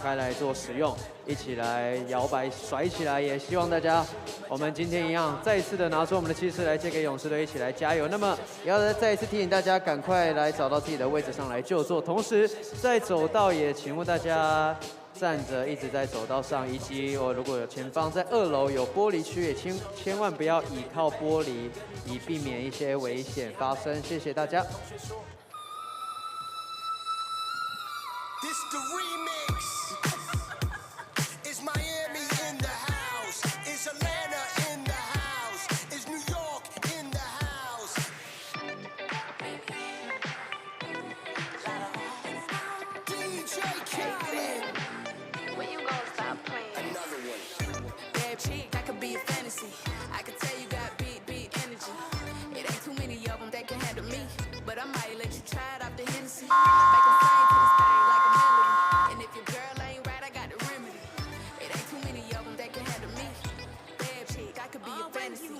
开来做使用，一起来摇摆甩起来。也希望大家，我们今天一样再一次的拿出我们的气势来借给勇士队，一起来加油。那么也要再一次提醒大家，赶快来找到自己的位置上来就坐。同时在走道也请问大家站着一直在走道上，以及如果有前方在2楼有玻璃区，也千万不要倚靠玻璃，以避免一些危险发生。谢谢大家。 This the remix. It's Miami in the house. It's Atlanta in the house. It's New York in the house. DJ Khaled. When you gonna stop playing? Another one. Bad chick, that could be a fantasy. I could tell you got big energy. It ain't too many of them that can handle me. But I might let you try it off the Hennessy. Make 'em sing to this thing like a melody. And if your girl ain't right, I got the remedy. It ain't too many of them that can handle me. Bad chick, I could be a fantasy.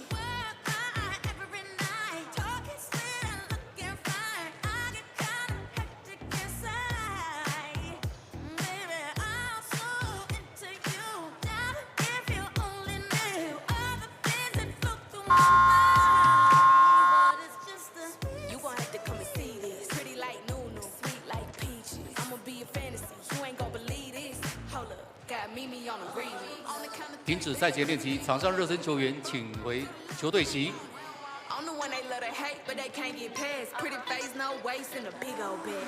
You gon' have to come and see this. Pretty like Nunu, sweet like peaches. I'ma be a fantasy. You ain't gon' believe this. Hold up, got Mimi on the remix. On the count of 停止赛前练习，场上热身球员请回球队席。 I'm the one they love to hate, but they can't get past. Pretty face, no waist, and a big old bag.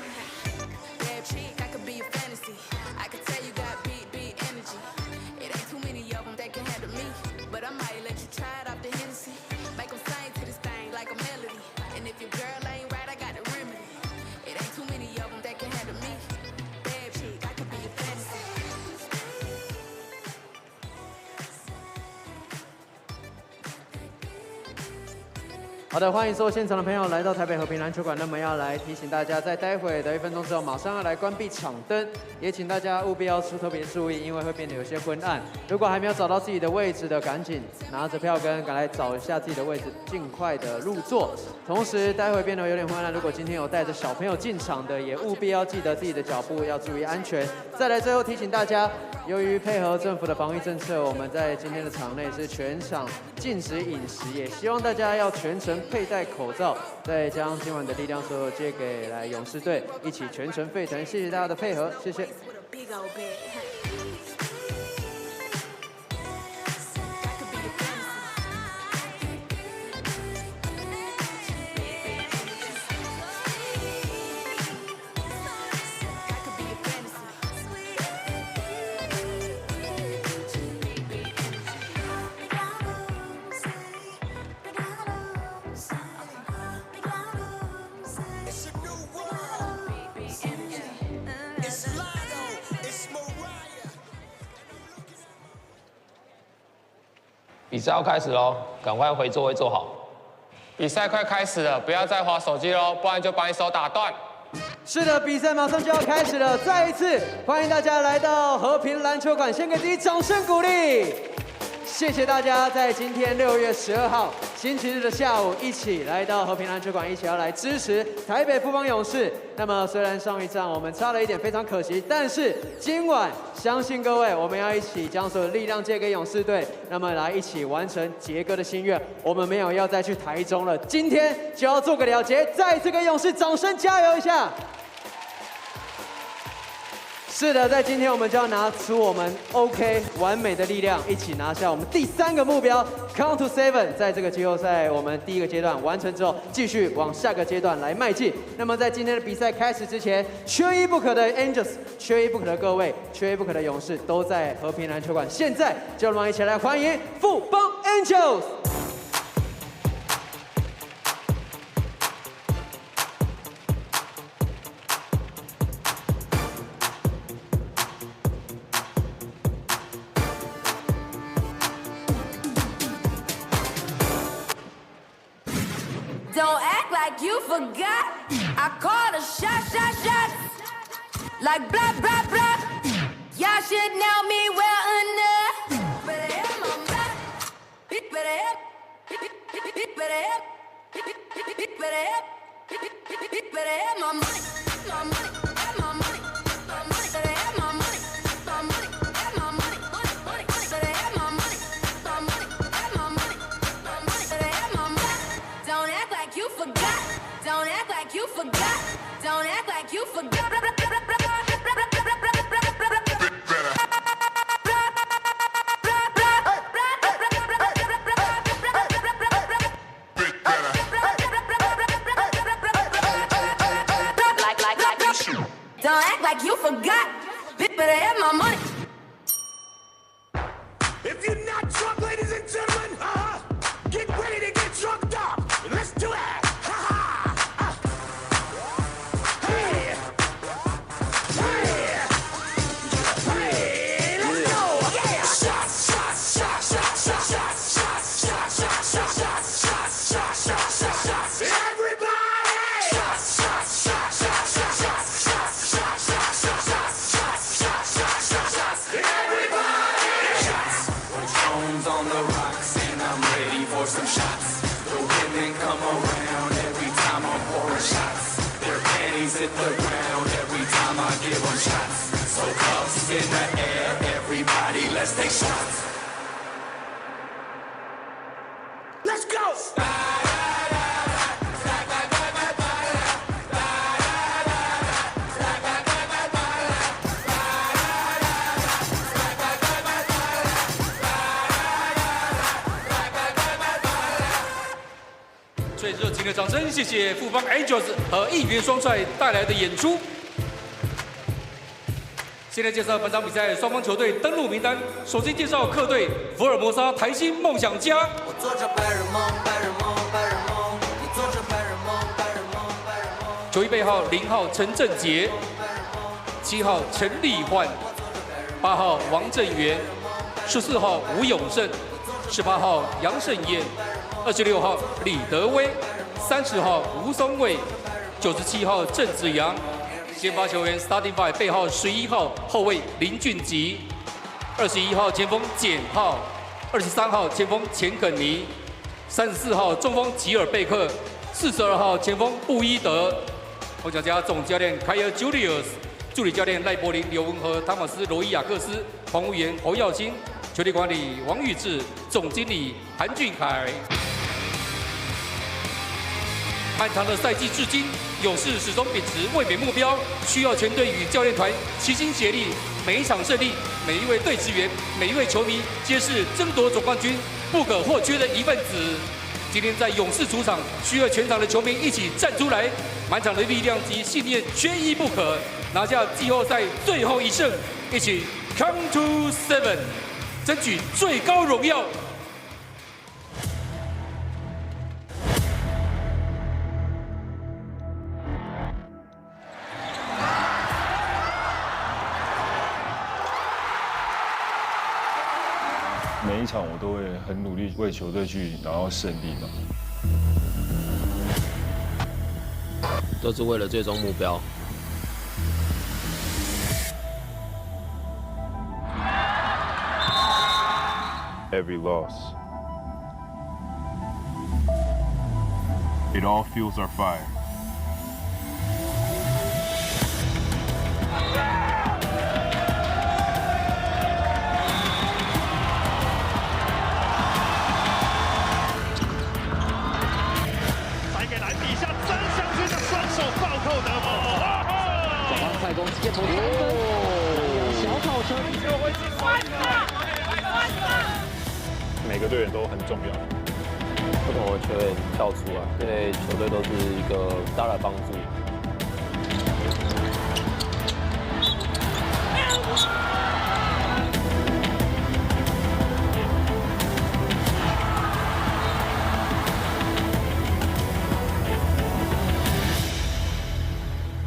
Bad chick, I could be a fantasy. I could tell you got big energy. It ain't too many of them that can handle me. But I might let you try it off the Hennessy. Make 'em sing to this thing like a melody. And if your girl ain't right, I got the remedy. It ain't too many of them that can handle me. Bad chick, I could be a fantasy. 好的，欢迎所有现场的朋友来到台北和平篮球馆。那么要来提醒大家，在待会的1分钟之后，马上要来关闭场灯，也请大家务必要特别注意，因为会变得有些昏暗。如果还没有找到自己的位置的，赶紧拿着票根赶来找一下自己的位置，尽快的入座。同时，待会变得有点昏暗，如果今天有带着小朋友进场的，也务必要记得自己的脚步要注意安全。再来，最后提醒大家，由于配合政府的防疫政策，我们在今天的场内是全场禁止饮食，也希望大家要全程佩戴口罩，再将今晚的力量所有借给来勇士队，一起全程沸腾。谢谢大家的配合，谢谢。 With a big old bag. It's a new world. It's Lotto. It's Mariah. 比赛要开始喽，赶快回座位坐好。比赛快开始了，不要再滑手机喽，不然就把你手打断。是的，比赛马上就要开始了，再一次欢迎大家来到和平篮球馆，先给自己掌声鼓励。谢谢大家在今天6月12号星期日的下午一起来到和平篮球馆，一起要来支持台北富邦勇士。那么虽然上一站我们差了一点，非常可惜，但是今晚相信各位，我们要一起将所有力量借给勇士队，那么来一起完成杰哥的心愿。我们没有要再去台中了，今天就要做个了结，再一次给勇士掌声加油一下。 是的，在今天我们就要拿出我们 OK 完美的力量，一起拿下我们第3个目标 ，Count to 7。在这个季后赛我们第1个阶段完成之后，继续往下个阶段来迈进。那么在今天的比赛开始之前，缺一不可的 Angels， 缺一不可的各位，缺一不可的勇士都在和平篮球馆。现在就让我们一起来欢迎富邦 Angels。 Don't act like you forgot. I called a shot. Like blah, blah, blah. Y'all should know me well enough. Better have my back. Better have. Better have. Better have. Better have my money. My money. Have my money. My money. Better have my money. My Don't act like you forgot. Don't act like you forgot. Bitch, better have my money. If you're not drunk, ladies and gentlemen, get ready to get drunked up. Let's do it. Hey, hey, hey, let's go. Yeah. Shots, shots, shots, shots, shots, shots, shots, shots, shots, shots, shots, shots, shots, shots, shots, shots. Everybody. Shots, shots, shots, shots, shots, shots, shots, shots, shots, shots, shots, shots, shots, shots. Everybody. Shots. Stones on the rocks and I'm ready for some shots. The women come around every time I'm pouring shots. Their panties hit the ground every time I give them shots. So cups in the air, everybody, let's take shots. Let's go. 最热情的掌声，谢谢富邦 Angels 和应援双帅带来的演出。现在介绍本场比赛双方球队登录名单。首先介绍客队福尔摩沙台新梦想家。我做着白日梦，白日梦，白日梦，你做着白日梦，白日梦，白日梦。球衣背号0号陈正杰，7号陈立焕，8号王正源，14号吴永胜，18号杨胜燕，26号李德威，30号吴松伟，97号郑子阳。先发球员 Starting Five 背号11号后卫林俊吉，21号前锋简浩，23号前锋钱肯尼，34号中锋吉尔贝克，42号前锋布伊德。梦想家总教练凯尔 Julius， 助理教练赖柏林、刘文和、汤马斯、罗伊亚克斯，防务员侯耀新，球队管理王玉志，总经理韩俊凯。漫长的赛季至今，勇士始终秉持卫冕目标，需要全队与教练团齐心协力，每一场胜利，每一位队职员，每一位球迷，皆是争夺总冠军不可或缺的一份子。今天在勇士主场，需要全场的球迷一起站出来，满场的力量及信念缺一不可，拿下季后赛最后一胜，一起 Come to 7， 争取最高荣耀。每一场我都会很努力为球队去拿到胜利嘛，都是为了最终目标。Every loss, it all fuels our fire. 每个队员都很重要，不同的球员跳出来，对球队都是一个大的帮助。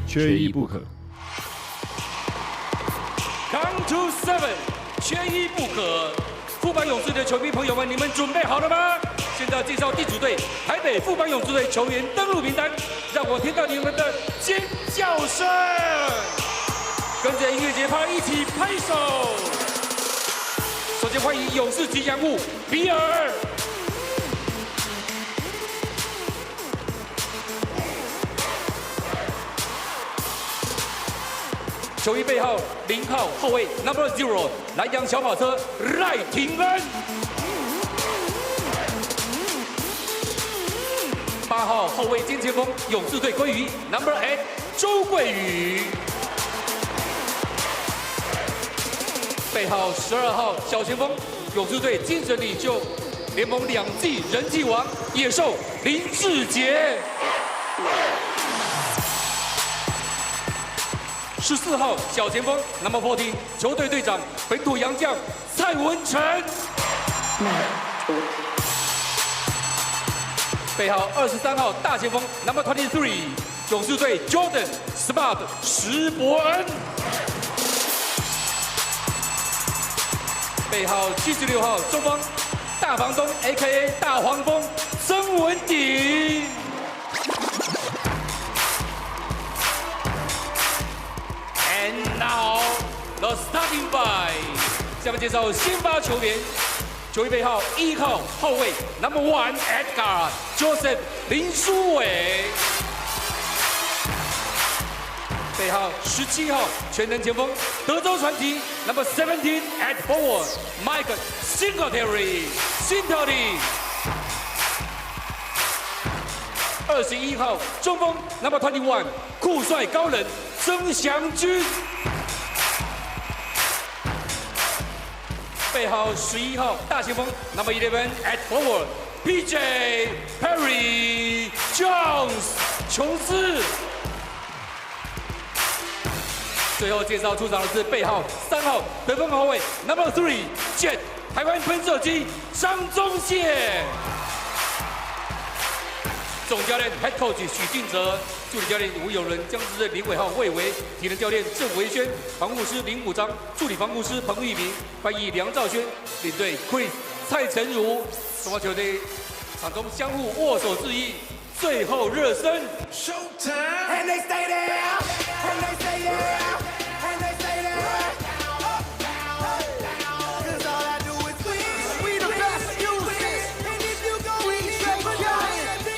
缺一不可。Come to 7， 缺一不可。富邦勇士的球迷朋友们，你们准备好了吗？现在介绍地主队台北富邦勇士队球员登录名单，让我听到你们的尖叫声，跟着音乐节拍一起拍手。首先欢迎勇士吉祥物比尔。 球衣背号0号后卫 Number 0南洋小跑车赖廷恩，8号后卫兼前锋勇士队鲑鱼 Number 8周桂宇，背号12号小前锋，勇士队精神领袖，联盟2季人气王野兽林志杰。14号小前锋 Number 14，球队队长本土洋将蔡文成。背号23号大前锋 Number 23，勇士队 Jordan Smart 石伯恩。背号76号中锋大房东 AKA 大黄蜂曾文鼎。And now the starting five， 下面介绍先发球员。球衣背号1号后卫 Number 1 Edgar Joseph 林书伟，背号17号全能前锋德州传奇 Number 17 at forward Mike Singletary 辛特利，21号中锋 Number 21酷帅高冷曾祥军。背号11号大前锋 Number 11 at forward PJ Perry Jones 琼斯。最后介绍出场的是背号3号得分后卫 Number 3 Jet 台湾喷射机张宗宪。总教练 Head Coach 许晋哲，助理教练吴友仁、江之任、林伟浩、魏维，体能教练郑维轩，防护师林武章，助理防护师彭玉明，翻译梁兆轩，领队 Chris 蔡成儒。双方球队场中相互握手致意，最后热身。And they stay there, and they stay there, and they stay there. 'Cause all I do is win. We the best music. And if you go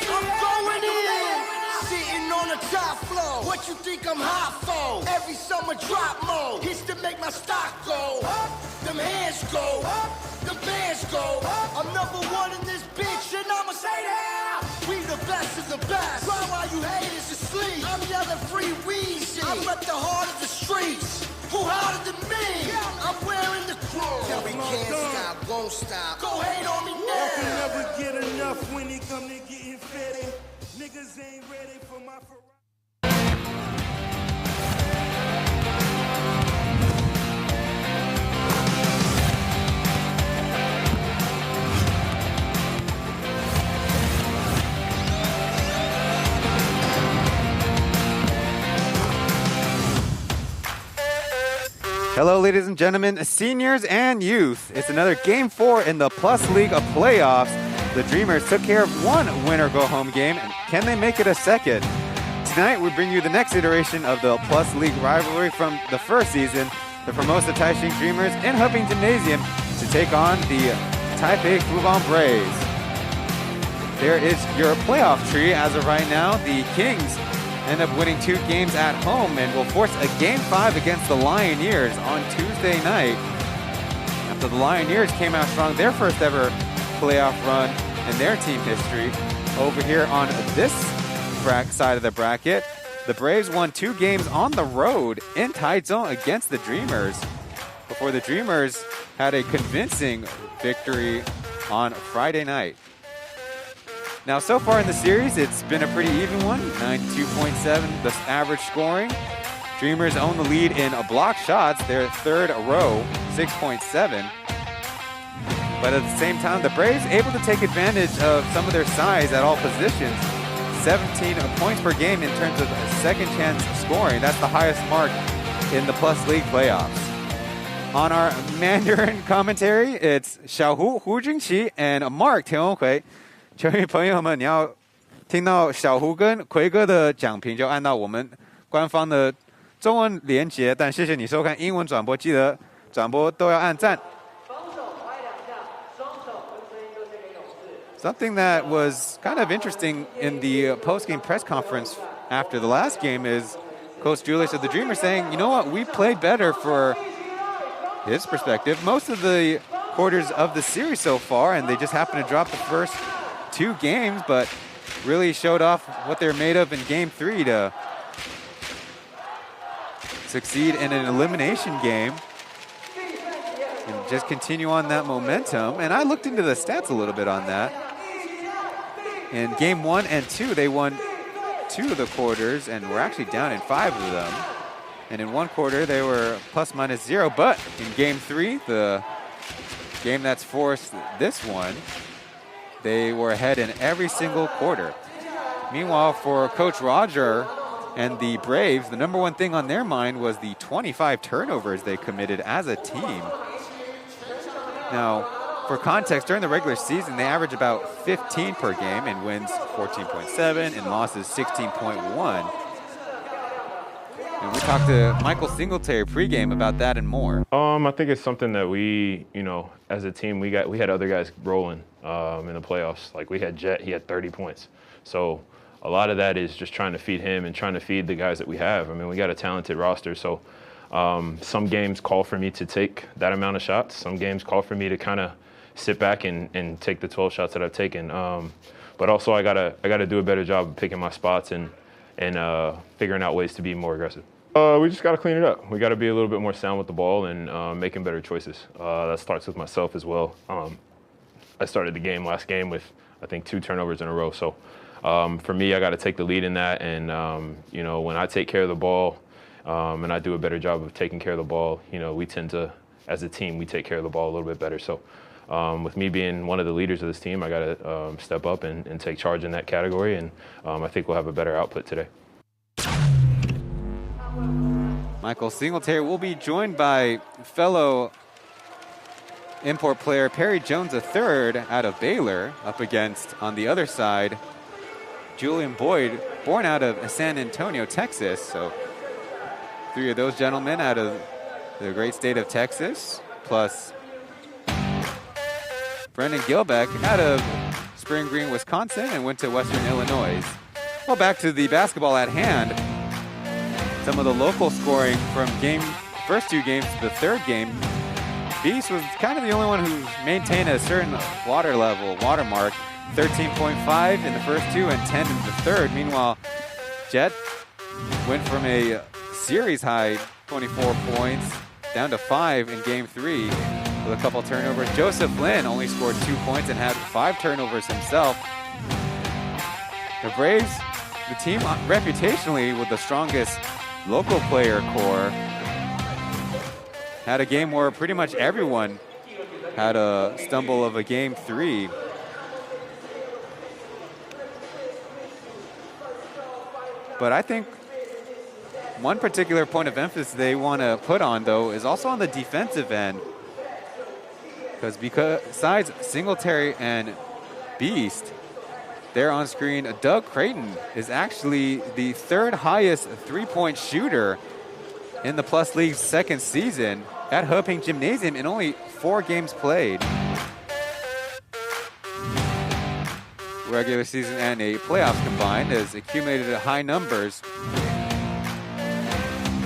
I'm going in. Sitting on the top floor. What you think I'm hot for? Every summer drop mode. Hits to make my stock go up. Them hands go up. The bands go up. I'm number 1 in this bitch, and I'ma stay there. We the best of the best. Cry while you haters asleep. I'm yelling free Weezy. I'm at the heart of the streets. Who harder than me? I'm wearing the crown. Yeah, we can't stop, won't stop. Go hate on me now. I can never get enough when it come to getting fitted. Niggas ain't ready for my Ferrari. Hello, ladies and gentlemen, seniors and youth. It's another Game 4 in the Plus League of playoffs. The Dreamers took care of one winner-go-home game. Can they make it a second? Tonight, we bring you the next iteration of the Plus League rivalry from the first season. The Formosa Taishin Dreamers in Huffing Gymnasium to take on the Taipei Fubon Braves. There is your playoff tree as of right now. The Kings end up winning 2 games at home and will force a Game 5 against the Lioneers on Tuesday night. After the Lioneers came out strong, their first ever playoff run in their team history. Over here on this side of the bracket, the Braves won 2 games on the road in Taichung against the Dreamers, before the Dreamers had a convincing victory on Friday night. Now, so far in the series, it's been a pretty even one, 92.7, the average scoring. Dreamers own the lead in block shots, their third row, 6.7. But at the same time, the Braves able to take advantage of some of their size at all positions. 17 points per game in terms of second chance scoring. That's the highest mark in the Plus League playoffs. On our Mandarin commentary, it's Xiaohu Hu Jingqi and Mark Tianhui. 球迷朋友们，你要听到小胡跟奎哥的讲评，就按到我们官方的中文连结。但谢谢你收看英文转播，记得转播都要按赞。Something that was kind of interesting in the post-game press conference after the last game is Coach Julius of the Dreamers saying, you know what, we played better for his perspective most of the quarters of the series so far, and they just happened to drop the first 2 games, but really showed off what they're made of in Game 3 to succeed in an elimination game and just continue on that momentum. And I looked into the stats a little bit on that. In game 1 and 2, they won 2 of the quarters and were actually down in 5 of them. And in 1 quarter, they were ±0. But in game 3, the game that's forced this one, they were ahead in every single quarter. Meanwhile, for Coach Roger and the Braves, the number one thing on their mind was the 25 turnovers they committed as a team. Now, for context, during the regular season, they average about 15 per game and wins 14.7 and losses 16.1. And we talked to Michael Singletary pregame about that and more. I think it's something that we, as a team, we had other guys rolling in the playoffs. Like we had Jet, he had 30 points. So a lot of that is just trying to feed him and trying to feed the guys that we have. I mean, we got a talented roster, so some games call for me to take that amount of shots. Some games call for me to kind of sit back and take the 12 shots that I've taken. But also I gotta do a better job of picking my spots and figuring out ways to be more aggressive. We just gotta clean it up. We gotta be a little bit more sound with the ball and making better choices. That starts with myself as well. I started the last game with, I think, 2 turnovers in a row. So for me, I gotta take the lead in that. And when I take care of the ball and I do a better job of taking care of the ball, we tend to, as a team, we take care of the ball a little bit better. So with me being one of the leaders of this team, I gotta step up and take charge in that category. And I think we'll have a better output today. Michael Singletary will be joined by fellow import player Perry Jones III out of Baylor, up against, on the other side, Julian Boyd, born out of San Antonio, Texas. So 3 of those gentlemen out of the great state of Texas, plus Brendan Gilbeck out of Spring Green, Wisconsin, and went to Western Illinois. Well, back to the basketball at hand. Some of the local scoring from first 2 games to the 3rd game. Beast was kind of the only one who maintained a certain watermark, 13.5 in the first 2 and 10 in the 3rd. Meanwhile, Jet went from a series high 24 points down to 5 in game 3 with a couple turnovers. Joseph Lynn only scored 2 points and had 5 turnovers himself. The Braves, the team reputationally with the strongest local player core, had a game where pretty much everyone had a stumble of a game 3. But I think one particular point of emphasis they want to put on, though, is also on the defensive end. Because besides Singletary and Beast, there on screen, Doug Creighton is actually the 3rd highest 3-point shooter in the Plus League's 2nd season at Hoping Gymnasium in only 4 games played. Regular season and a playoffs combined has accumulated high numbers.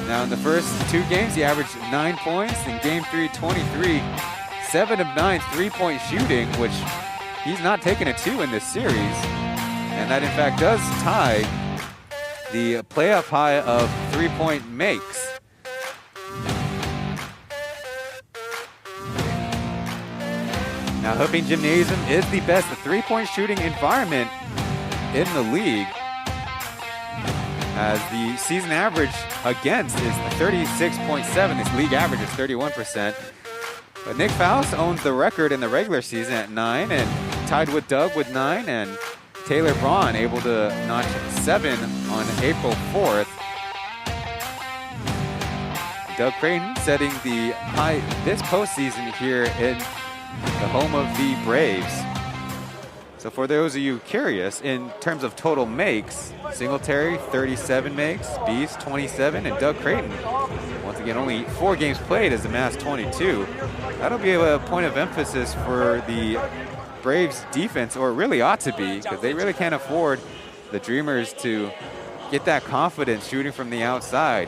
Now in the first 2 games, he averaged 9 points. In game 3, 23, 7 of 9 3-point shooting, which he's not taken a 2 in this series. And that in fact does tie the playoff high of 3-point makes. Now, Hoping Gymnasium is the best 3-point shooting environment in the league, as the season average against is 36.7. This league average is 31%. But Nick Faust owns the record in the regular season at 9, and tied with Doug with 9, and Taylor Braun able to notch 7 on April 4th. Doug Creighton setting the high this postseason here in the home of the Braves. So for those of you curious, in terms of total makes, Singletary 37 makes, Beast 27, and Doug Creighton, once again, only 4 games played, has amassed 22. That'll be a point of emphasis for the Braves defense, or it really ought to be, because they really can't afford the Dreamers to get that confidence shooting from the outside.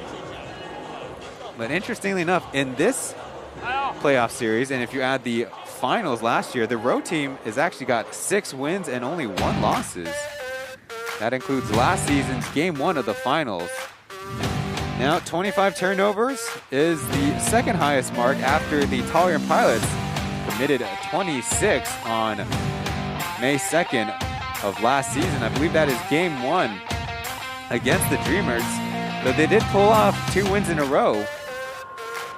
But interestingly enough, in this playoff series, and if you add the finals last year, the road team has actually got 6 wins and only 1 losses. That includes last season's game 1 of the finals. Now 25 turnovers is the second highest mark after the Taishin Pilots committed 26 on May 2nd of last season. I believe that is game 1 against the Dreamers, but they did pull off 2 wins in a row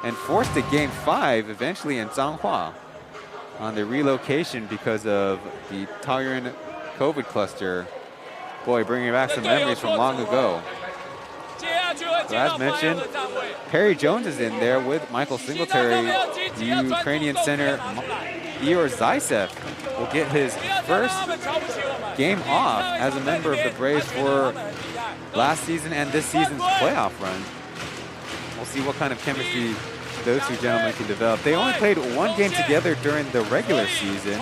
and forced a game 5 eventually in Zhanghua on the relocation because of the Taishin COVID cluster. Boy, bringing back some memories from long ago. So as mentioned, Perry Jones is in there with Michael Singletary. The Ukrainian center Igor Zaytsev will get his first game off as a member of the Braves for last season and this season's playoff run. We'll see what kind of chemistry those two gentlemen can develop. They only played 1 game together during the regular season.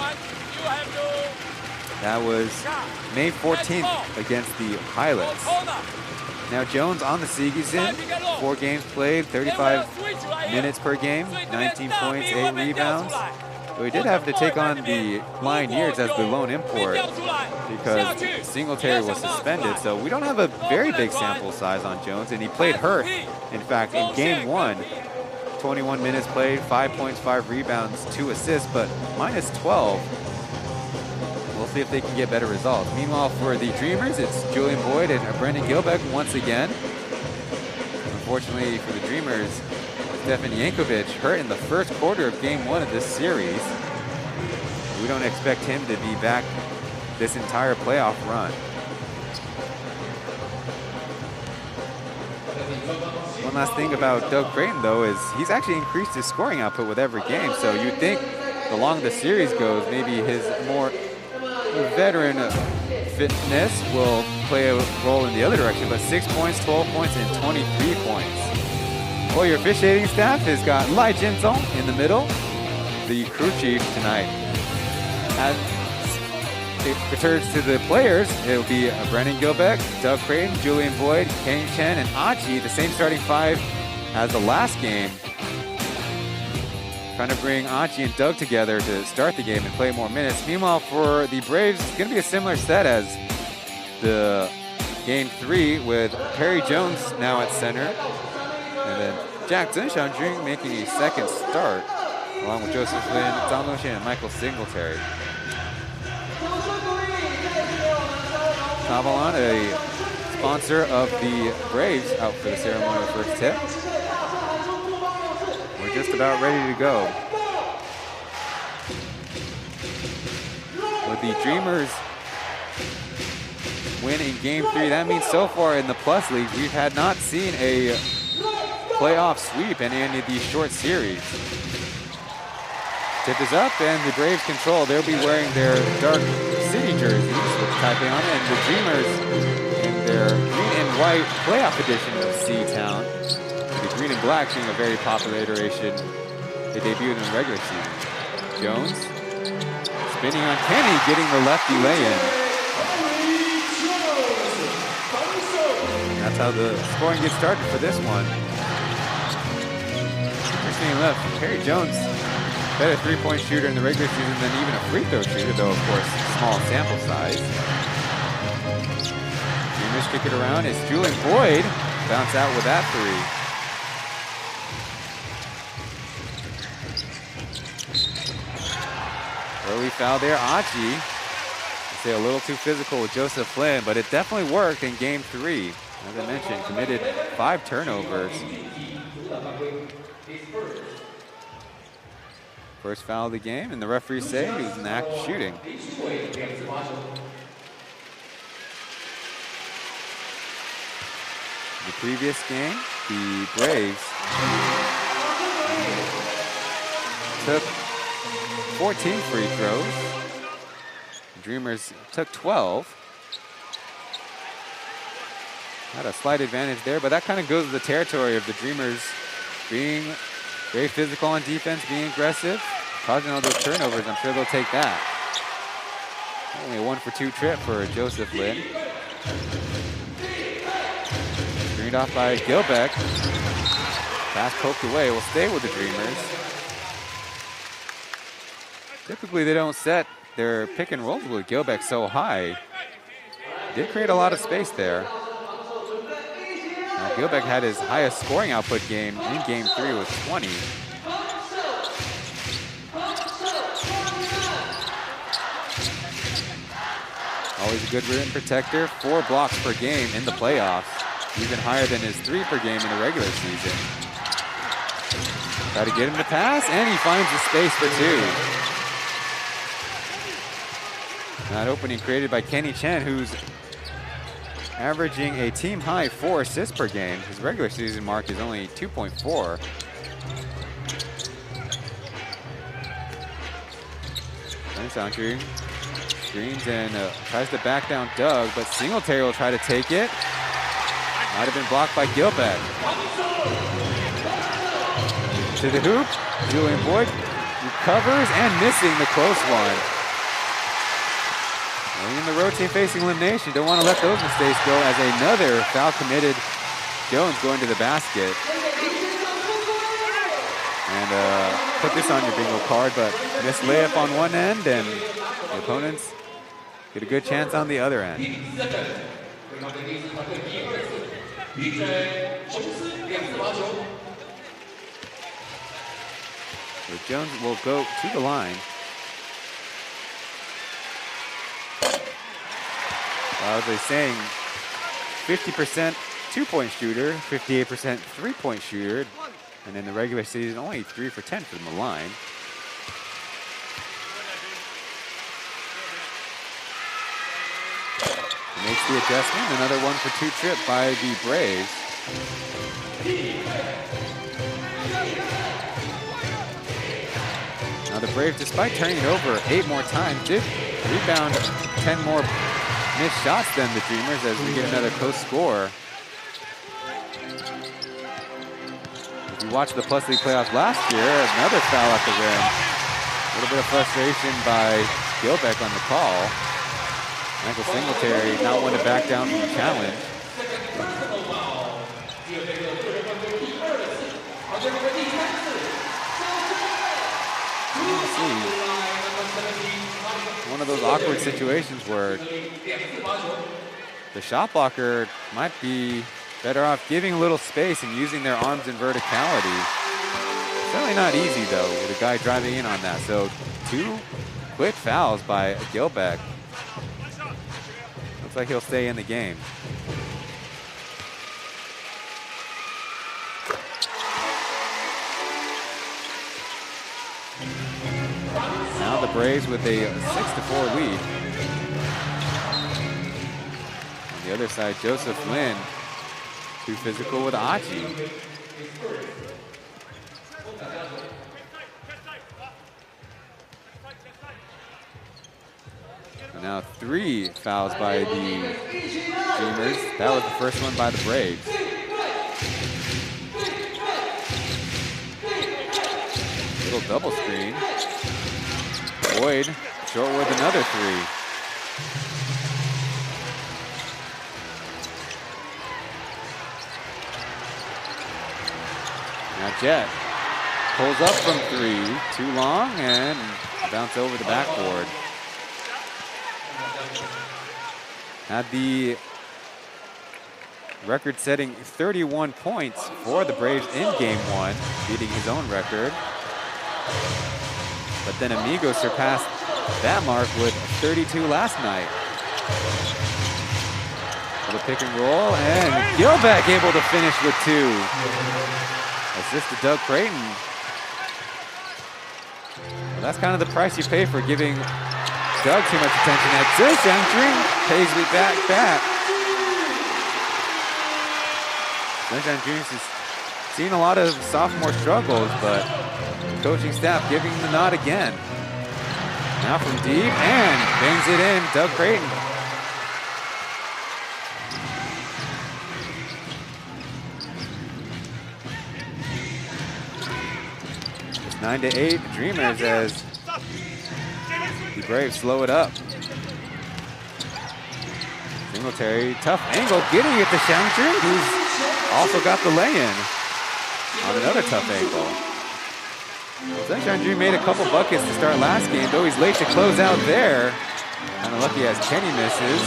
That was May 14th against the Pilots. Now Jones on the season, 4 games played, 35 minutes per game, 19 points, 8 rebounds. But we did have to take on the Pioneers as the lone import because Singletary was suspended. So we don't have a very big sample size on Jones, and he played hurt. In fact, in game 1, 21 minutes played, 5 points, 5 rebounds, 2 assists, but minus 12. We'll see if they can get better results. Meanwhile, for the Dreamers, it's Julian Boyd and Brendan Gilbeck once again. Unfortunately for the Dreamers, Stefan Yankovic hurt in the first quarter of game 1 of this series. We don't expect him to be back this entire playoff run. One last thing about Doug Creighton, though, is he's actually increased his scoring output with every game. So you'd think the longer the series goes, maybe his more veteran fitness will play a role in the other direction, but 6 points, 12 points, and 23 points. Well, your officiating staff has got Lai Jinsong in the middle, the crew chief tonight. As it returns to the players, it will be Brendan Gilbeck, Doug Creighton, Julian Boyd, Chen, and Aji, the same starting 5 as the last game. Trying to bring Achi and Doug together to start the game and play more minutes. Meanwhile, for the Braves, it's going to be a similar set as the game 3 with Perry Jones now at center. And then Jack Zhenshanjun making a second start, along with Joseph Lin, Zhang Dongxian, and Michael Singletary. Avalon, a sponsor of the Braves, out for the ceremonial first tip. We're just about ready to go. With the Dreamers win in game 3, that means so far in the Plus League, we've had not seen a playoff sweep in any of these short series. Tip is up and the Braves control. They'll be wearing their dark city jerseys with Taipei on it, and the Dreamers in their green and white playoff edition of C-Town. The green and black being a very popular iteration. They debuted in the regular season. Jones spinning on Kenny, getting the lefty lay-in. That's how the scoring gets started for this one. Interesting left. Perry Jones, better three-point shooter in the regular season than even a free throw shooter, though of course small sample size. Dreamers kick it around. It's Julian Boyd. Bounce out with that three. Early foul there, Achi. Say a little too physical with Joseph Flynn, but it definitely worked in game 3. As I mentioned, committed 5 turnovers. First foul of the game, and the referees say he was in the act of shooting. The previous game, the Braves took 14 free throws. The Dreamers took 12. Had a slight advantage there, but that kind of goes with the territory of the Dreamers being very physical on defense, being aggressive, causing all those turnovers. I'm sure they'll take that. Only a 1-for-2 trip for Joseph Lin. Screened off by Gilbeck. Pass poked away. Will stay with the Dreamers. Typically, they don't set their pick and rolls with Gilbeck so high. Did create a lot of space there. Gilbeck had his highest scoring output game in Game 3 with 20. Always a good rim protector. 4 blocks per game in the playoffs. Even higher than his 3 per game in the regular season. Try to get him to pass, and he finds the space for 2. That opening created by Kenny Chen, who's averaging a team-high 4 assists per game. His regular season mark is only 2.4. And Sangju screens and tries to back down Doug, but Singletary will try to take it. Might have been blocked by Gilbeck. To the hoop, Julian Boyd recovers and missing the close one. In the rotate facing elimination, don't want to let those mistakes go as another foul committed. Jones going to the basket. And put this on your bingo card, but missed layup on one end and the opponents get a good chance on the other end. So Jones will go to the line. I was saying 50% two-point shooter, 58% three-point shooter, and in the regular season, only 3 for 10 from the line. Makes the adjustment, another 1 for 2 trip by the Braves. Now the Braves, despite turning it over 8 more times, did rebound 10 more missed shots than the Dreamers as we get another close score. If you watched the Plus League playoffs last year, another foul at the rim. A little bit of frustration by Gilbeck on the call. Michael Singletary not one to back down from the challenge. Let's see. One of those awkward situations where the shot blocker might be better off giving a little space and using their arms in verticality. Certainly not easy though with a guy driving in on that. So 2 quick fouls by Gilbeck. Looks like he'll stay in the game. Now the Braves with a 6-4 lead. On the other side, Joseph Lin, too physical with Achi. And now 3 fouls by the Dreamers. That was the first one by the Braves. Little double screen. Boyd short with another 3. Now Jet pulls up from 3, too long, and bounce over the backboard. Had the record-setting 31 points for the Braves in Game 1, beating his own record. But then Amigo surpassed that mark with 32 last night. For the pick and roll, and Gilbeck able to finish with 2. Assist to Doug Creighton. Well, that's kind of the price you pay for giving Doug too much attention. At Taishin pays me back. Sunshine Dreams has seen a lot of sophomore struggles, but the coaching staff giving him the nod again. Now from deep, and bangs it in, Doug Creighton. It's 9-8 Dreamers as the Braves slow it up. Singletary, tough angle, getting it to Shangchun, who's also got the lay-in on another tough angle. Sunshine Dream made a couple buckets to start last game, though he's late to close out there. Kind of lucky as Kenny misses.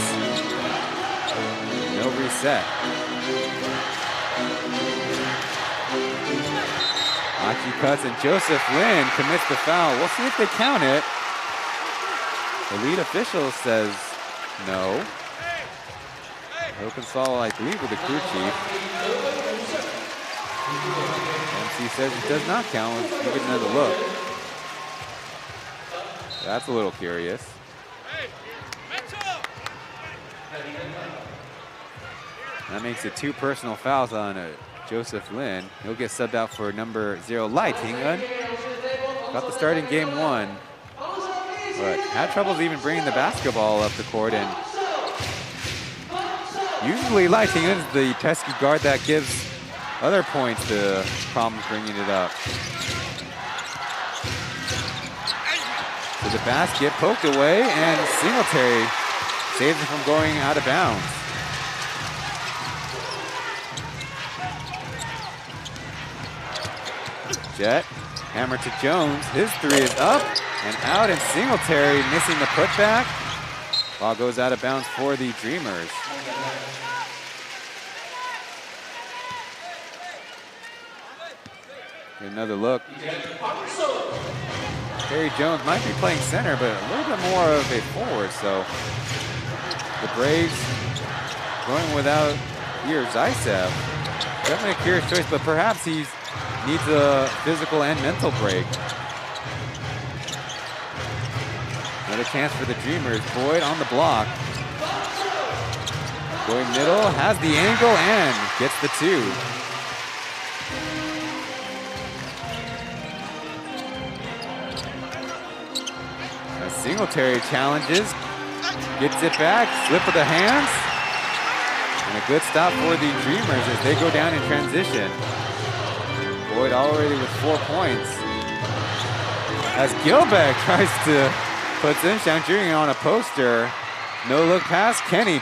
No reset. Achi cuts and Joseph Lin commits the foul. We'll see if they count it. The lead official says no. Open foul, I believe, with the crew chief. MC says it does not count. Let's give it another look. That's a little curious. That makes it 2 personal fouls on Joseph Lin. He'll get subbed out for number 0, Lai Ting-en. Got the start in game 1, but had troubles even bringing the basketball up the court. And usually Lai Ting-en is the pesky guard that gives other points the problems bringing it up. So the basket poked away, and Singletary saves it from going out of bounds. Jet, hammer to Jones. His 3 is up and out, and Singletary missing the putback. Ball goes out of bounds for the Dreamers. Another look. Terry Jones might be playing center, but a little bit more of a forward, so the Braves going without here Zaisev. Definitely a curious choice, but perhaps he needs a physical and mental break. Another chance for the Dreamers. Boyd on the block. Boyd middle, has the angle and gets the 2. Singletary challenges, gets it back, slip of the hands, and a good stop for the Dreamers as they go down in transition. Boyd already with 4 points. As Gilbeck tries to put Zhen Xiangqun on a poster, no look pass, Kenny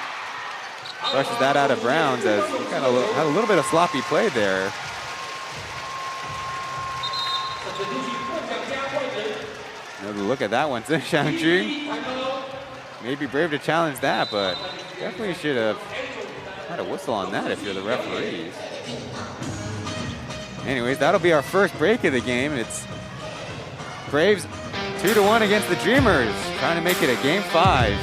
rushes that out of bounds as he had a little bit of sloppy play there. Another look at that one. Zhen Xiangqun may be brave to challenge that, but definitely should have had a whistle on that if you're the referees. Anyways, that'll be our first break of the game. It's Braves 2-1 against the Dreamers, trying to make it a game 5.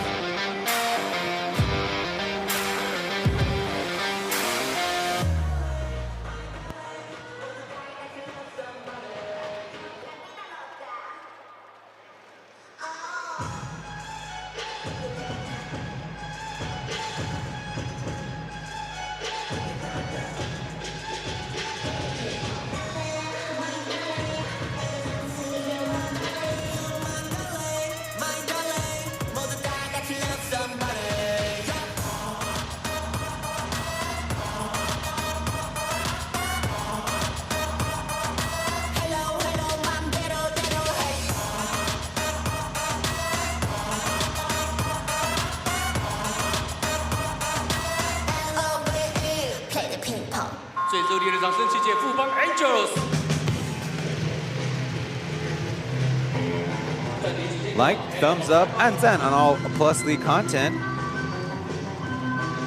Like, thumbs up, and then on all Plus League content.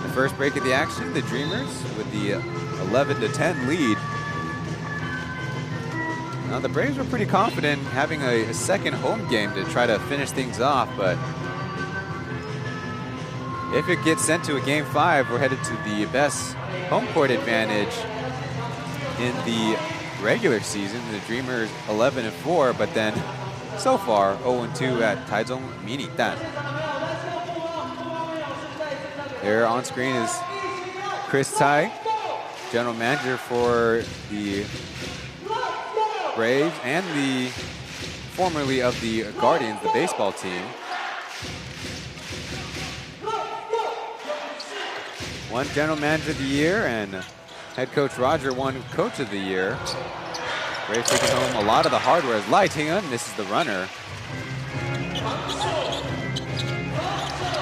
The first break of the action, the Dreamers with the 11-10 lead. Now the Braves were pretty confident having a second home game to try to finish things off, but if it gets sent to a game 5, we're headed to the best home court advantage in the regular season. The Dreamers 11-4, but then so far 0-2 at Taichung Mini Dan. There on screen is Chris Tai, general manager for the Braves and the formerly of the Guardians, the baseball team. One general manager of the year, and head coach Roger won coach of the year. Braves taking home a lot of the hardware as Lai Ting-en misses the runner.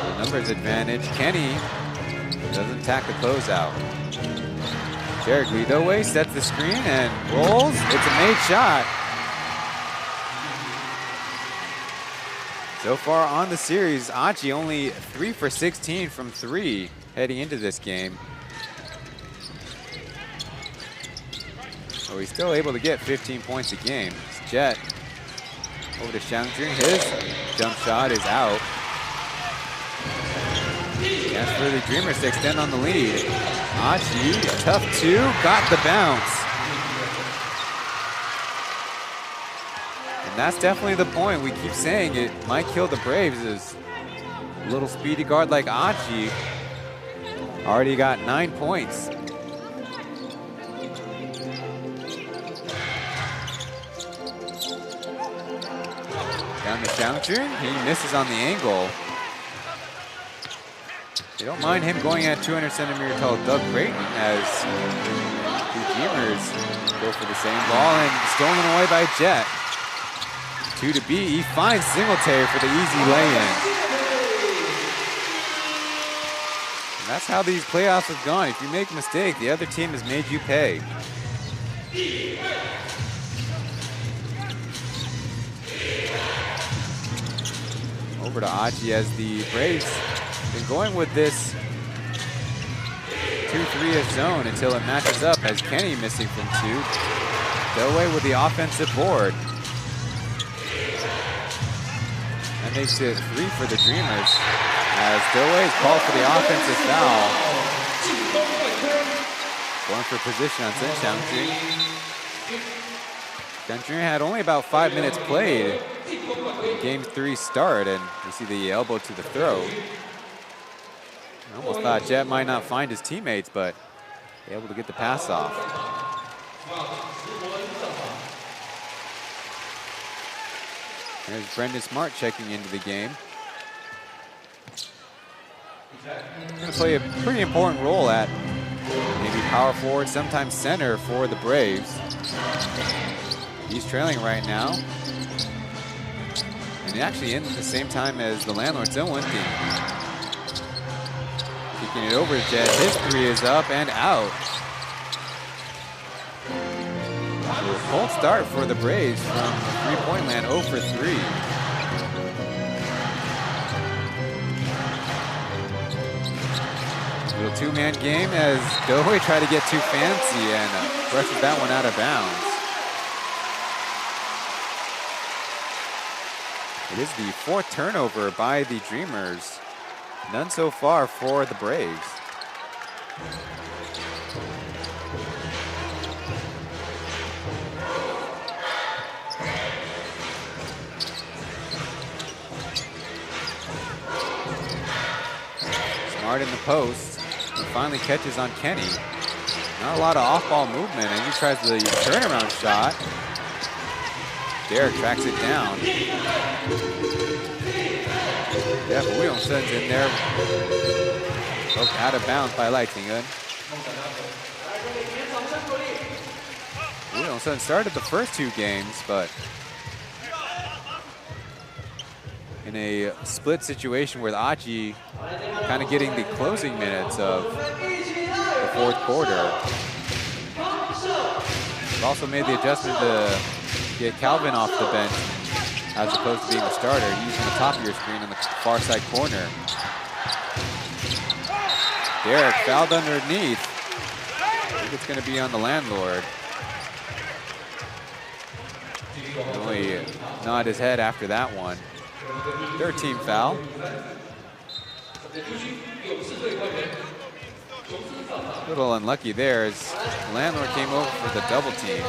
The numbers advantage. Kenny doesn't tack the closeout. Jared Guidoway sets the screen and rolls. It's a made shot. So far on the series, Achi only 3 for 16 from 3 heading into this game. So he's still able to get 15 points a game. It's Jet over to Xiangjun. His jump shot is out. Chance for the Dreamers to extend on the lead. Achi, tough two, got the bounce. And that's definitely the point. We keep saying it might kill the Braves is a little speedy guard like Achi. Already got 9 points. Down to Xiangjun, he misses on the angle. They don't mind him going at 200-centimeter tall Doug Creighton as the Dreamers go for the same ball and stolen away by Jet. 2 to B, he finds Singletary for the easy lay-in. And that's how these playoffs have gone. If you make a mistake, the other team has made you pay. Over to Achi as the Braves been going with this 2-3-ish zone until it matches up as Kenny missing from 2. Delaway with the offensive board. That makes it 3 for the Dreamers as Delaway is called for the offensive foul. Going for position on Chen Xiangjun. Xiangjun had only about 5 minutes played in game 3 start, and you see the elbow to the throat. I almost thought Jet might not find his teammates, but able to get the pass off. There's Brendan Smart checking into the game. He's going to play a pretty important role at maybe power forward, sometimes center for the Braves. He's trailing right now. And actually in the same time as the Landlords, Zone 1 team. Kicking it over to Jet. His 3 is up and out. Cold start for the Braves from three-point land, 0 for 3. Little two-man game as Dohoi tried to get too fancy and brushes that one out of bounds. It is the 4th turnover by the Dreamers. None so far for the Braves. Smart in the post. He finally catches on Kenny. Not a lot of off-ball movement, and he tries the turnaround shot. Derek tracks it down. Yeah, but Williamson's in there. Poked out of bounds by Lightningen. Williamson started the first 2 games, but in a split situation with Achi kind of getting the closing minutes of the 4th quarter. They've also made the adjustment to get Calvin off the bench as opposed to being the starter. He's on the top of your screen in the far side corner. Derek fouled underneath. I think it's going to be on the Landlord. He only nod his head after that one. 3rd team foul. A little unlucky there as the Landlord came over for the double team.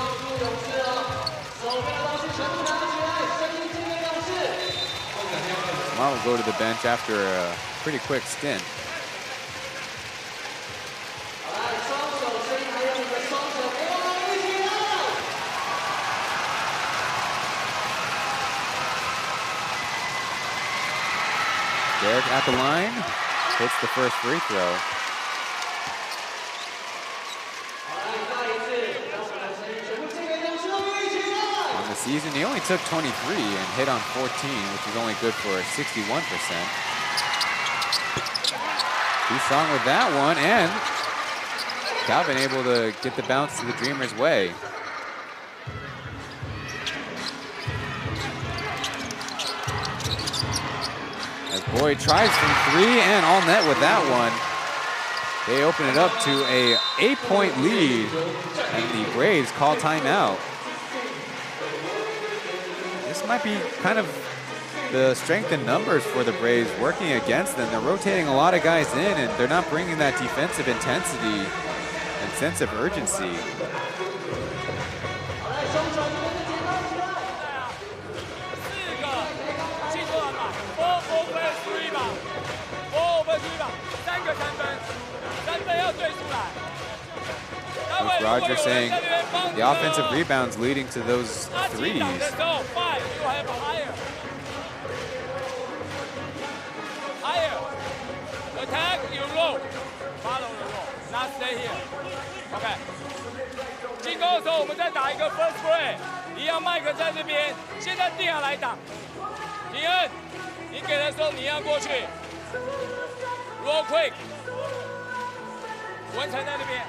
Smart will go to the bench after a pretty quick stint. Derek at the line, hits the first free throw. On the season, he only took 23 and hit on 14, which is only good for 61%. He's strong with that one, and Calvin able to get the bounce to the Dreamers' way. As Boyd tries from 3 and all net with that one. They open it up to a 8-point lead, and the Braves call timeout. This might be kind of the strength in numbers for the Braves working against them. They're rotating a lot of guys in, and they're not bringing that defensive intensity and sense of urgency. Coach Roger saying the offensive rebounds leading to those threes. Attack, you roll. Follow the roll. Not stay here. OK。进攻的时候，我们再打一个 first play， 一样麦克在这边，现在定下来打。提恩，你给的时候你要过去。Roll quick。文成在那边，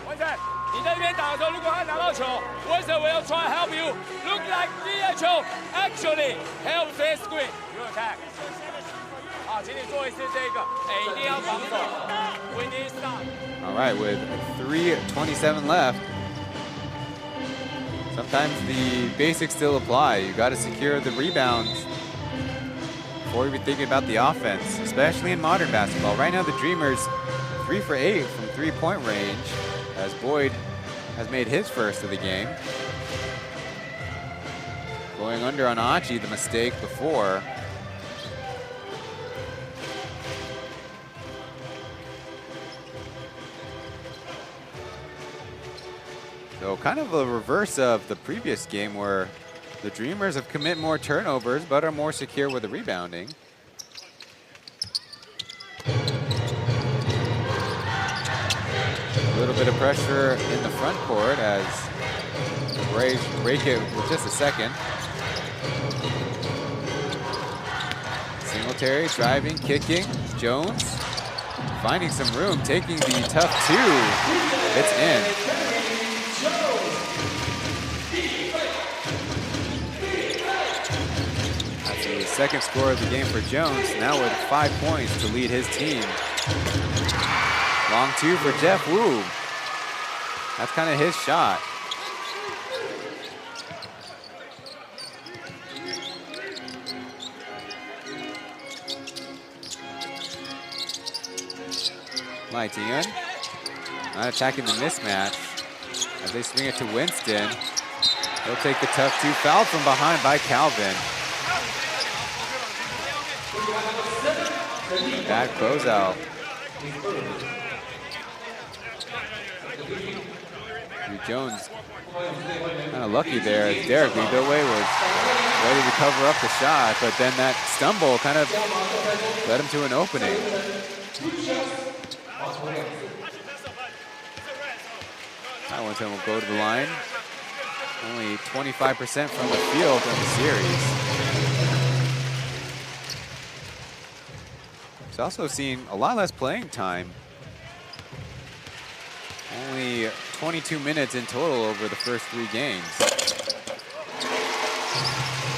文成，你在那边打的时候，如果他拿到球，文成 will try help you. Look like DHO actually help this screen. You attack. 好，请你做一次这个，一定要防守。We need stop. All right, with 3:27 left. Sometimes the basics still apply. You got to secure the rebounds before even thinking about the offense, especially in modern basketball. Right now, the Dreamers 3 for 8 from three-point range, as Boyd has made his first of the game. Going under on Achi, the mistake before. So kind of a reverse of the previous game where the Dreamers have commit more turnovers but are more secure with the rebounding. A little bit of pressure in the front court as the Braves break it with just a second. Singletary driving, kicking. Jones finding some room, taking the tough two. It's in. That's the second score of the game for Jones, now with 5 points to lead his team. Long two for Jeff Wu. That's kind of his shot. Lai Tian not attacking the mismatch as they swing it to Winston. He'll take the tough two, fouled from behind by Calvin. Bad closeout. Jones kind of lucky there. Derek Lidoway was ready to cover up the shot, but then that stumble kind of led him to an opening. Winston will go to the line. Only 25% from the field in the series. He's also seen a lot less playing time. Only 22 minutes in total over the first 3 games.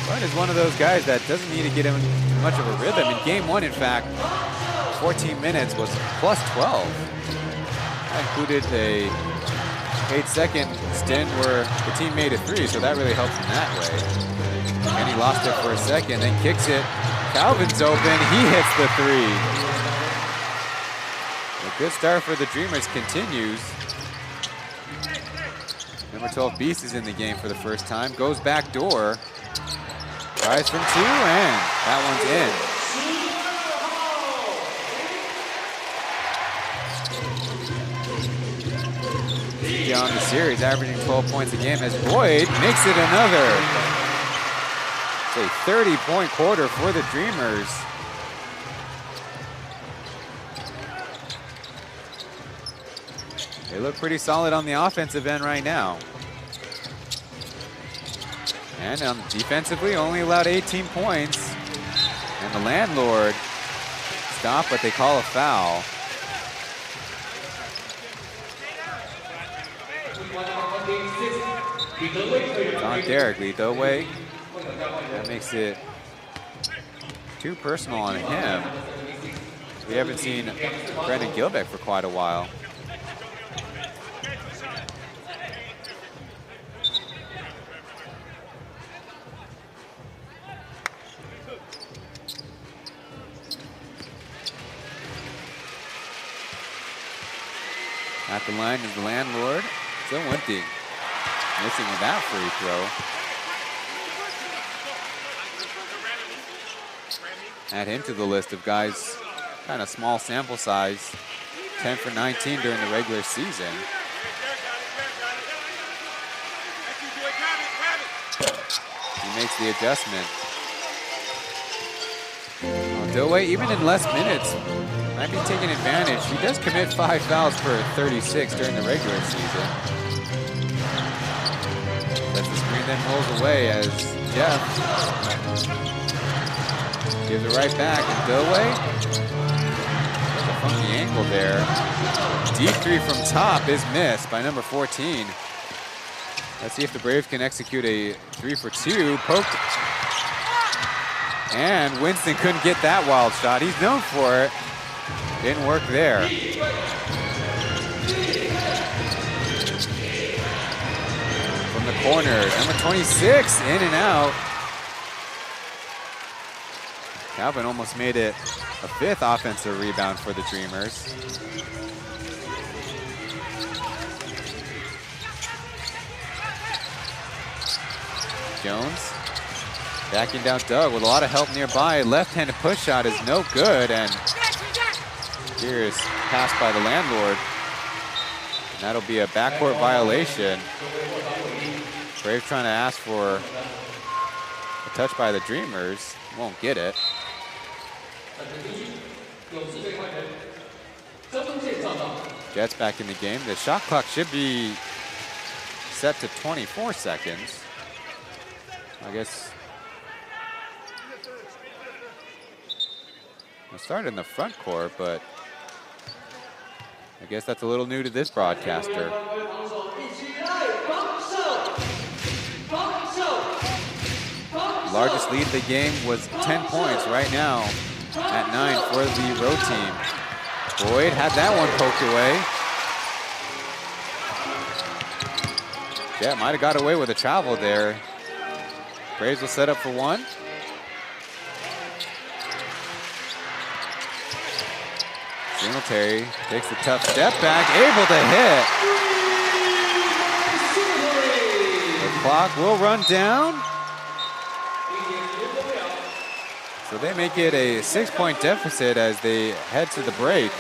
But is one of those guys that doesn't need to get him much of a rhythm. In game 1, in fact, 14 minutes was plus 12. That included a 8-second stint where the team made a 3, so that really helps in that way. And he lost it for a second, then kicks it. Calvin's open, he hits the 3. A good start for the Dreamers continues. Number 12 Beast is in the game for the first time, goes back door. Tries from 2, and that one's in. On the series, averaging 12 points a game as Boyd makes it another. It's a 30-point quarter for the Dreamers. They look pretty solid on the offensive end right now. And defensively, only allowed 18 points. And the landlord stopped, but they call a foul. It's on Derek Lidoway. That makes it too personal on him. We haven't seen Brandon Gilbeck for quite a while. At the line is the landlord, still Wimpy, missing with that free throw. Add him to the list of guys, kind of small sample size, 10 for 19 during the regular season. He makes the adjustment. Dillway, even in less minutes, might be taking advantage. He does commit 5 fouls for 36 during the regular season. Lets the screen then rolls away as Jeff gives it right back. And Dillway, a funky angle there. Deep three from top is missed by number 14. Let's see if the Braves can execute a 3 for 2. Poked. And Winston couldn't get that wild shot. He's known for it. Didn't work there. From the corner, number 26, in and out. Calvin almost made it a 5th offensive rebound for the Dreamers. Jones backing down Doug with a lot of help nearby. Left-handed push shot is no good, and here's pass by the landlord. And that'll be a backcourt violation. Braves trying to ask for a touch by the Dreamers. Won't get it. Jets back in the game. The shot clock should be set to 24 seconds. I guess I started in the front court, but I guess that's a little new to this broadcaster. Largest lead of the game was 10 points right now at 9 for the road team. Boyd had that one poked away. Yeah, might have got away with a travel there. Braves will set up for one. Singletary takes the tough step back, able to hit. The clock will run down. So they make it a 6-point deficit as they head to the break.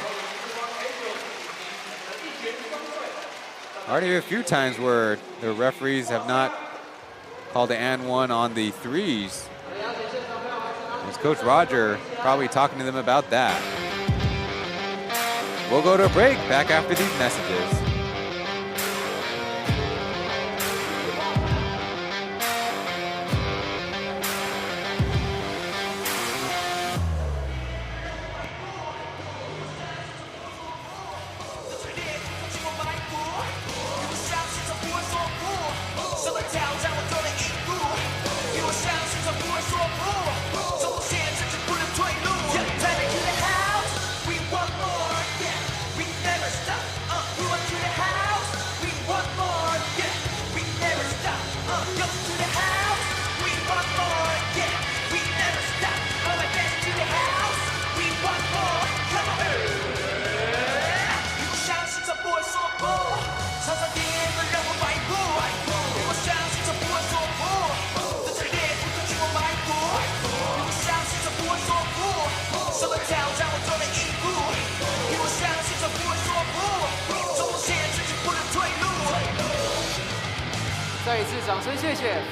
Already a few times where the referees have not called the and one on the threes. As Coach Roger probably talking to them about that. We'll go to a break, back after these messages.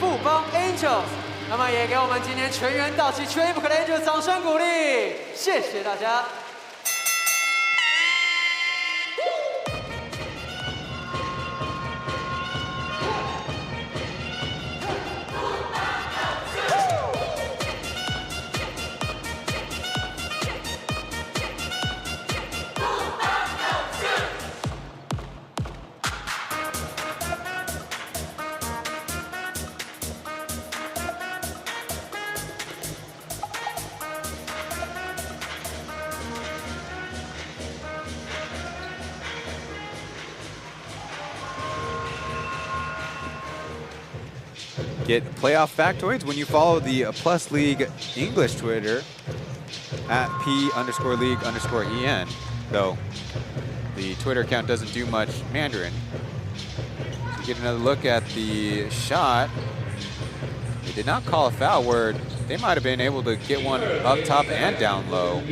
Fubon Angels， 那么也给我们今天全员到齐、缺一不可的 Angels 掌声鼓励，谢谢大家。get playoff factoids when you follow the Plus League English Twitter at P_League_EN, though the Twitter account doesn't do much Mandarin. So get another look at the shot. They did not call a foul where they might have been able to get one up top and down low.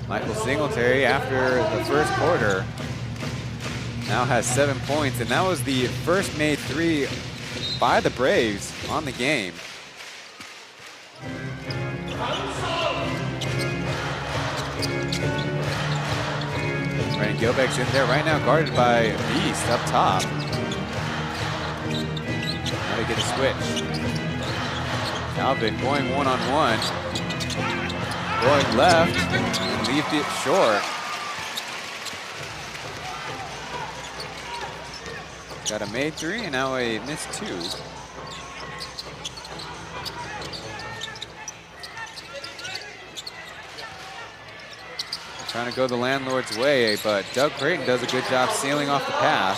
Michael Singletary, after the first quarter, now has 7 points, and that was the first made three by the Braves on the game. Brandon Gilbeck's in there right now, guarded by Beast up top. Now they get a switch. Calvin going one-on-one. Going left, and leaved it short. Got a made three, and now a missed two. Trying to go the landlord's way, but Doug Creighton does a good job sealing off the pass.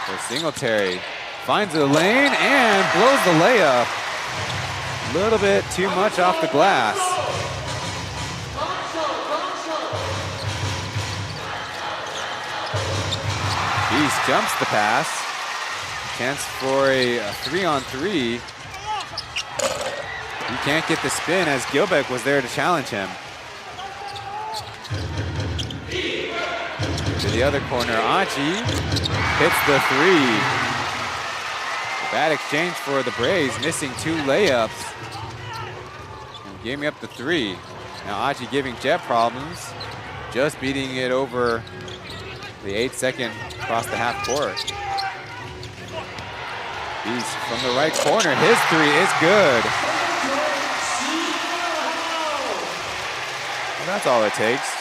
So Singletary finds the lane and blows the layup. A little bit too much off the glass. Beast jumps the pass. Chance for a 3-on-3. He can't get the spin as Gilbeck was there to challenge him. To the other corner, Achi hits the three. Bad exchange for the Braves, missing two layups. And giving up the three. Now Achi giving Jet problems, just beating it over the 8-second across the half court. Beast from the right corner, his three is good. Well, that's all it takes.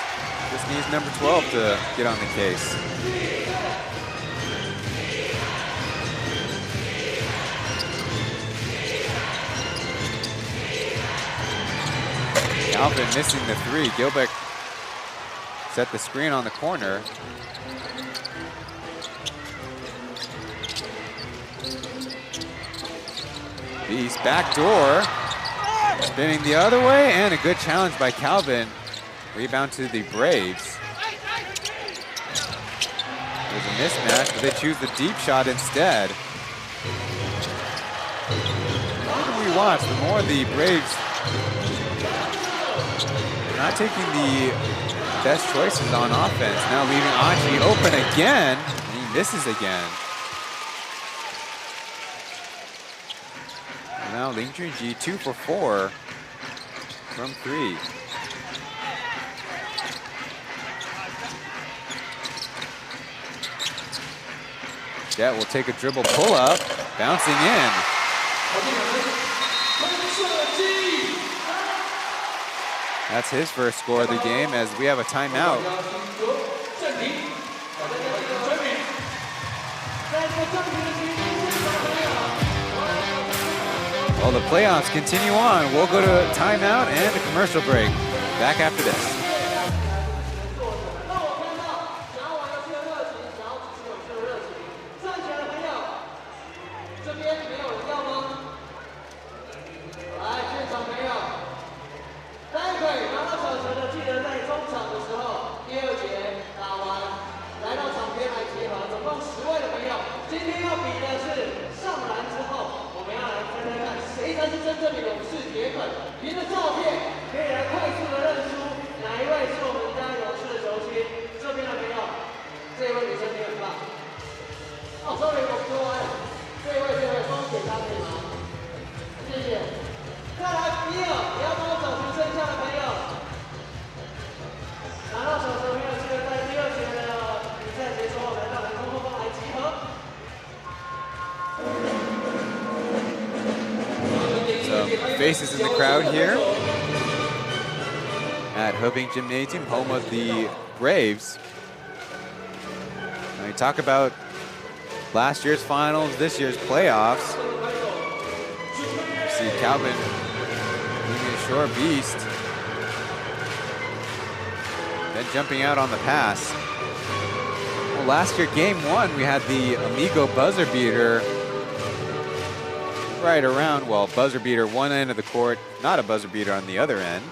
Just needs number 12 to get on the case. Calvin missing the three. Gilbeck set the screen on the corner. Beast backdoor. Spinning the other way, and a good challenge by Calvin. Rebound to the Braves. There's a mismatch, but they choose the deep shot instead. The more we watch, the more the Braves are not taking the best choices on offense. Now leaving Achi open again, and he misses again. Now Ling Junji 2 for 4 from three. Jet will take a dribble pull up, bouncing in. That's his first score of the game as we have a timeout. Well, the playoffs continue on. We'll go to a timeout and a commercial break. Back after this. Faces in the crowd here at Hoping Gymnasium, home of the Braves. Now we talk about last year's finals, this year's playoffs. You see Calvin leaving a short. Beast Then jumping out on the pass. Well, last year, game 1, we had the Amigo buzzer beater right around, well, buzzer beater one end of the court, not a buzzer beater on the other end.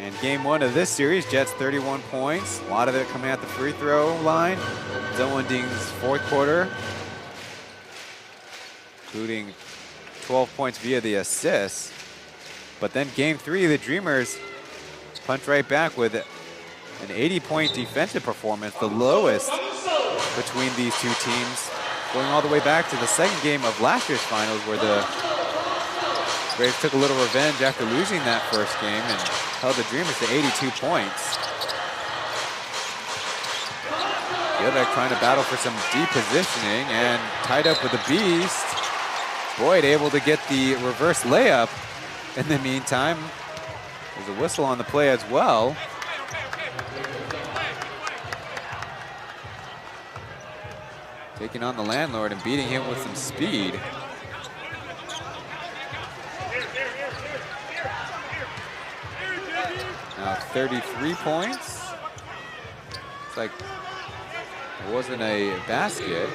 And game 1 of this series, Jets 31 points. A lot of it coming at the free throw line. Zellwending's fourth quarter, including 12 points via the assists. But then game 3, the Dreamers punch right back with an 80-point defensive performance, the lowest between these two teams, going all the way back to the second game of last year's finals, where the Braves took a little revenge after losing that first game and held the Dreamers to 82 points. Gilbeck trying to battle for some deep positioning and tied up with the Beast. Boyd able to get the reverse layup. In the meantime, there's a whistle on the play as well. Taking on the landlord and beating him with some speed. Now 33 points. It's like it wasn't a basket.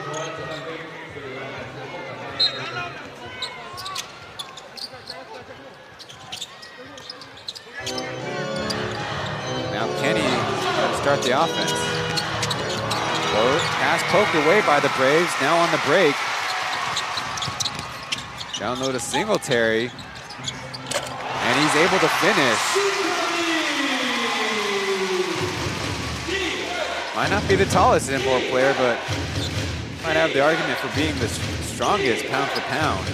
Now Kenny trying to start the offense. Pass poked away by the Braves. Now on the break. Down low to Singletary. And he's able to finish. Might not be the tallest import player, but might have the argument for being the strongest pound for pound.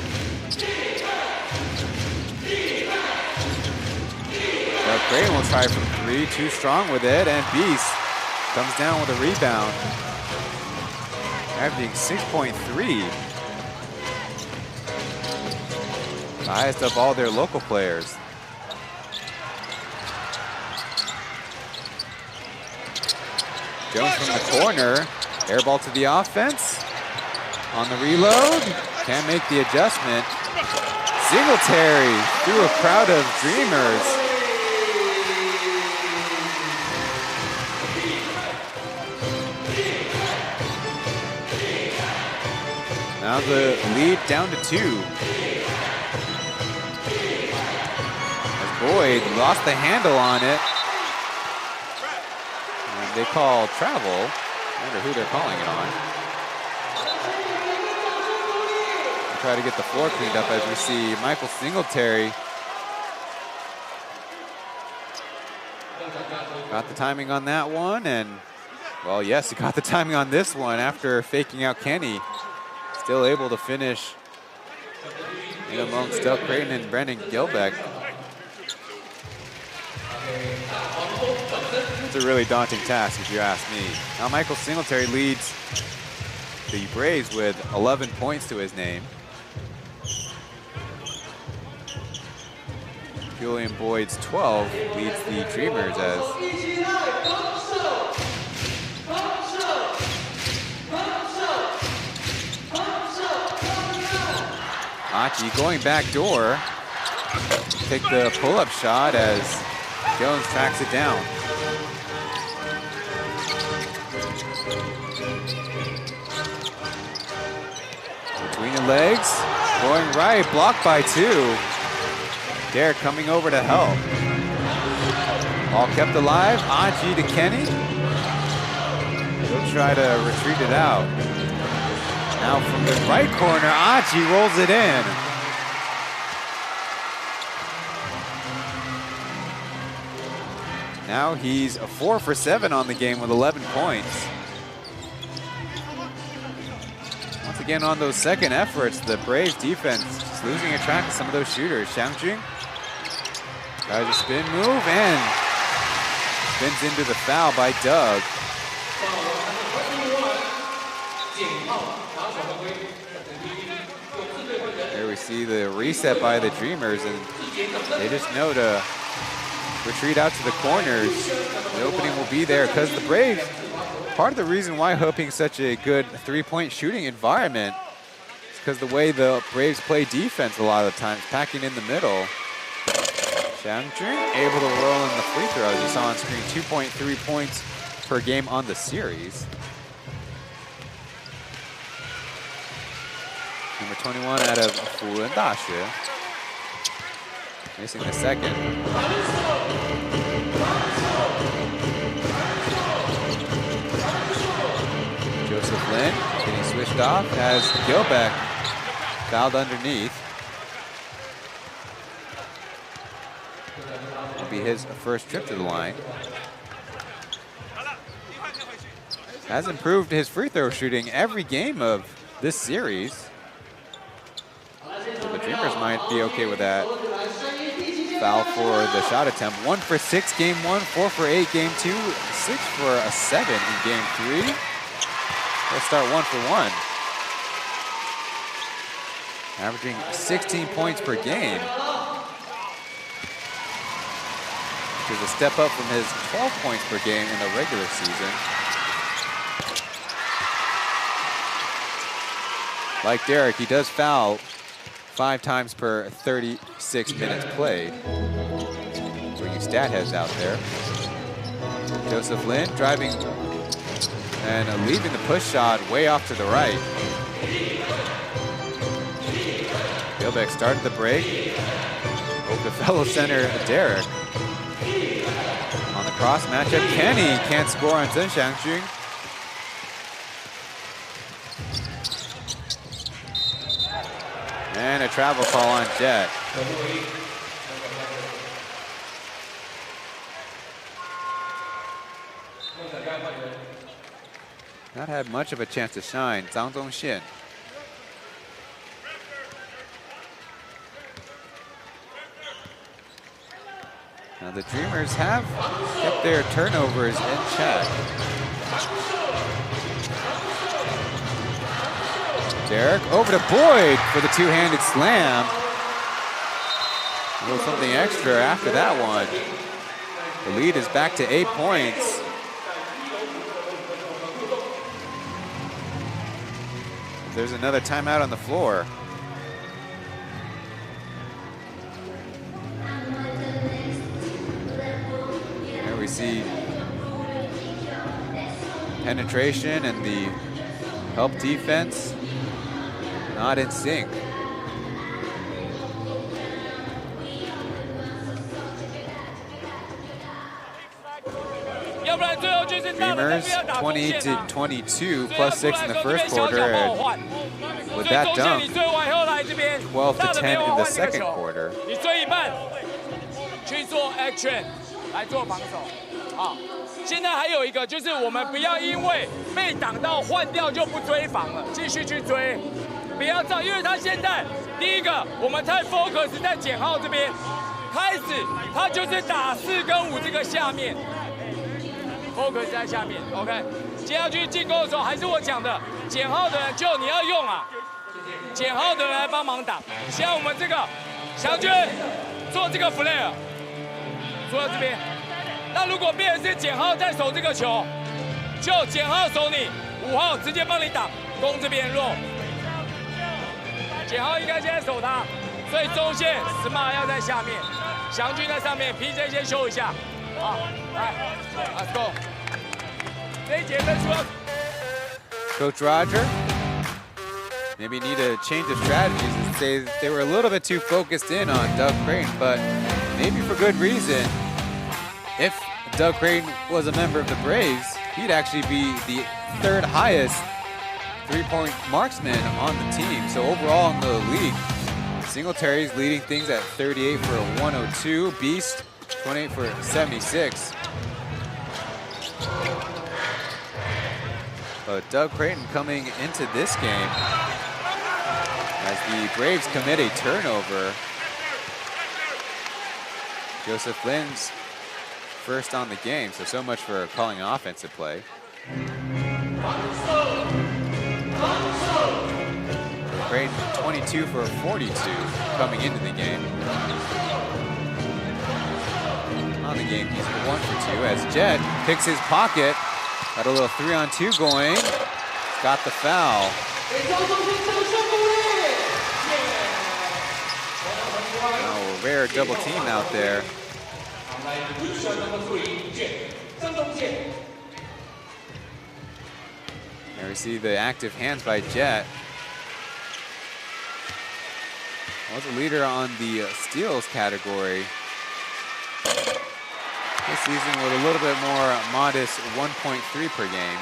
Creighton will try from 3, too strong with it, and Beast comes down with a rebound. Averaging 6.3. The highest of all their local players. Jones from the corner, air ball to the offense. On the reload, can't make the adjustment. Singletary through a crowd of Dreamers. Now the lead down to 2. As Boyd lost the handle on it. And they call travel. I wonder who they're calling it on. We'll try to get the floor cleaned up as we see Michael Singletary. Got the timing on that one, and well, yes, he got the timing on this one after faking out Kenny. Still able to finish in amongst Del Creighton and Brendan Gilbeck. It's a really daunting task, if you ask me. Now Michael Singletary leads the Braves with 11 points to his name. Julian Boyd's 12 leads the Dreamers as Achi going back door. Take the pull-up shot as Jones tracks it down. Between the legs, going right, blocked by 2. Derek coming over to help. Ball kept alive, Achi to Kenny. He'll try to retreat it out. Now from the right corner, Achi rolls it in. Now he's 4 for 7 on the game with 11 points. Once again on those second efforts, the Braves defense just losing a track of some of those shooters. Xiangjun tries a spin move and spins into the foul by Doug. There we see the reset by the Dreamers, and they just know to retreat out to the corners. The opening will be there because the Braves, part of the reason why hoping such a good three-point shooting environment is because the way the Braves play defense a lot of the times, packing in the middle. Xiangjun able to roll in the free throws. You saw on screen 2.3 points per game on the series. Number 21 out of Fubon Daxue. Missing the second. Joseph Lin getting switched off as Gilbeck fouled underneath. Will be his first trip to the line. Has improved his free throw shooting every game of this series. So the Dreamers might be okay with that. Foul for the shot attempt. 1 for 6 game 1, 4 for 8 game 2, 6 for a 7 in game 3. Let's start 1 for 1. Averaging 16 points per game, which is a step up from his 12 points per game in the regular season. Like Derek, he does foul 5 times per 36 minutes played. Bringing stat heads out there. Joseph Lin driving and leaving the push shot way off to the right. Gilbeck started the break. Over to fellow center Derek. On the cross matchup, Kenny can't score on Chen Xiangjun. And a travel call on Jet. Not had much of a chance to shine, Zhang Zongxian. Now the Dreamers have kept their turnovers in check. Derek over to Boyd for the two-handed slam. A little something extra after that one. The lead is back to 8 points. There's another timeout on the floor. Here we see penetration and the help defense not in sync. Dreamers 20-22 plus 6 in the first quarter, and with that dunk, 12-10 in the second quarter. 去做 action 来做防守，好。现在还有一个就是我们不要因为被挡到换掉就不追防了，继续去追，不要照，因为他现在第一个我们太 focus 在简浩这边，开始他就是打4跟5这个下面。 focus 在下面 ，OK。接下去进攻的时候，还是我讲的，减号的人就你要用啊，减号的人来帮忙挡。像我们这个祥军做这个 flare， 做到这边。那如果变成是减号在守这个球，就减号守你，5号直接帮你挡，攻这边弱。减号应该现在守他，所以中线 smart 要在下面，祥军在上面 ，PJ 先修一下。 好，来 ，Let's go。这一节分数。Coach Roger, maybe need to change the strategies and say they were a little bit too focused in on Doug Creighton, but maybe for good reason. If Doug Creighton was a member of the Braves, he'd actually be the 3rd highest three-point marksman on the team. So overall in the league, Singletary's leading things at 38 for a 102, Beast 28 for 76. But Doug Creighton coming into this game as the Braves commit a turnover. Joseph Lin's first on the game, so much for calling an offensive play. Creighton 22 for 42 coming into the game. On the game, he's 1 for 2 as Jet picks his pocket. Got a little 3-on-2 going. Got the foul. Now we'll rare double team out there. There we see the active hands by Jet. Was a leader on the steals category this season with a little bit more modest 1.3 per game.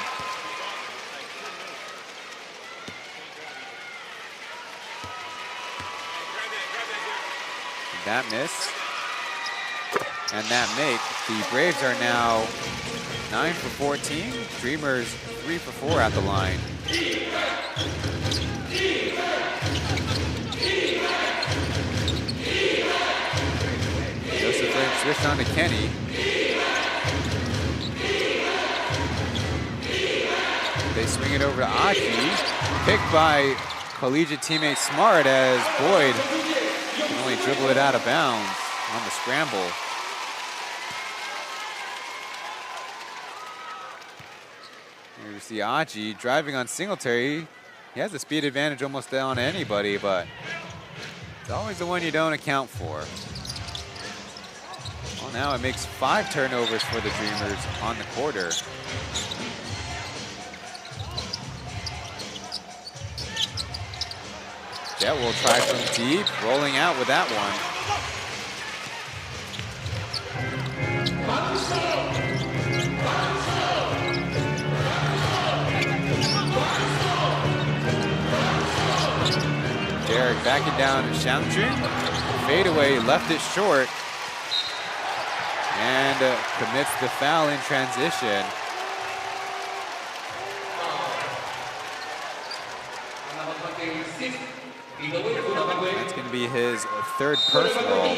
That miss and that make. The Braves are now 9 for 14. Dreamers 3 for 4 at the line. Joseph Lynn switched on to Kenny. They swing it over to Aji. Picked by collegiate teammate Smart as Boyd can only dribble it out of bounds on the scramble. Here we see Aji driving on Singletary. He has a speed advantage almost on anybody, but it's always the one you don't account for. Well, now it makes 5 turnovers for the Dreamers on the quarter. Jet will try from deep, rolling out with that one. Derek backing down to Shangchun. Fadeaway left it short. And commits the foul in transition. That's going to be his 3rd personal.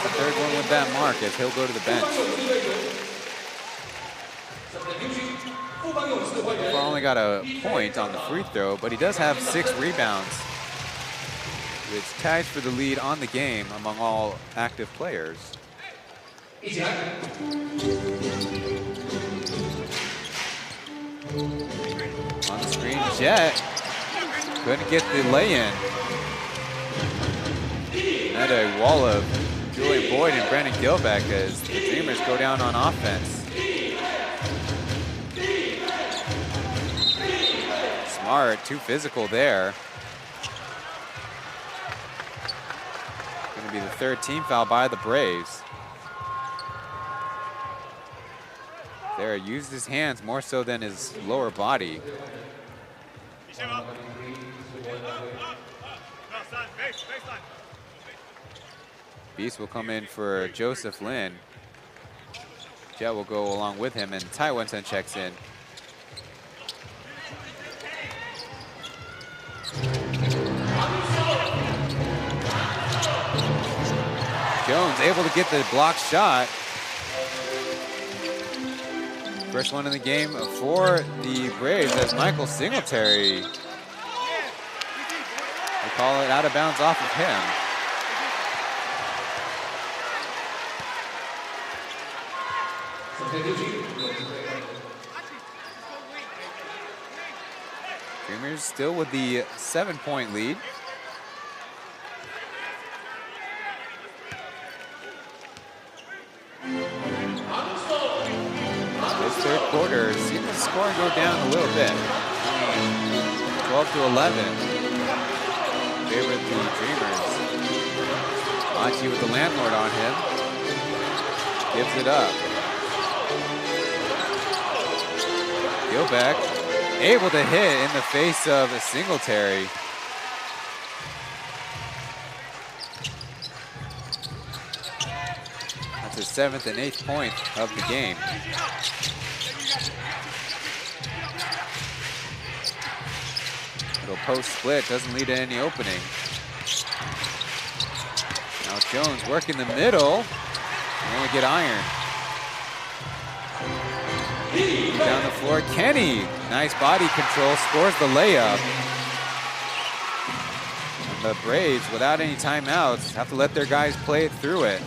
The 3rd one with that mark as he'll go to the bench. He only got a point on the free throw, but he does have 6 rebounds, which ties for the lead on the game among all active players. On the screen, Jet couldn't get the lay-in. And a wall of Julian Boyd and Brandon Gilbeck as the Dreamers go down on offense. Smart, too physical there. Going to be the 3rd team foul by the Braves. There, used his hands more so than his lower body. Beast will come in for Joseph Lin. Jet will go along with him, and Tai Wensen checks in. Jones able to get the block shot. First one in the game for the Braves as Michael Singletary. They call it out of bounds off of him. Dreamers still with the 7-point lead. This 3rd quarter, seen the score go down a little bit. 12 to 11. Favorite the Dreamers. Achi with the landlord on him. Gives it up. Gilbeck able to hit in the face of a Singletary. That's his 7th and 8th point of the game. Little post split, doesn't lead to any opening. Now Jones working the middle, only get iron. Down the floor, Kenny, nice body control, scores the layup. And the Braves, without any timeouts, have to let their guys play it through it.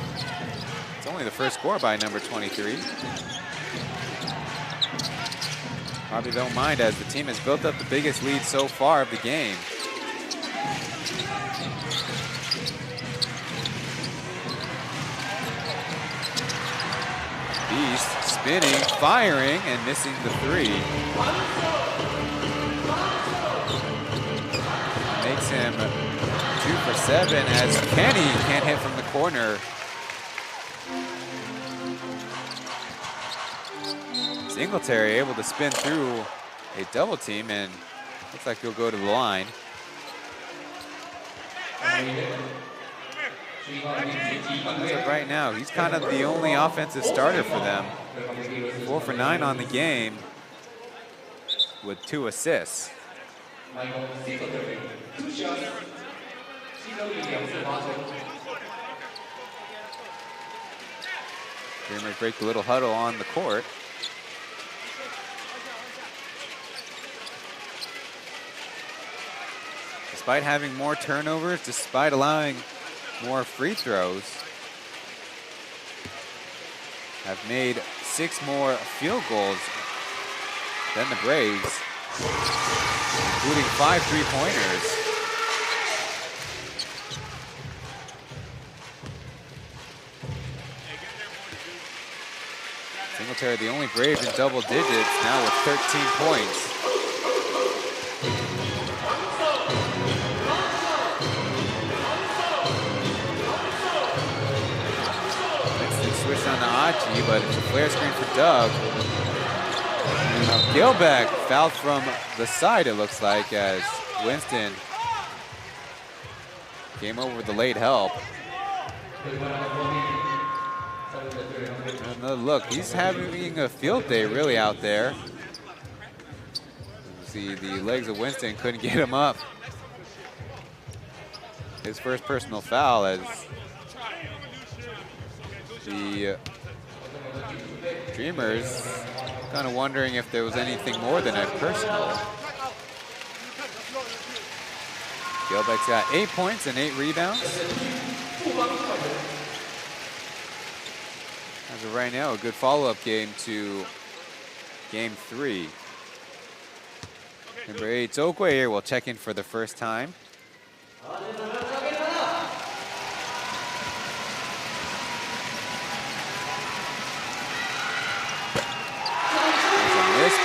It's only the first score by number 23. Probably don't mind as the team has built up the biggest lead so far of the game. Beast spinning, firing, and missing the three. Makes him 2 for 7 as Kenny can't hit from the corner. Singletary able to spin through a double team, and looks like he'll go to the line. As of right now, he's kind of the only offensive starter for them. 4 for 9 on the game with 2 assists. Dreamers break the little huddle on the court. Despite having more turnovers, despite allowing more free throws, have made 6 more field goals than the Braves, including 5 3-pointers. Singletary, the only Brave in double digits, now with 13 points. Switch on to Achi, but it's a flare screen for Doug. Gilbeck fouled from the side, it looks like, as Winston came over with the late help. And look, he's having a field day really out there. See, the legs of Winston couldn't get him up. His first personal foul as the Dreamers kind of wondering if there was anything more than a personal. Gilbeck's got 8 points and 8 rebounds. As of right now, a good follow-up game to game 3. Number 8, Okwe here will check in for the first time.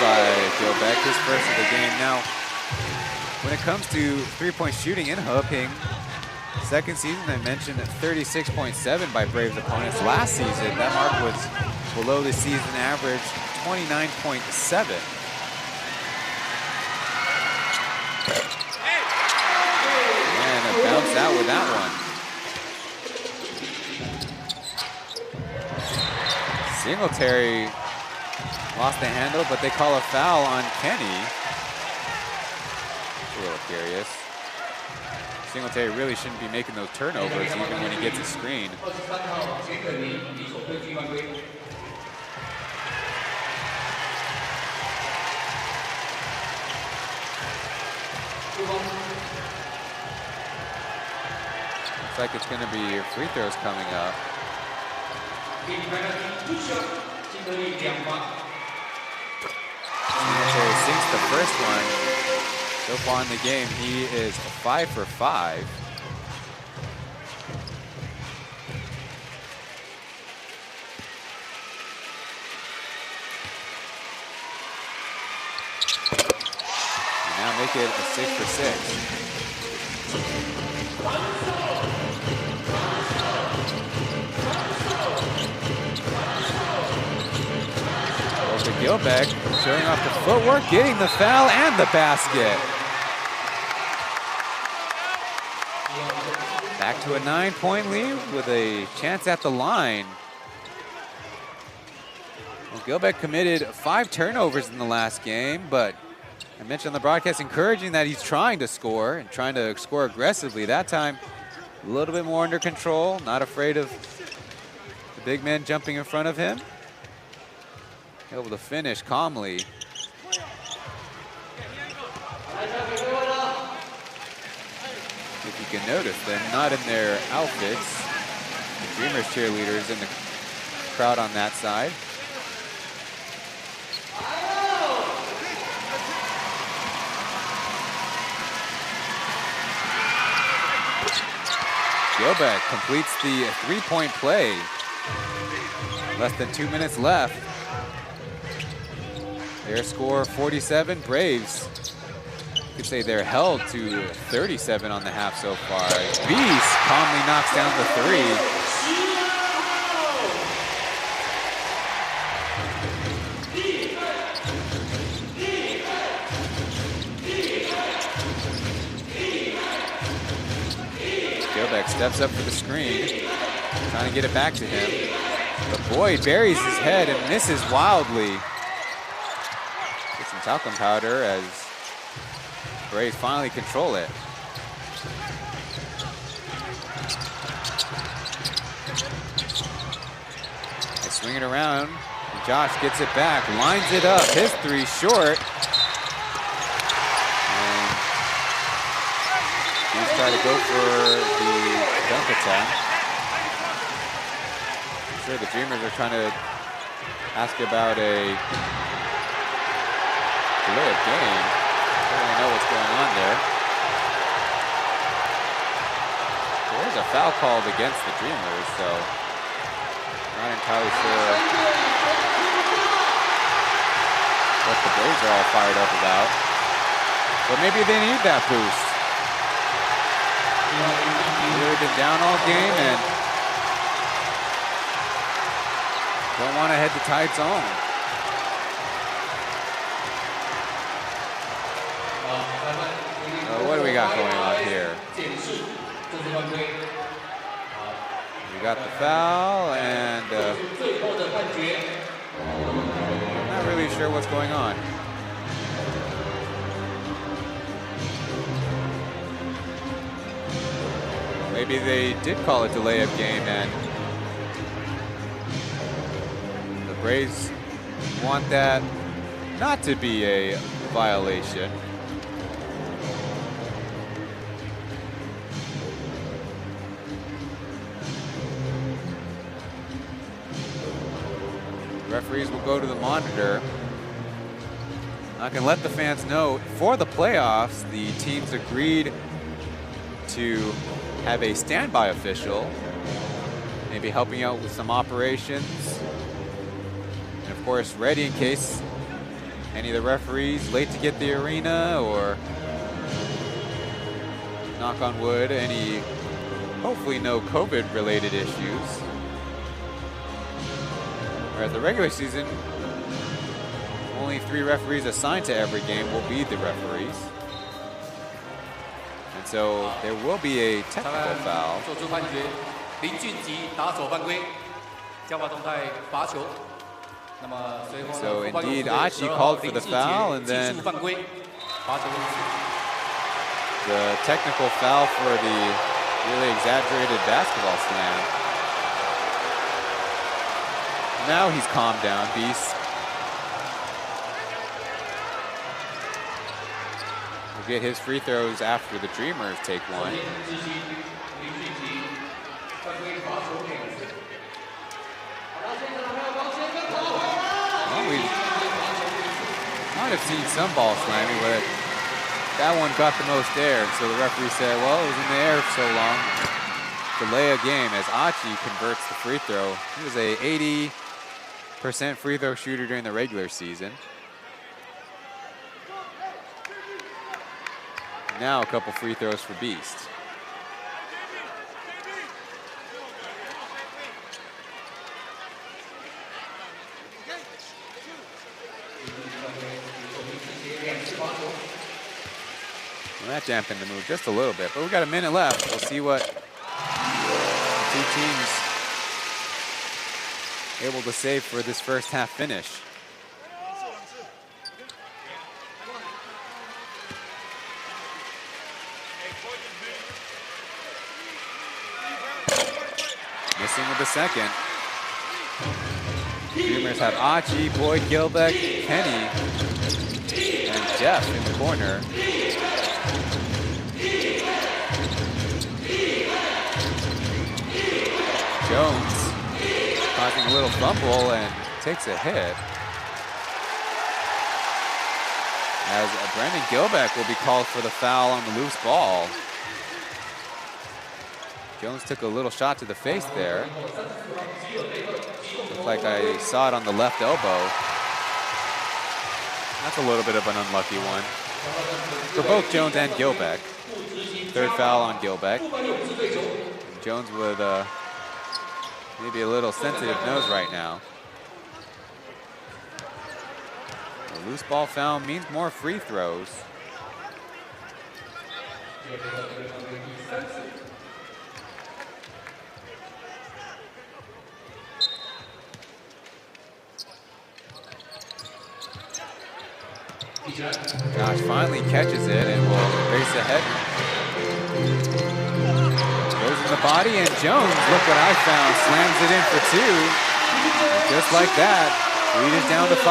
By Gilbeck, his first of the game. Now, when it comes to three-point shooting in Heping, second season I mentioned 36.7 by Braves opponents. Last season, that mark was below the season average, 29.7. And a bounce out with that one. Singletary lost the handle, but they call a foul on Kenny. A little curious. Singletary really shouldn't be making those turnovers even when he gets a screen. Looks like it's going to be free throws coming up. Singletary sinks the first one. So far in the game, he is 5 for 5. And now make it a 6 for 6. Gilbeck showing off the footwork, getting the foul and the basket. Back to a 9-point lead with a chance at the line. Well, Gilbeck committed 5 turnovers in the last game, but I mentioned on the broadcast encouraging that he's trying to score and trying to score aggressively. That time, a little bit more under control, not afraid of the big man jumping in front of him. Able to finish calmly. If you can notice them not in their outfits. The Dreamers cheerleaders in the crowd on that side. Gilbeck completes the 3-point play. Less than 2 minutes left. Their score 47. Braves, you could say they're held to 37 on the half so far. Beast calmly knocks down the 3. Gilbeck steps up for the screen, trying to get it back to him. But Boyd buries his head and misses wildly. Get some talcum powder as Braves finally control it. They swing it around. Josh gets it back, lines it up. His 3 short. And he's trying to go for the dunk attempt. I'm sure the Dreamers are trying to ask about a delay of game. I don't really know what's going on there. There's a foul called against the Dreamers, so not entirely sure what the Braves are all fired up about. But maybe they need that boost. They've been down all game and don't want to head to tied zone. What do we got going on here? We got the foul and not really sure what's going on. Maybe they did call a delay of game and the Braves want that not to be a violation. Referees will go to the monitor. I can let the fans know for the playoffs, the teams agreed to have a standby official, maybe helping out with some operations. And of course, ready in case any of the referees late to get the arena or, knock on wood, any, hopefully no COVID-related issues. Whereas the regular season, only 3 referees assigned to every game will be the referees. And so there will be a technical foul. So indeed, Achi called for the foul, and then the technical foul for the really exaggerated basketball slam. Now he's calmed down, Beast. We'll get his free throws after the Dreamers take one. Well, we might have seen some ball slamming, but that one got the most air. So the referee said, well, it was in the air for so long. Delay a game as Achi converts the free throw. He was a 80% free throw shooter during the regular season. Now a couple free throws for Beast. Well, that dampened the move just a little bit, but we got a minute left. We'll see what the 2 teams able to save for this first half finish. Missing with the second. Dreamers have Achi, Boyd, Gilbeck, Kenny, and Jeff in the corner. Jones causing a little fumble and takes a hit. As Brandon Gilbeck will be called for the foul on the loose ball. Jones took a little shot to the face there. Looked like I saw it on the left elbow. That's a little bit of an unlucky one for both Jones and Gilbeck. Third foul on Gilbeck. And Jones with maybe a little sensitive nose right now. A loose ball foul means more free throws. Gosh finally catches it and will race ahead. Goes in the body and Jones, look what I found, slams it in for 2. Just like that, lead is down to 5.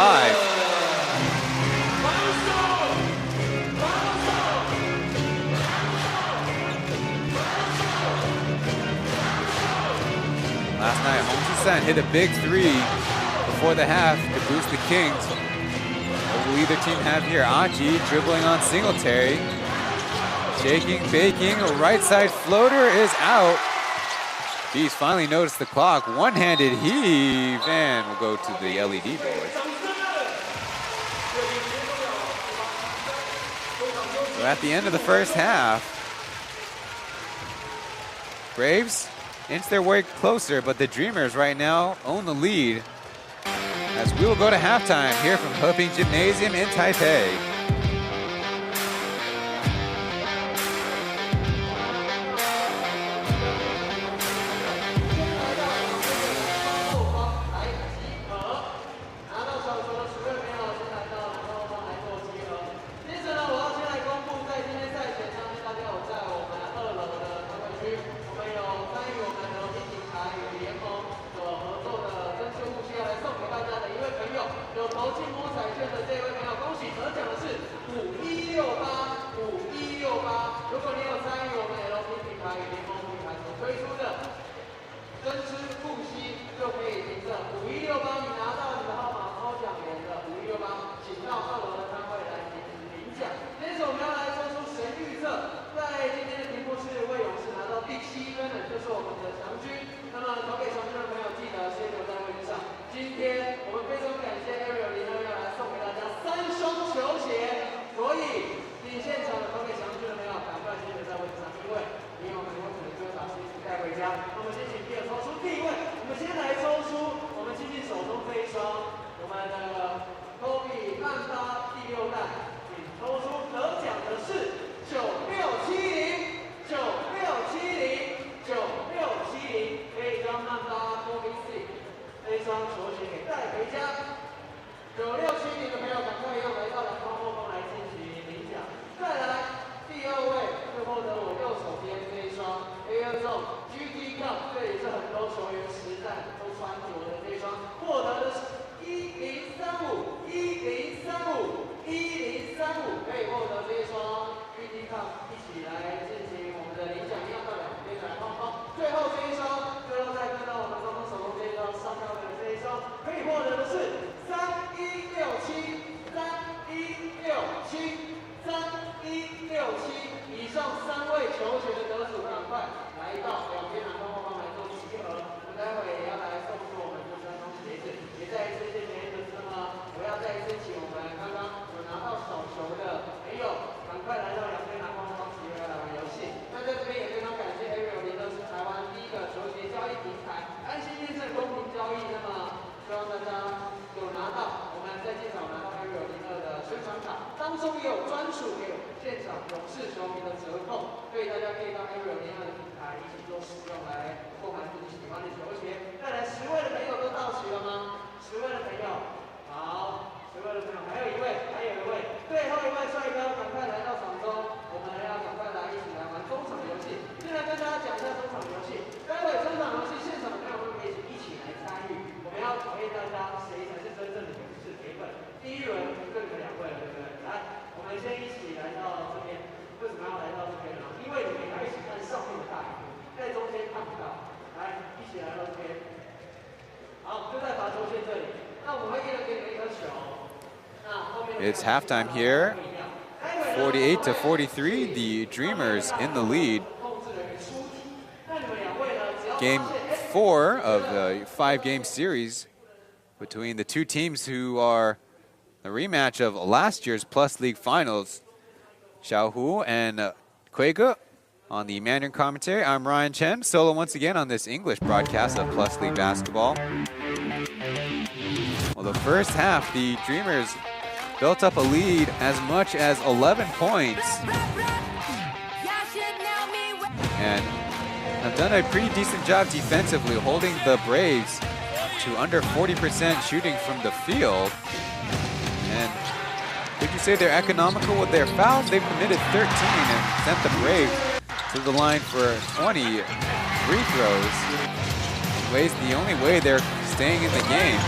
Last night, Holmes hit a big 3 before the half to boost the Kings. What will either team have here? Achi dribbling on Singletary. Shaking, baking, a right side floater is out. He's finally noticed the clock. One-handed heave, and we'll go to the LED board. So at the end of the first half, Braves inch their way closer, but the Dreamers right now own the lead. As we will go to halftime here from Heping Gymnasium in Taipei. It's halftime here. 48-43, the Dreamers in the lead. Game 4 of the 5-game series between the two teams who are a rematch of last year's Plus League Finals. Xiaohu and BG4 on the Mandarin commentary. I'm Ryan Chen, solo once again on this English broadcast of Plus League basketball. Well, the first half, the Dreamers built up a lead as much as 11 points. And have done a pretty decent job defensively, holding the Braves to under 40% shooting from the field. And would you say they're economical with their fouls? They've committed 13 and sent the Braves to the line for 20 free throws. Ways the only way they're staying in the game.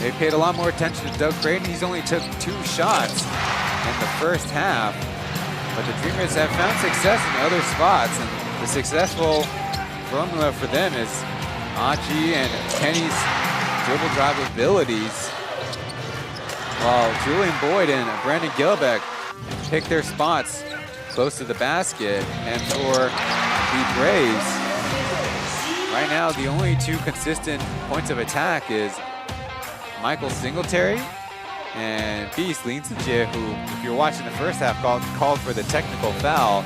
They paid a lot more attention to Doug Creighton. He's only took 2 shots in the first half. But the Dreamers have found success in other spots, and the successful formula for them is Aji and Kenny's dribble drive abilities, while Julian Boyd and Brandon Gilbeck pick their spots close to the basket. And for the Braves, right now the only 2 consistent points of attack is Michael Singletary and Beast Lin Zijie, who, if you're watching the first half, called for the technical foul.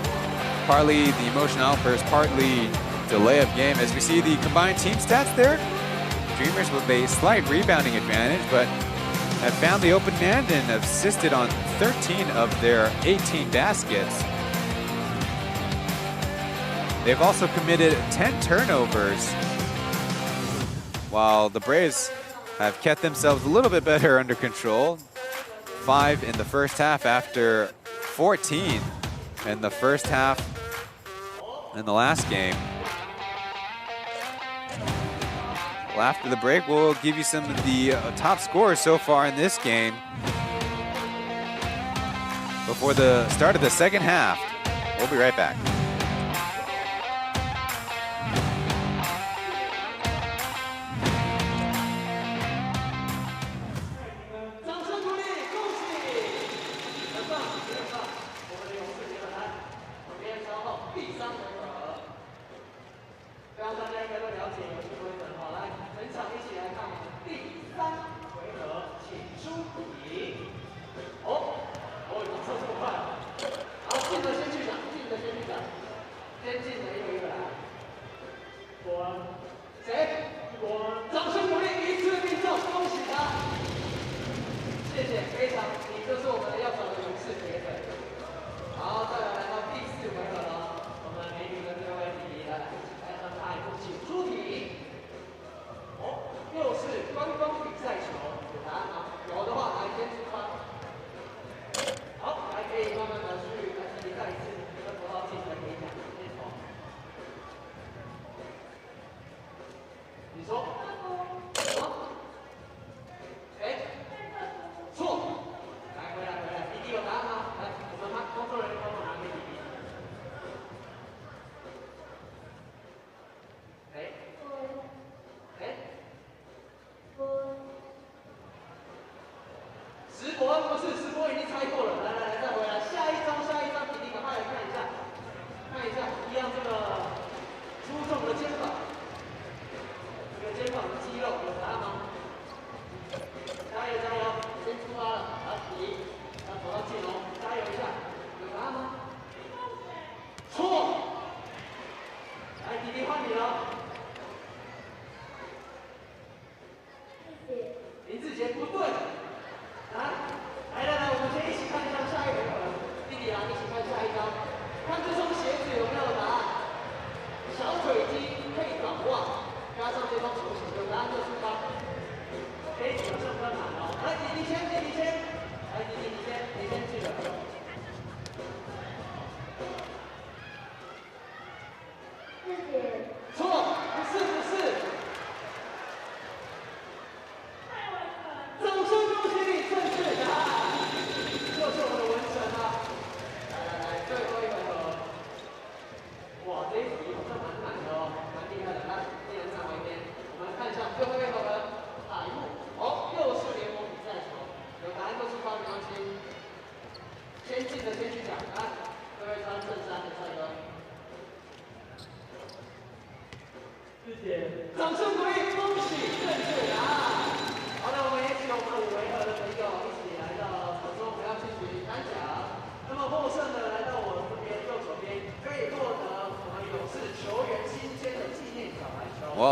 Partly the emotional outburst, partly delay of game. As we see the combined team stats there, Dreamers with a slight rebounding advantage, but have found the open man and have assisted on 13 of their 18 baskets. They've also committed 10 turnovers, while the Braves have kept themselves a little bit better under control. 5 in the first half after 14 in the first half in the last game. Well, after the break, we'll give you some of the top scores so far in this game before the start of the second half. We'll be right back.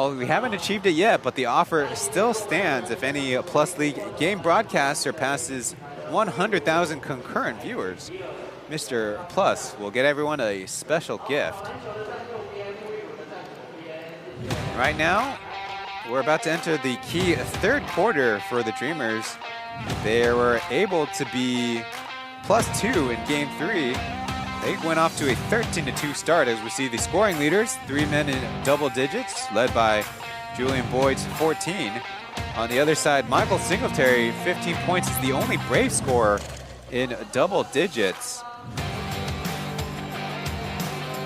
Well, we haven't achieved it yet, but the offer still stands if any Plus League game broadcast surpasses 100,000 concurrent viewers. Mr. Plus will get everyone a special gift. Right now, we're about to enter the key third quarter for the Dreamers. They were able to be +2 in game 3. They went off to a 13-2 start as we see the scoring leaders, 3 men in double digits, led by Julian Boyd's 14. On the other side, Michael Singletary, 15 points, is the only Brave scorer in double digits.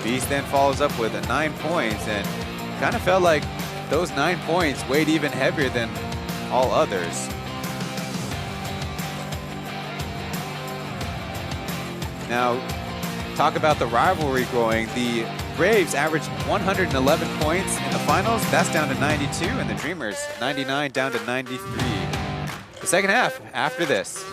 Beast then follows up with 9 points, and kind of felt like those 9 points weighed even heavier than all others. Now, talk about the rivalry growing. The Braves averaged 111 points in the finals. That's down to 92, and the Dreamers 99 down to 93. The second half after this.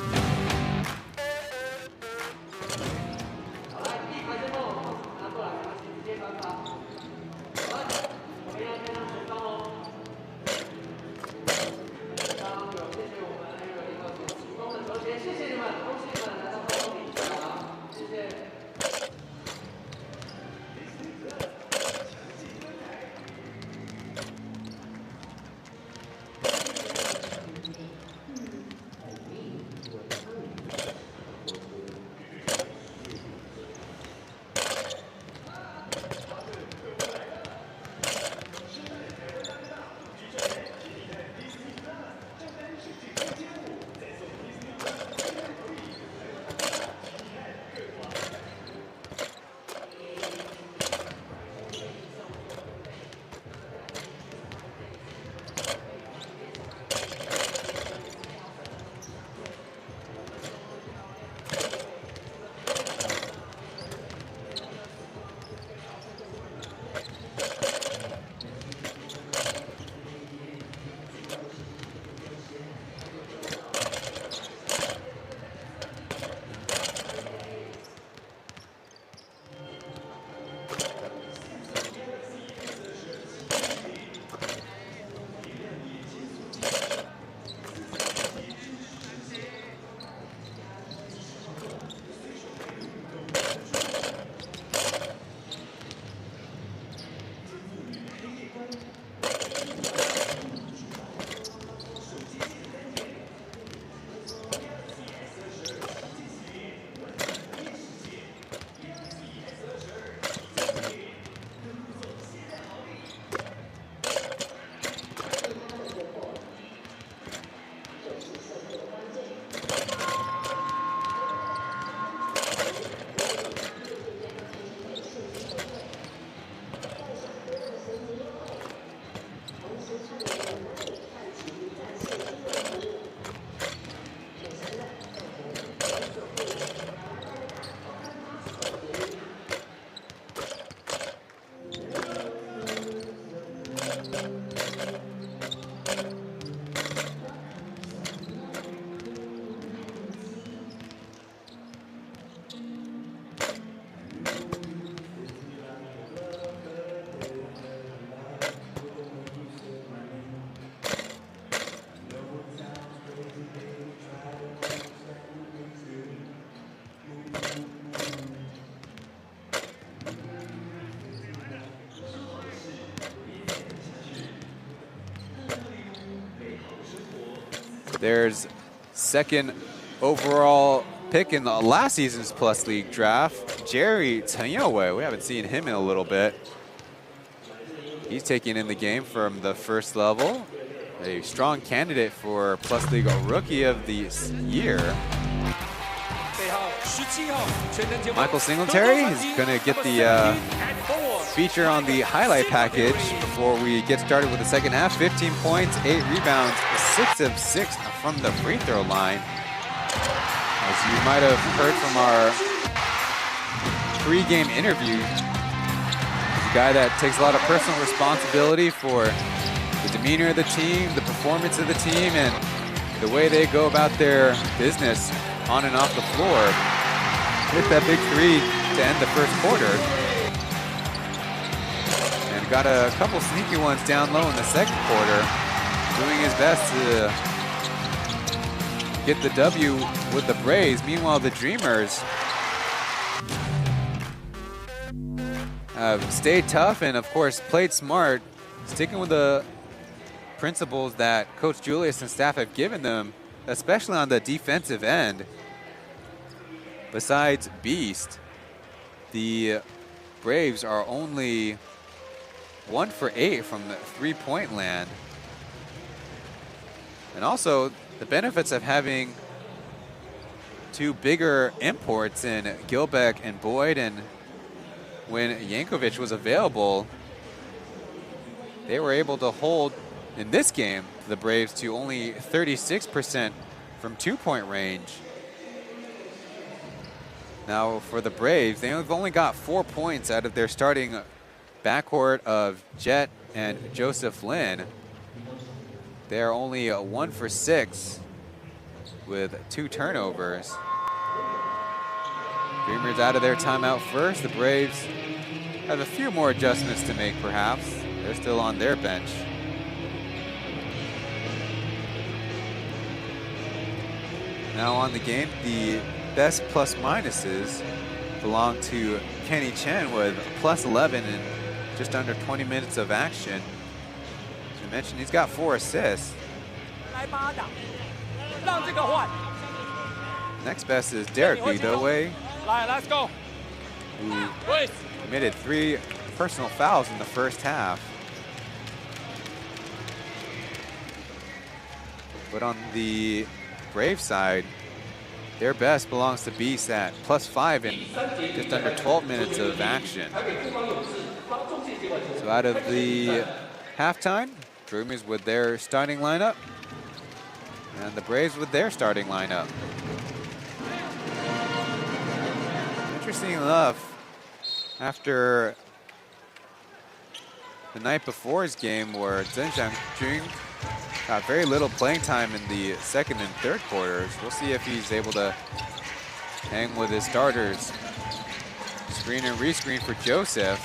There's second overall pick in the last season's Plus League draft, Jerry Chen. We haven't seen him in a little bit. He's taking in the game from the first level. A strong candidate for Plus League Rookie of the Year. Michael Singletary is going to get the feature on the highlight package before we get started with the second half. 15 points, 8 rebounds, 6 of 6 from the free throw line. As you might have heard from our pre-game interview, he's a guy that takes a lot of personal responsibility for the demeanor of the team, the performance of the team, and the way they go about their business on and off the floor. Hit that big three to end the first quarter. And got a couple sneaky ones down low in the second quarter, doing his best to get the W with the Braves. Meanwhile, the Dreamers have stayed tough and, of course, played smart, sticking with the principles that Coach Julius and staff have given them, especially on the defensive end. Besides Beast, the Braves are only 1 for 8 from the three-point land. And also, the benefits of having two bigger imports in Gilbeck and Boyd, and when Yankovic was available, they were able to hold, in this game, the Braves to only 36% from two-point range. Now for the Braves, they've only got 4 points out of their starting backcourt of Jet and Joseph Lin. They're only 1 for 6 with 2 turnovers. Dreamers out of their timeout first. The Braves have a few more adjustments to make, perhaps. They're still on their bench. Now on the game, the best plus minuses belong to Kenny Chen with plus 11 in just under 20 minutes of action. As I mentioned, he's got 4 assists. Next best is Derek Bidoway, who committed 3 personal fouls in the first half. But on the Brave side, their best belongs to Beast at plus 5 in just under 12 minutes of action. So out of the halftime, Dreamers with their starting lineup, and the Braves with their starting lineup. Interesting enough, after the night before's game where Zheng Xiangjun got very little playing time in the second and third quarters, we'll see if he's able to hang with his starters. Screen and rescreen for Joseph.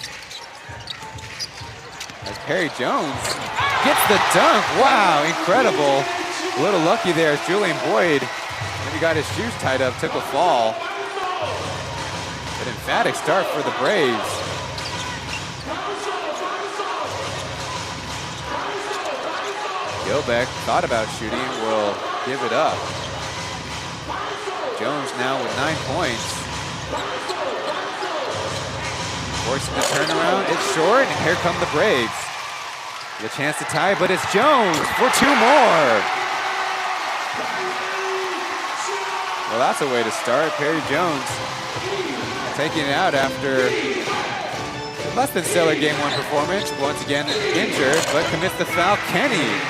As Perry Jones gets the dunk. Wow, incredible. A little lucky there as Julian Boyd, when he got his shoes tied up, took a fall. An emphatic start for the Braves. Gilbeck thought about shooting, will give it up. Jones now with 9 points. Forcing the turnaround, it's short, and here come the Braves. The chance to tie, but it's Jones for 2 more. Well, that's a way to start. Perry Jones taking it out after less than stellar game 1 performance. Once again injured, but commits the foul. Kenny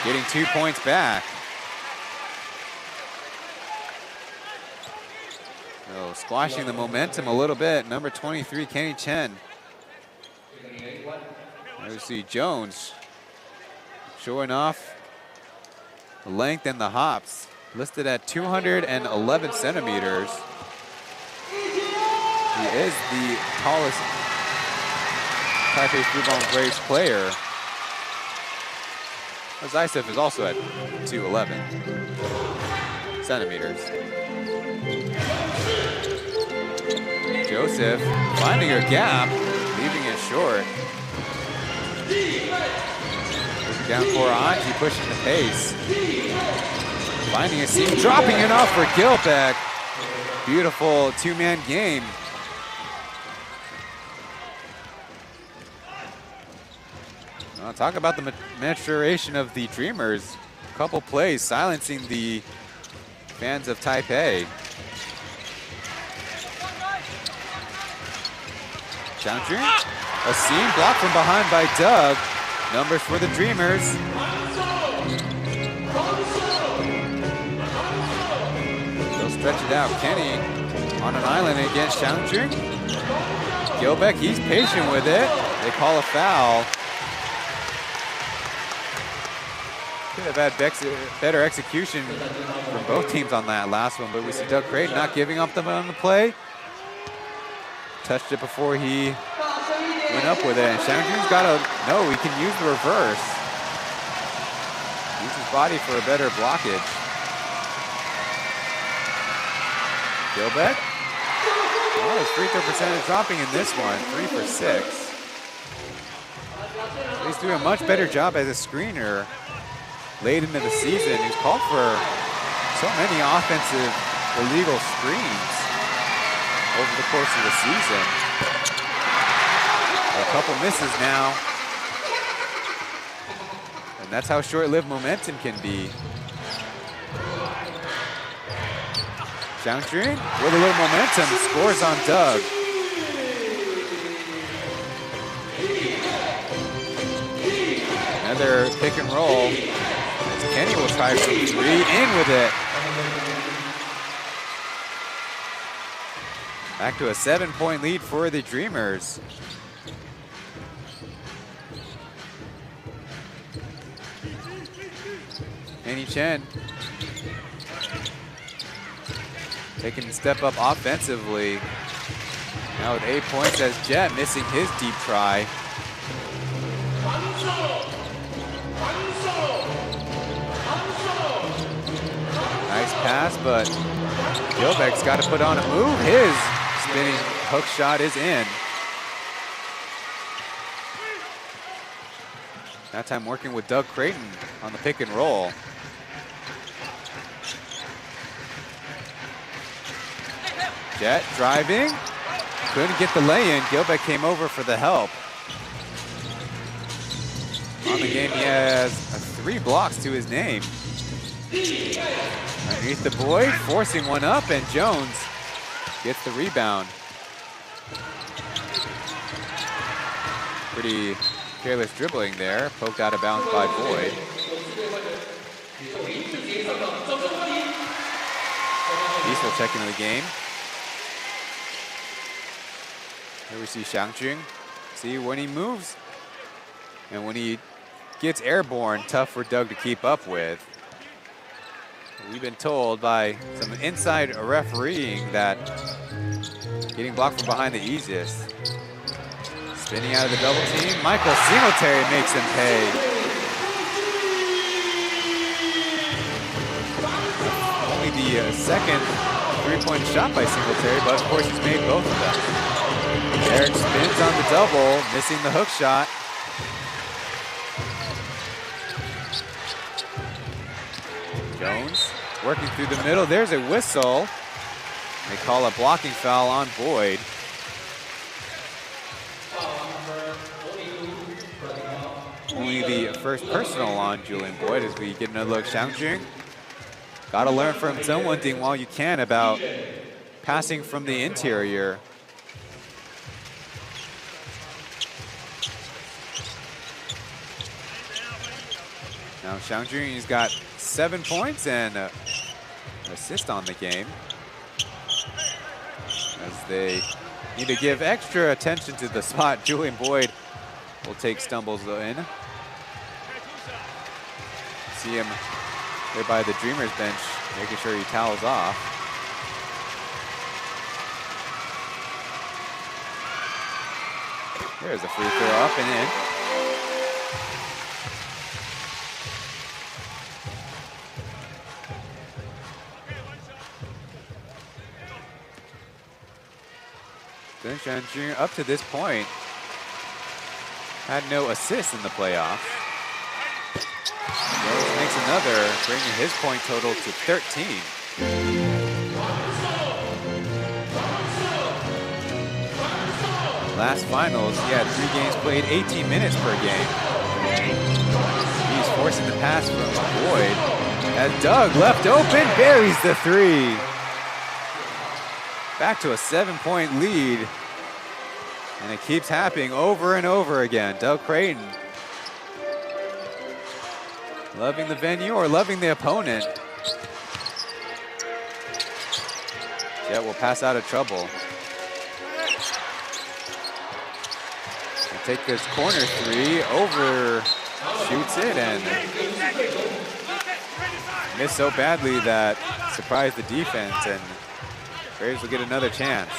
getting 2 points back. So squashing the momentum a little bit. Number 23, Kenny Chen. There we see Jones showing off the length and the hops. Listed at 211 centimeters. He is the tallest Taipei Fubon Braves player. Zaitsev is also at 211 centimeters. Joseph finding a gap, leaving it short. Moving down for Anji, pushing the pace. Finding a seam, dropping it off for Gilbeck. Beautiful 2-man game. Talk about the maturation of the Dreamers. A couple plays silencing the fans of Taipei. Xiangjun, a seam blocked from behind by Doug. Numbers for the Dreamers. They'll stretch it out. Kenny on an island against Xiangjun. Gilbeck, he's patient with it. They call a foul. Could have had better execution from both teams on that last one, but we see Doug Creighton not giving up on the play. Touched it before he went up with it, and Xiangjun's got to know he can use the reverse. Use his body for a better blockage. Gilbeck. Oh, his free throw percentage dropping in this one, 3 for 6. He's doing a much better job as a screener late into the season. He's called for so many offensive illegal screens over the course of the season. A couple misses now. And that's how short-lived momentum can be. Xiangjun with a little momentum scores on Doug. Another pick and roll. As Kenny will try from 3, in with it. Back to a 7-point lead for the Dreamers. Kenny Chen taking a step up offensively. Now with 8 points as Jet missing his deep try. Nice pass, but Gilbeck's got to put on a move. His spinning hook shot is in. That time working with Doug Creighton on the pick and roll. Jet driving, couldn't get the lay-in. Gilbeck came over for the help. On the game, he has 3 blocks to his name. Underneath the Boyd, forcing one up, and Jones gets the rebound. Pretty careless dribbling there, poked out of bounds by Boyd. East will check into the game. Here we see Xiangjun. See, when he moves and when he gets airborne, tough for Doug to keep up with. We've been told by some inside refereeing that getting blocked from behind the easiest. Spinning out of the double team, Michael Singletary makes him pay. Only the second 3-point shot by Singletary, but of course he's made both of them. Eric spins on the double, missing the hook shot. Jones working through the middle. There's a whistle. They call a blocking foul on Boyd. Only the first personal on Julian Boyd as we get another look. Xiangjun, got to learn from someone thing while you can about passing from the interior. Now Xiangjun, he's got 7 points and an assist on the game. As they need to give extra attention to the spot. Julian Boyd will take stumbles in. See him there by the Dreamers bench, making sure he towels off. There's a free throw up and in. Then Xiangjun, up to this point, had no assists in the playoffs. Jones makes another, bringing his point total to 13. Last finals, he had 3 games played, 18 minutes per game. He's forcing the pass from Boyd. As Doug left open, buries the 3. Back to a 7-point lead. And it keeps happening over and over again. Doug Creighton loving the venue or loving the opponent. Jet will pass out of trouble. And take this corner 3, overshoots it and missed so badly that surprised the defense, and Braves will get another chance.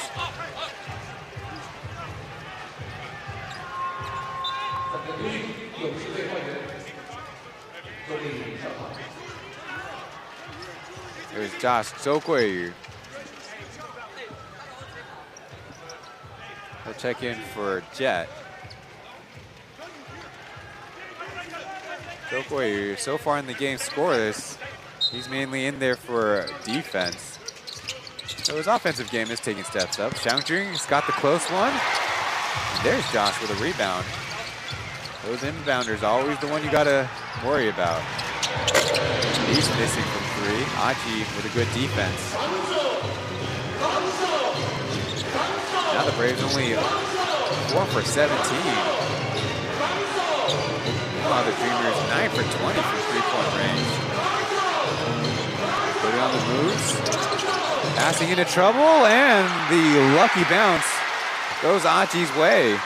There's Josh Zhou. He'll check in for Jet. Zhou so far in the game scoreless. He's mainly in there for defense. So his offensive game is taking steps up. Xiangjun has got the close one. And there's Josh with a rebound. Those inbounders always the one you gotta worry about. He's missing from 3. Aji with a good defense. Now the Braves only 4 for 17. Meanwhile, the Dreamers 9 for 20 from 3-point range. Put it on the moves. Passing into trouble, and the lucky bounce goes Aji's way.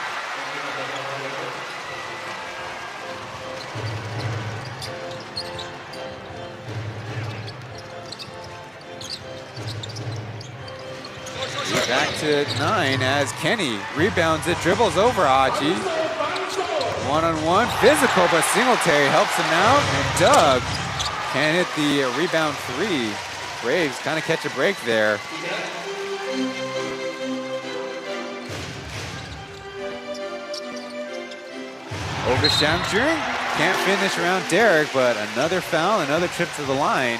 He's back to 9 as Kenny rebounds it, dribbles over Aji. One-on-one, physical, but Singletary helps him out, and Doug can hit the rebound 3. Braves kind of catch a break there. Over Xiangjun, can't finish around Derek, but another foul, another trip to the line.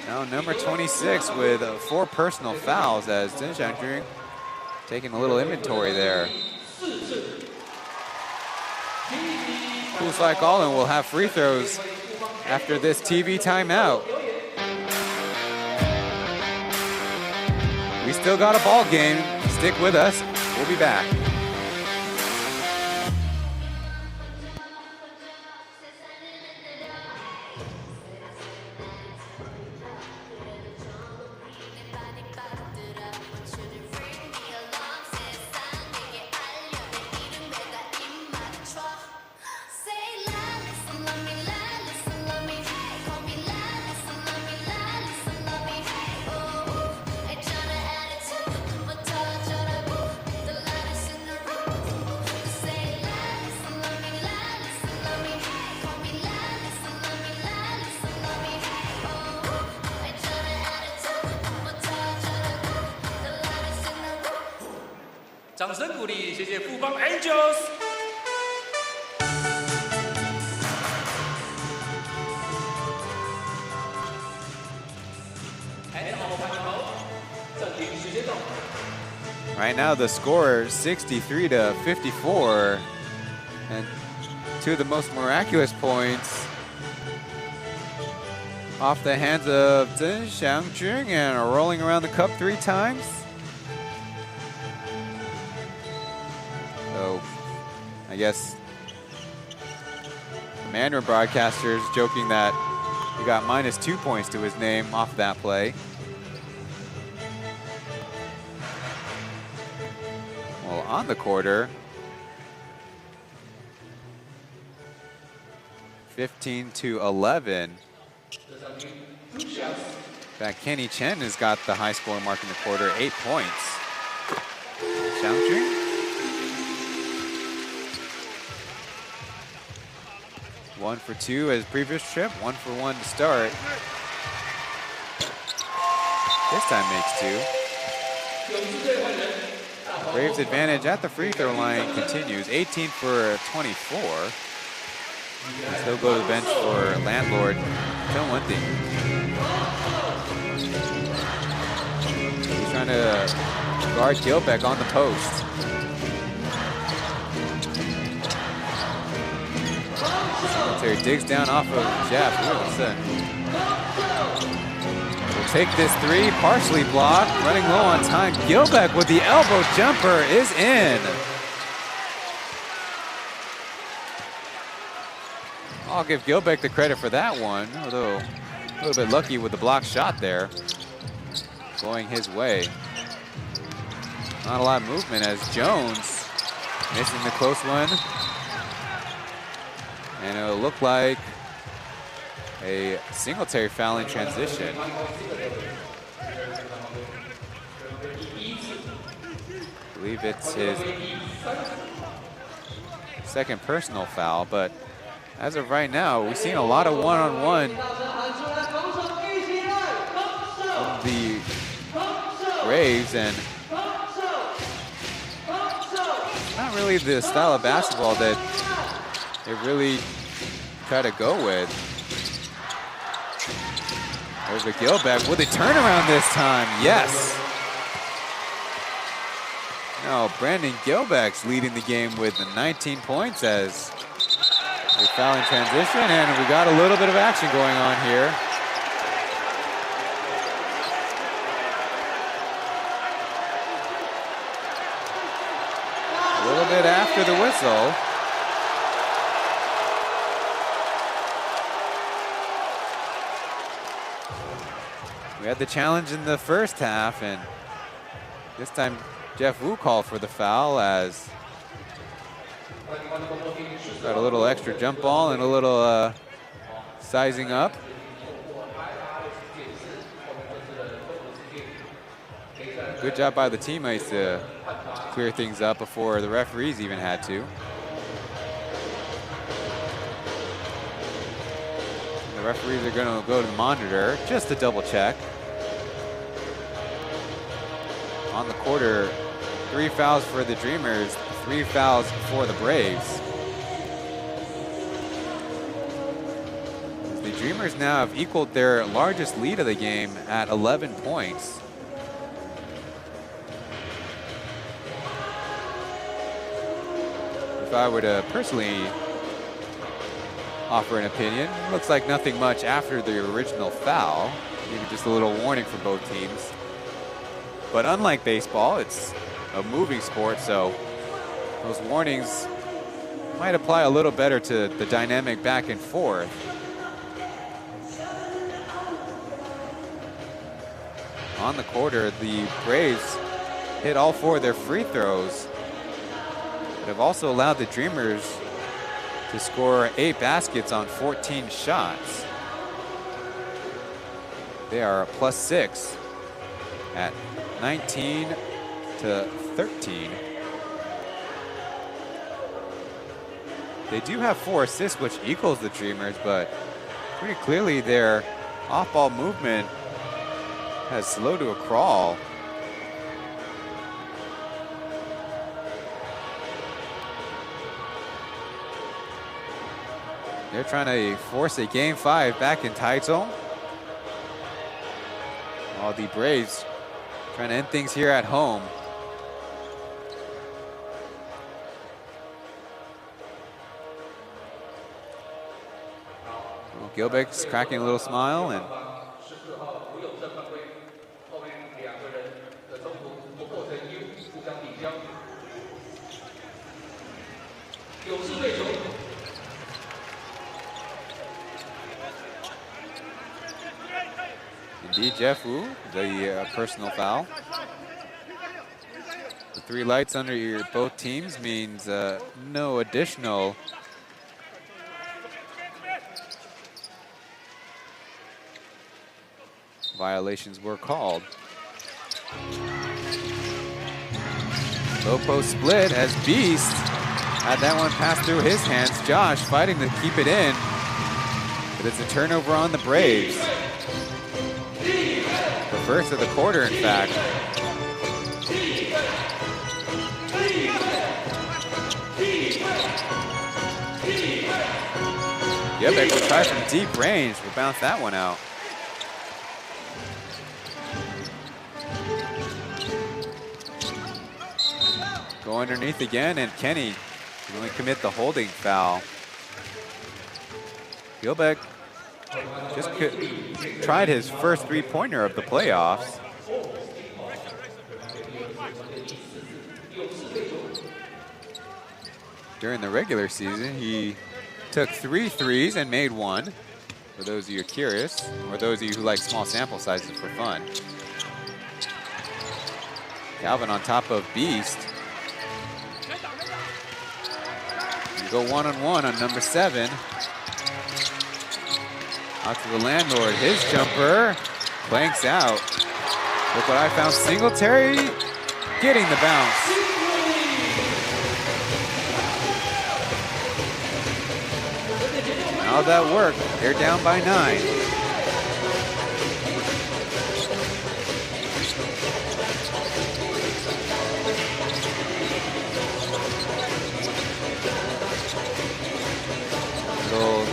Now number 26 with 4 personal fouls as Chen Xiangjun taking a little inventory there. Poolside Allen will have free throws after this TV timeout. We still got a ball game. Stick with us. We'll be back. Fubon Angels。Right now the score 63 to 54, and 2 of the most miraculous points off the hands of Chen Xiangjun and rolling around the cup 3 times. So I guess the Mandarin broadcaster is joking that he got -2 points to his name off that play. Well, on the quarter, 15 to 11. In fact, Kenny Chen has got the high score mark in the quarter, 8 points. Xiangjun. 1 for 2 as previous trip, 1 for 1 to start. This time makes 2. Braves advantage at the free throw line continues, 18 for 24. Still go to the bench for landlord Chen Wenting. He's trying to guard Gilbeck on the post. Singletary digs down off of Jeff. Will take this 3, partially blocked, running low on time. Gilbeck with the elbow jumper is in. I'll give Gilbeck the credit for that one, although a little bit lucky with the block shot there. Going his way. Not a lot of movement as Jones missing the close one. And it'll look like a Singletary foul in transition. I believe it's his second personal foul, but as of right now, we've seen a lot of one-on-one Braves, and not really the style of basketball that they really try to go with. There's the Gilbeck. Will they turn around this time? Yes. Now Brandon Gilbeck's leading the game with 19 points as they foul in transition, and we got a little bit of action going on here. A little bit after the whistle. We had the challenge in the first half, and this time Jeff Wu called for the foul as got a little extra jump ball and a little sizing up. Good job by the teammates to clear things up before the referees even had to. The referees are going to go to the monitor just to double check. On the quarter, 3 fouls for the Dreamers, 3 fouls for the Braves. The Dreamers now have equaled their largest lead of the game at 11 points. If I were to personally offer an opinion, looks like nothing much after the original foul. Maybe just a little warning for both teams. But unlike baseball, it's a moving sport, so those warnings might apply a little better to the dynamic back and forth. On the quarter, the Braves hit all 4 of their free throws, but have also allowed the Dreamers to score 8 baskets on 14 shots. They are +6 at 19-13. They do have 4 assists, which equals the Dreamers, but pretty clearly their off-ball movement has slowed to a crawl. They're trying to force a Game 5 back in Taichung. While the Braves trying to end things here at home. Well, Gilbeck's cracking a little smile, and indeed, Jeff Wu, the personal foul. The 3 lights under both teams means no additional violations were called. Low post split as Beast had that one pass through his hands. Josh fighting to keep it in, but it's a turnover on the Braves. The first of the quarter, in fact. Gilbeck will try from deep range, but bounce that one out. Go underneath again, and Kenny can only commit the holding foul. Gilbeck just tried his first 3-pointer of the playoffs. During the regular season, he took 3 threes and made 1. For those of you curious, or those of you who like small sample sizes for fun. Calvin on top of Beast. You go one-on-one on number 7. Out to the landlord, his jumper clanks out. Look what I found, Singletary getting the bounce. How'd that work? They're down by 9.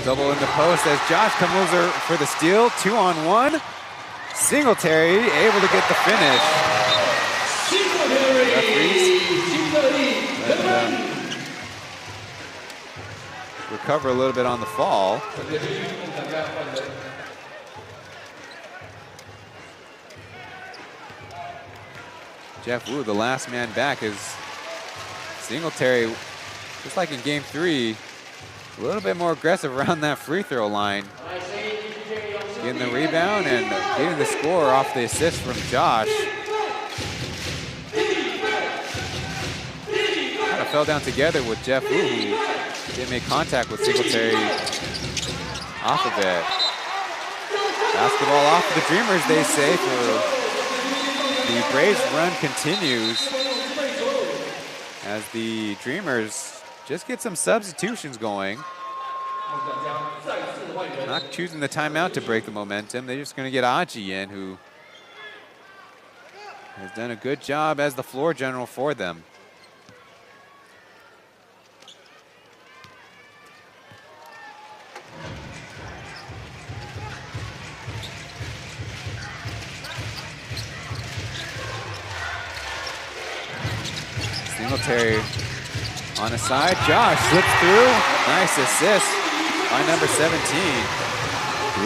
Double in the post as Josh comes over for the steal. 2-on-1. Singletary able to get the finish. Recover a little bit on the fall. Jeff Wu, the last man back, is Singletary, just like in game 3, a little bit more aggressive around that free throw line. Getting the rebound and getting the score off the assist from Josh. Kind of fell down together with Jeff Wu, who didn't make contact with Singletary off of it. Basketball off the Dreamers, they say, for the Braves run continues as the Dreamers just get some substitutions going. Not choosing the timeout to break the momentum. They're just going to get Aji in, who has done a good job as the floor general for them. Singletary on the side. Josh slips through. Nice assist by number 17.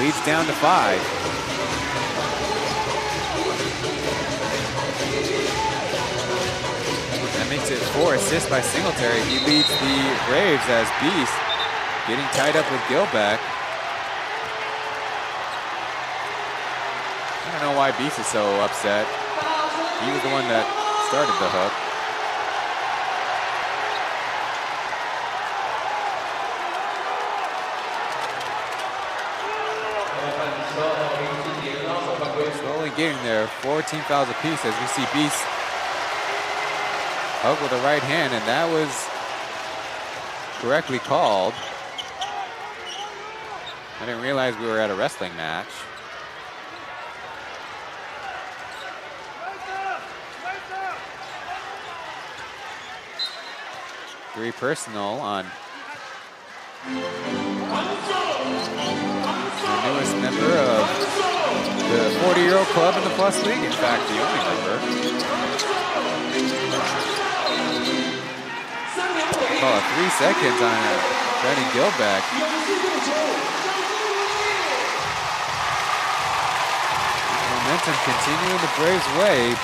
Leads down to 5. That makes it 4 assists by Singletary. He leads the Braves as Beast getting tied up with Gilbeck. I don't know why Beast is so upset. He was the one that started the hook. Slowly getting there, 14 fouls apiece as we see Beast hug with the right hand, and that was correctly called. I didn't realize we were at a wrestling match. Three personal on the newest member of the 40-year-old club in the Plus League. In fact, the only member. Call it 3 seconds on Brennan Gilbeck. Momentum continuing the Braves' way.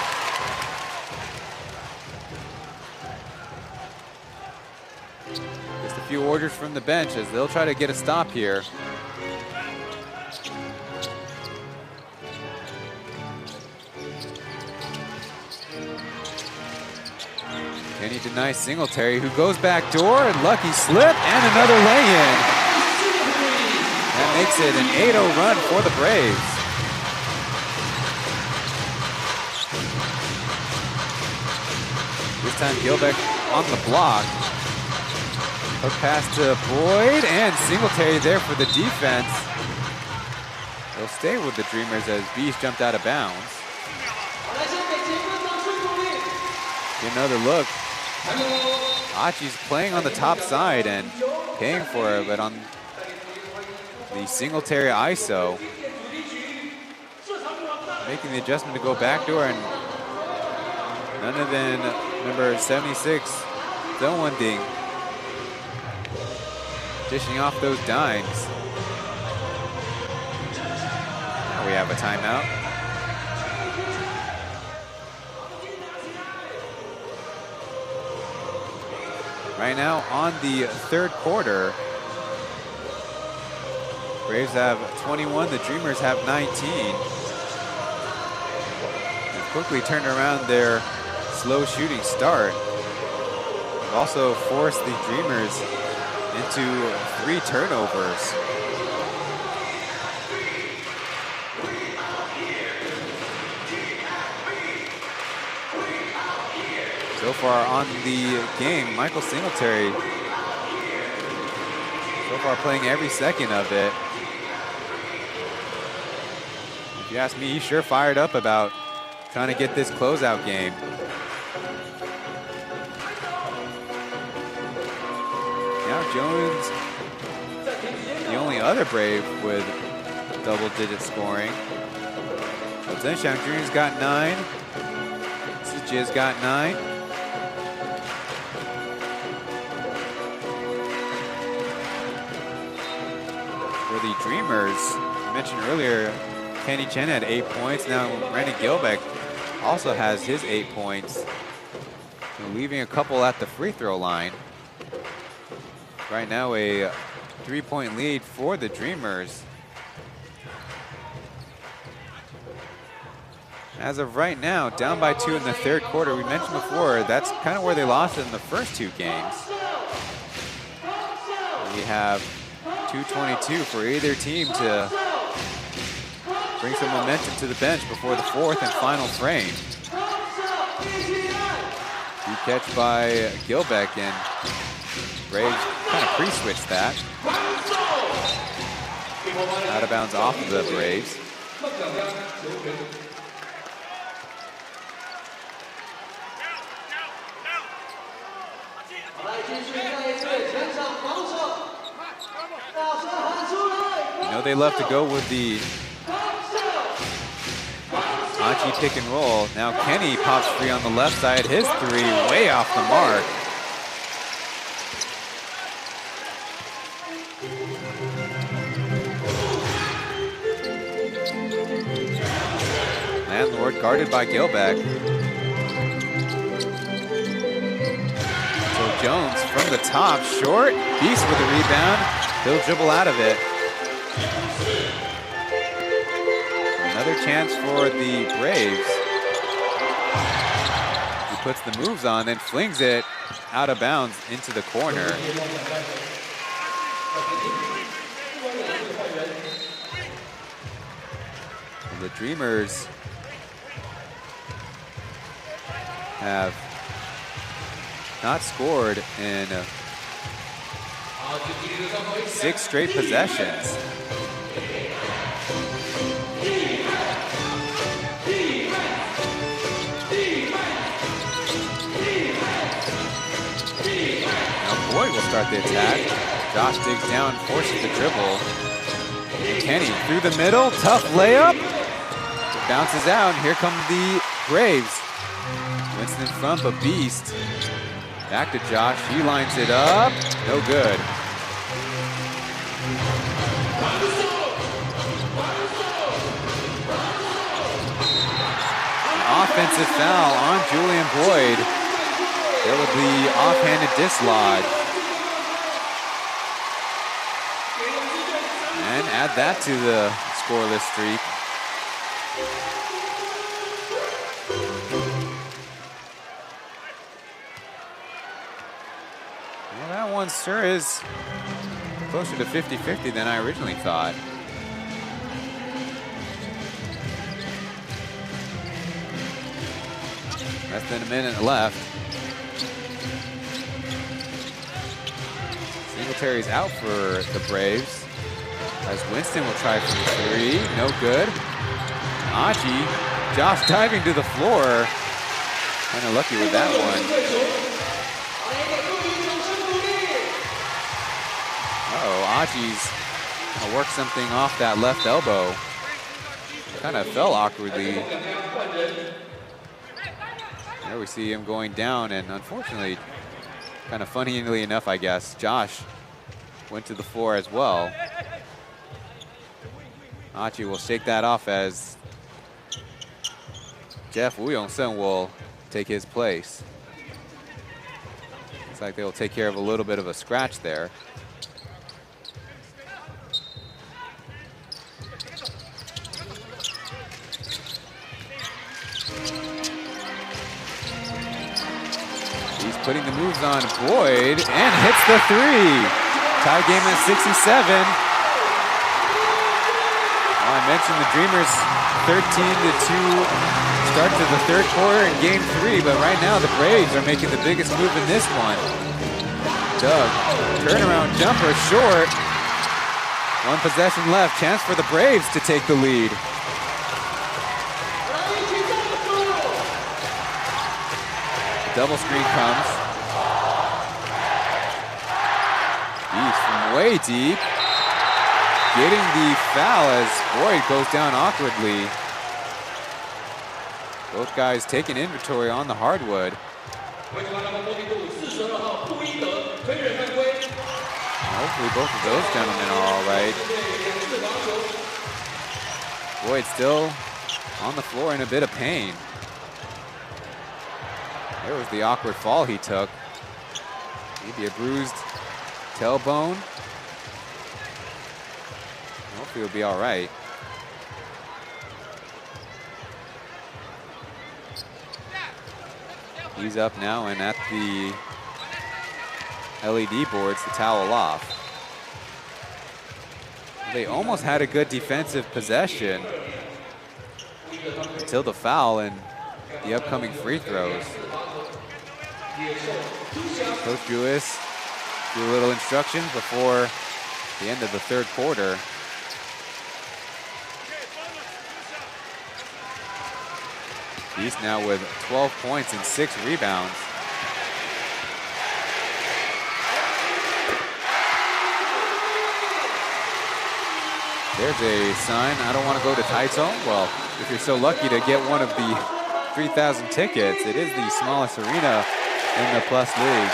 Just a few orders from the bench as they'll try to get a stop here. Can he deny Singletary, who goes back door, and lucky slip, and another lay-in. That makes it an 8-0 run for the Braves. This time Gilbeck on the block. Hook pass to Boyd, and Singletary there for the defense. They'll stay with the Dreamers as Beast jumped out of bounds. Get another look. Achi's playing on the top side and paying for it, but on the Singletary ISO, making the adjustment to go backdoor, and none other than number 76, Ding, dishing off those dimes. Now we have a timeout. Right now on the third quarter, Braves have 21, the Dreamers have 19. They've quickly turned around their slow shooting start. They've also forced the Dreamers into 3 turnovers. So far on the game, Michael Singletary so far playing every second of it. If you ask me, he's sure fired up about trying to get this closeout game. Now Jones, the only other Brave with double-digit scoring. So Zheng Xiangjun's got 9. Zijia's got 9. For the Dreamers, I mentioned earlier, Kenny Chen had 8 points. Now Randy Gilbeck also has his 8 points. And leaving a couple at the free throw line. Right now a 3-point lead for the Dreamers. As of right now, down by 2 in the third quarter. We mentioned before, that's kind of where they lost it in the first 2 games. We have 2:22 for either team to bring some momentum to the bench before the 4th and final frame. Good catch by Gilbeck, and Braves kind of pre-switched that. Out of bounds off of the Braves. You know they love to go with the Achi pick and roll. Now Kenny pops free on the left side. His 3 way off the mark. Landlord guarded by Gilbeck. So Jones from the top, short. Beast with a rebound. He'll dribble out of it. Another chance for the Braves. He puts the moves on, then flings it out of bounds into the corner. The Dreamers have not scored in 6 straight possessions. Now Boyd will start the attack. Josh digs down, forces the dribble. And Kenny through the middle, tough layup. Bounces out, and here come the Braves. Winston in front, but Beast. Back to Josh, he lines it up. No good. An offensive foul on Julian Boyd. There with the offhanded dislodge. And add that to the scoreless streak. Well, that one sure is closer to 50-50 than I originally thought. Less than a minute left. Singletary's out for the Braves. As Winston will try for the 3, no good. Achi, Josh diving to the floor. Kind of lucky with that one. Uh-oh, Achi's gonna work something off that left elbow. Kind of fell awkwardly. There we see him going down, and unfortunately, kind of funnily enough, I guess, Josh went to the floor as well. Achi will shake that off as Jeff Woo-Young-Sun will take his place. Looks like they'll take care of a little bit of a scratch there. He's putting the moves on Boyd and hits the 3. Tie game at 67. I mentioned the Dreamers 13-2 start to the third quarter in game 3, but right now the Braves are making the biggest move in this one. Doug, turnaround jumper short. 1 possession left, chance for the Braves to take the lead. The double screen comes. Beast from way deep. getting the foul as Boyd goes down awkwardly. Both guys taking inventory on the hardwood. Hopefully both of those gentlemen are all right. Boyd still on the floor in a bit of pain. There was the awkward fall he took. Maybe a bruised tailbone. Hopefully he'll be all right. He's up now and at the LED boards to towel off. They almost had a good defensive possession until the foul and the upcoming free throws. Coach Lewis threw a little instructions before the end of the third quarter. Beast now with 12 points and 6 rebounds. There's a sign, I don't want to go to Taipei. Well, if you're so lucky to get one of the 3,000 tickets, it is the smallest arena in the Plus League.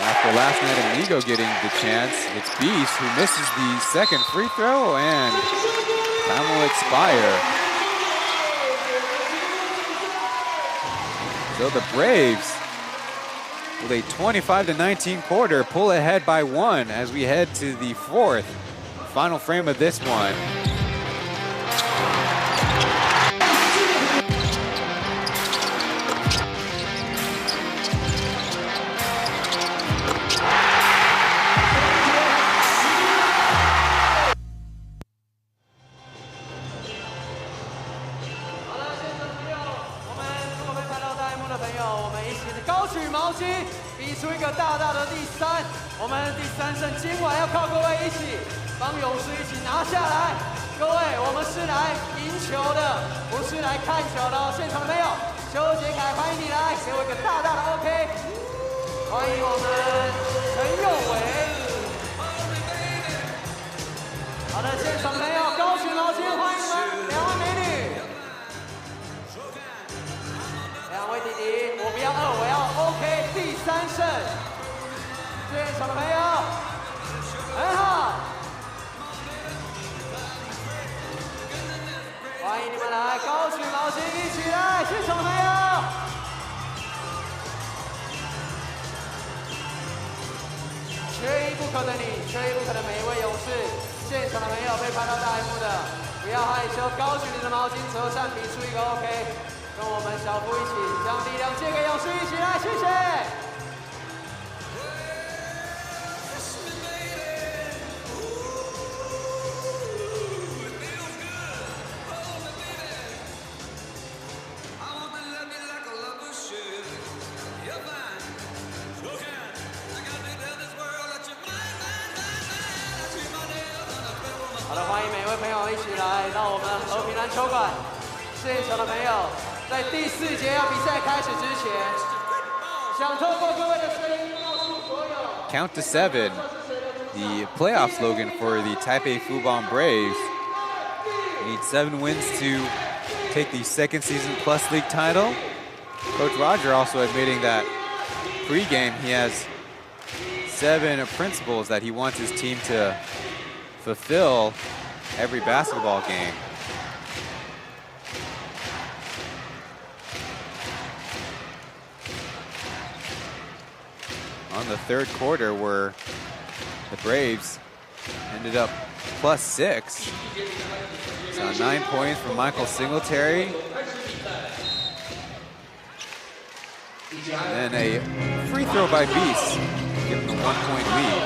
After last night of Migo getting the chance, it's Beast who misses the second free throw and time will expire. So the Braves, with a 25-19 quarter, pull ahead by 1 as we head to the fourth, final frame of this one. Count to 7, the playoff slogan for the Taipei Fubon Braves. We need 7 wins to take the second season Plus League title. Coach Roger also admitting that pre-game he has 7 principles that he wants his team to fulfill every basketball game. On the third quarter, where the Braves ended up plus 6. So 9 points from Michael Singletary. And then a free throw by Beast, giving them a 1-point lead.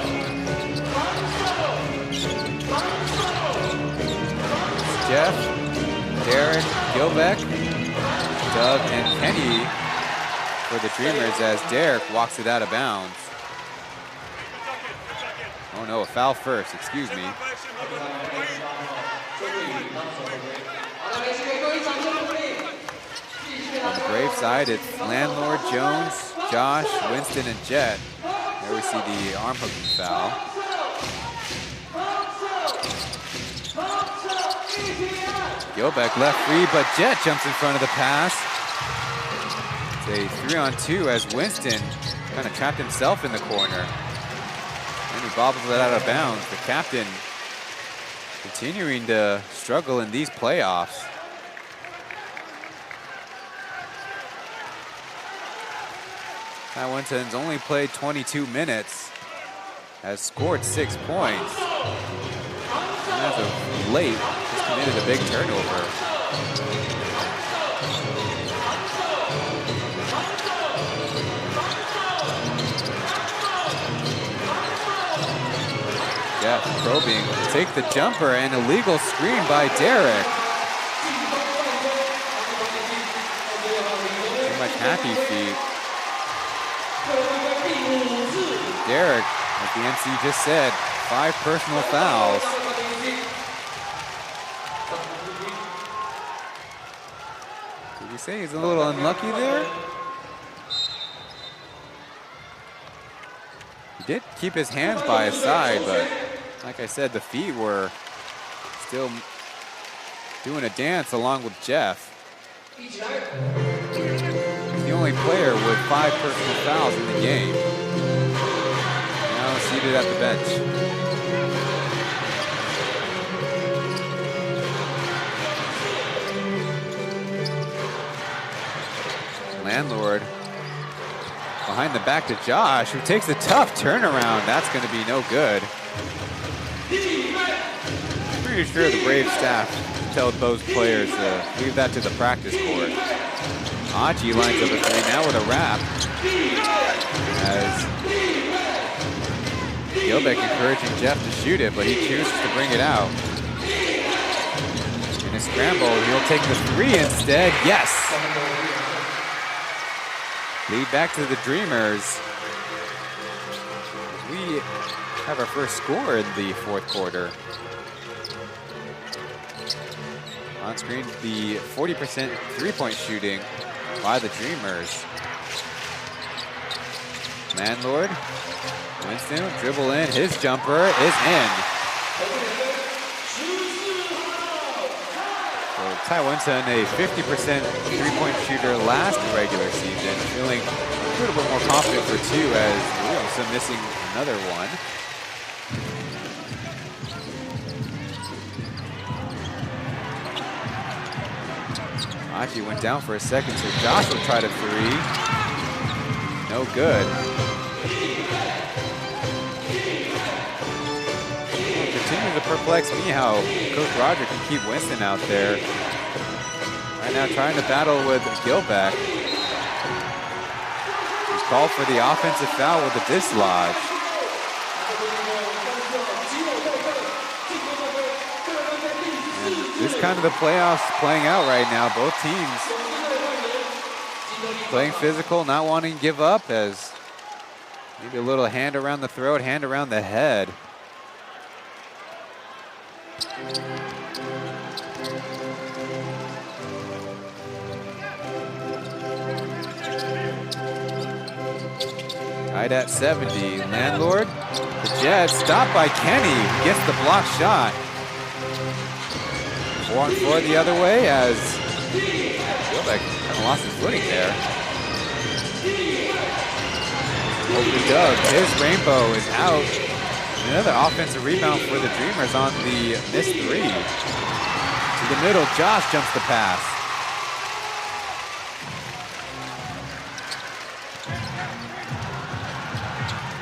Jeff, Derek, Gilbeck, Doug, and Kenny for the Dreamers as Derek walks it out of bounds. Oh no, a foul first, excuse me. On the Brave side, it's Landlord, Jones, Josh, Winston, and Jet. There There we see the arm hooking foul. Gilbeck left free, but Jet jumps in front of the pass. It's a 3-on-2 as Winston kind of trapped himself in the corner. And he bobbles it out of bounds. The captain continuing to struggle in these playoffs. Ty Winston's only played 22 minutes, has scored 6 points. And as of late, just committed a big turnover. Yeah, probing, take the jumper, and illegal screen by Derek. Too much happy feet. Derek, like the MC just said, 5 personal fouls. Did we say he's a little unlucky there? He did keep his hands by his side, but like I said, the feet were still doing a dance along with Jeff. He's the only player with 5 personal fouls in the game. Now seated at the bench. Landlord behind the back to Josh, who takes a tough turnaround. That's going to be no good. Pretty sure the Brave staff told those players to leave that to the practice court. Achi lines up a 3 now with a wrap. As Gilbeck encouraging Jeff to shoot it, but he chooses to bring it out. In a scramble, he'll take the 3 instead. Yes! Lead back to the Dreamers. We have our first score in the 4th quarter. On screen, the 40% 3-point shooting by the Dreamers. Landlord, Winston will dribble in, his jumper is in. So Ty Winston, a 50% 3-point shooter last regular season, feeling a little bit more confident for 2 as Williamson missing another one. Achi went down for a second, so Josh will try to 3. No good. It continues to perplex me how Coach Roger can keep Winston out there. Right now trying to battle with Gilbeck. He's called for the offensive foul with a dislodge. This is kind of the playoffs playing out right now. Both teams playing physical, not wanting to give up, as maybe a little hand around the throat, hand around the head. Tied at 70. Landlord, the Jets, stopped by Kenny, who gets the block shot. 4-on-4 the other way as Gilbeck kind of lost his footing there. Over Doug, his rainbow is out. Another offensive rebound for the Dreamers on the missed 3. To the middle, Josh jumps the pass.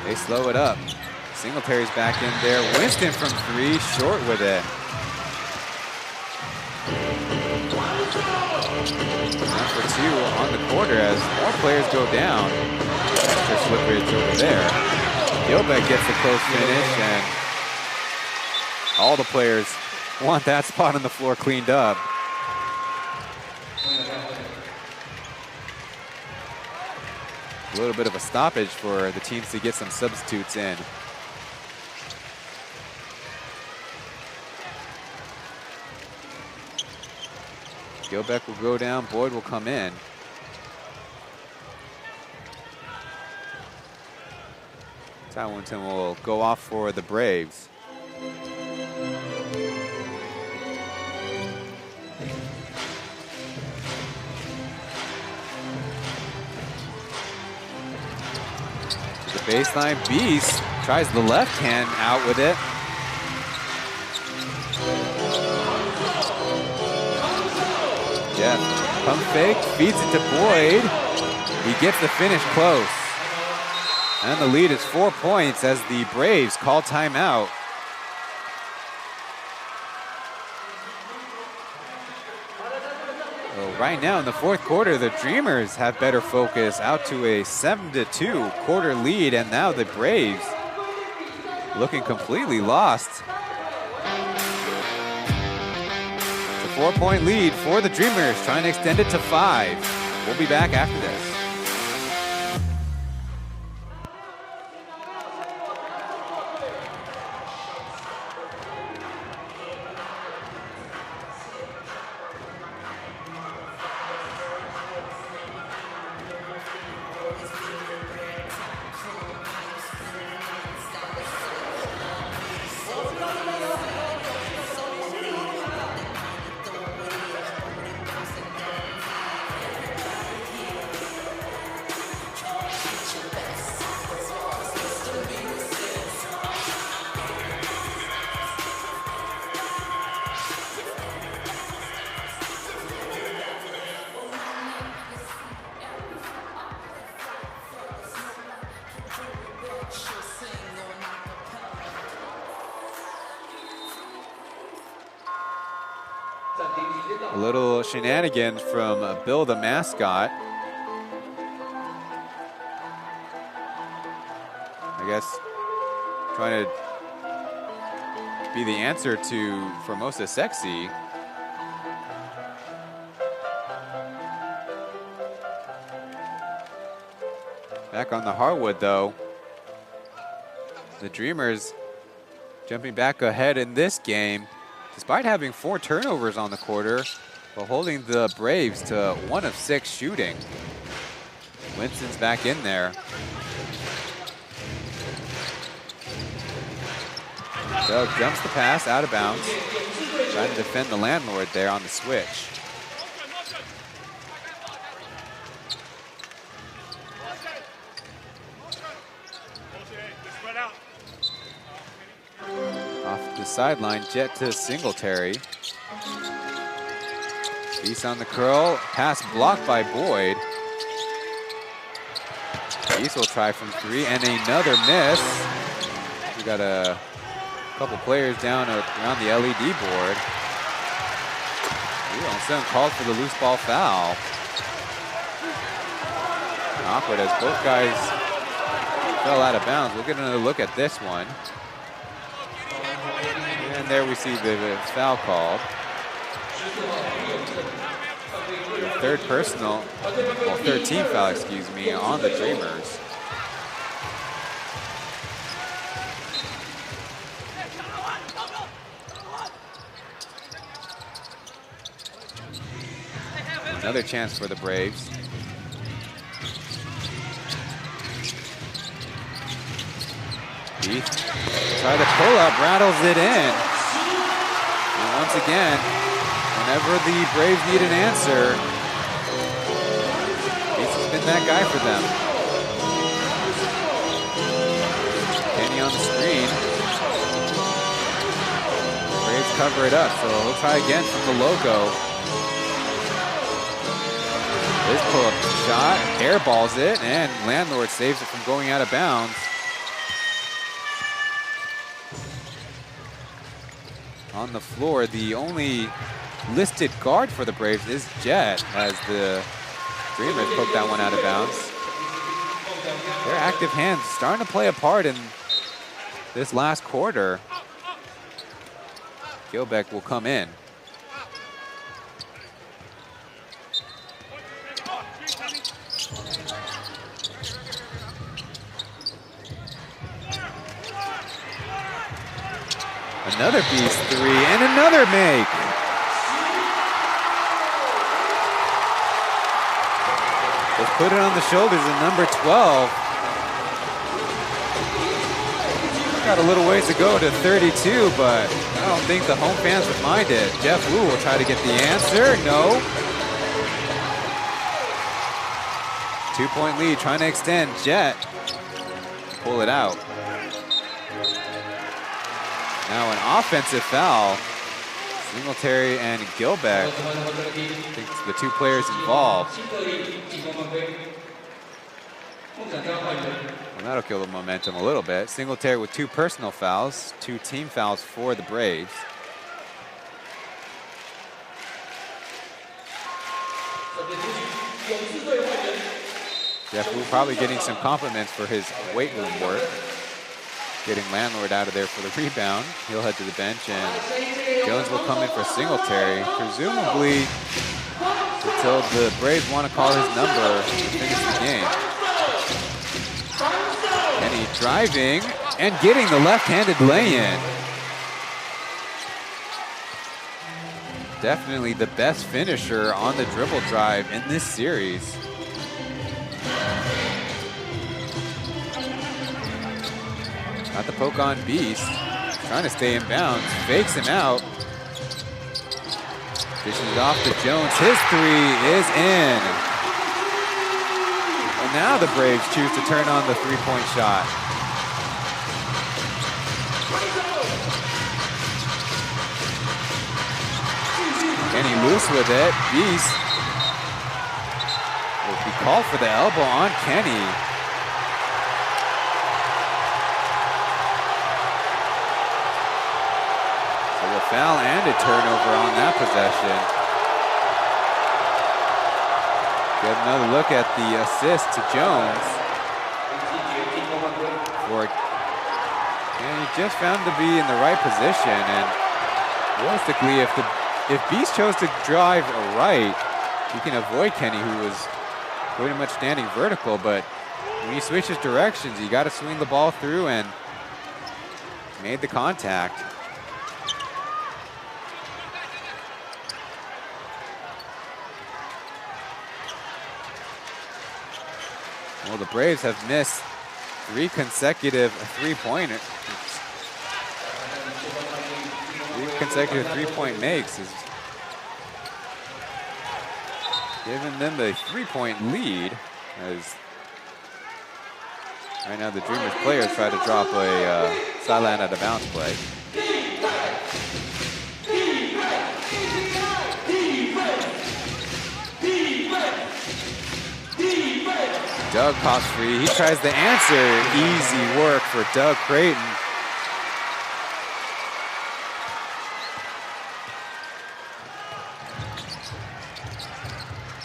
They slow it up. Singletary's back in there. Winston from 3, short with it. Number 2 on the quarter as more players go down. Extra slippage over there. Gilbeck gets a close finish, and all the players want that spot on the floor cleaned up. A little bit of a stoppage for the teams to get some substitutes in. Gilbeck will go down, Boyd will come in. Taiwan will go off for the Braves. The baseline beast tries the left hand out with it. Jeff, pump fake, feeds it to Boyd. He gets the finish close. And the lead is 4 points as the Braves call timeout. Well, right now in the fourth quarter, the Dreamers have better focus, out to a 7-2 quarter lead, and now the Braves looking completely lost. It's a 4-point lead for the Dreamers, trying to extend it to 5. We'll be back after this. A little shenanigans from Bill the mascot. I guess trying to be the answer to Formosa Sexy. Back on the hardwood though. The Dreamers jumping back ahead in this game, despite having 4 turnovers on the quarter, but holding the Braves to 1 of 6 shooting. Winston's back in there. Doug jumps the pass out of bounds, trying to defend the landlord there on the switch. Off the sideline, jet to Singletary. Beast on the curl, pass blocked by Boyd. Beast will try from 3 and another miss. We got a couple players down around the LED board. All of a sudden called for the loose ball foul. Awkward as both guys fell out of bounds. We'll get another look at this one. And there we see the foul called. Third personal, well, third team foul, excuse me, on the Dreamers. Another chance for the Braves. Heath, try to pull up, rattles it in. And once again, whenever the Braves need an answer, Heath has been that guy for them. Kenny on the screen. Braves cover it up, so he'll try again from the logo. This pull-up shot, airballs it, and Landlord saves it from going out of bounds. On the floor, the only listed guard for the Braves is Jet, as the Dreamers poke that one out of bounds. Their active hands starting to play a part in this last quarter. Gilbeck will come in. Another beast 3 and another make. Just put it on the shoulders of number 12. Got a little ways to go to 32, but I don't think the home fans would mind it. Jeff Wu will try to get the answer. No. 2-point lead, trying to extend. Jet, pull it out. Now an offensive foul. Singletary and Gilbeck, I think it's the two players involved. And that'll kill the momentum a little bit. Singletary with 2 personal fouls, 2 team fouls for the Braves. Jeff Wu probably getting some compliments for his weight room work. Getting Landlord out of there for the rebound. He'll head to the bench, and Jones will come in for Singletary, presumably until the Braves want to call his number to finish the game. Kenny driving and getting the left-handed lay-in. Definitely the best finisher on the dribble drive in this series. Got the poke on Beast. Trying to stay in bounds. Fakes him out. Dishes it off to Jones. His 3 is in. And now the Braves choose to turn on the 3-point shot. Kenny loose with it. Beast will be called for the elbow on Kenny. Foul and a turnover on that possession. Get another look at the assist to Jones. And he just found to be in the right position. And realistically, if Beast chose to drive right, he can avoid Kenny, who was pretty much standing vertical. But when he switches directions, you got to swing the ball through, and made the contact. Well, the Braves have missed 3 consecutive three-pointer. 3 consecutive three-point makes is giving them the 3-point lead, as right now the Dreamers players try to drop a sideline out of bounds play. Doug pops free. He tries the answer. Easy work for Doug Creighton.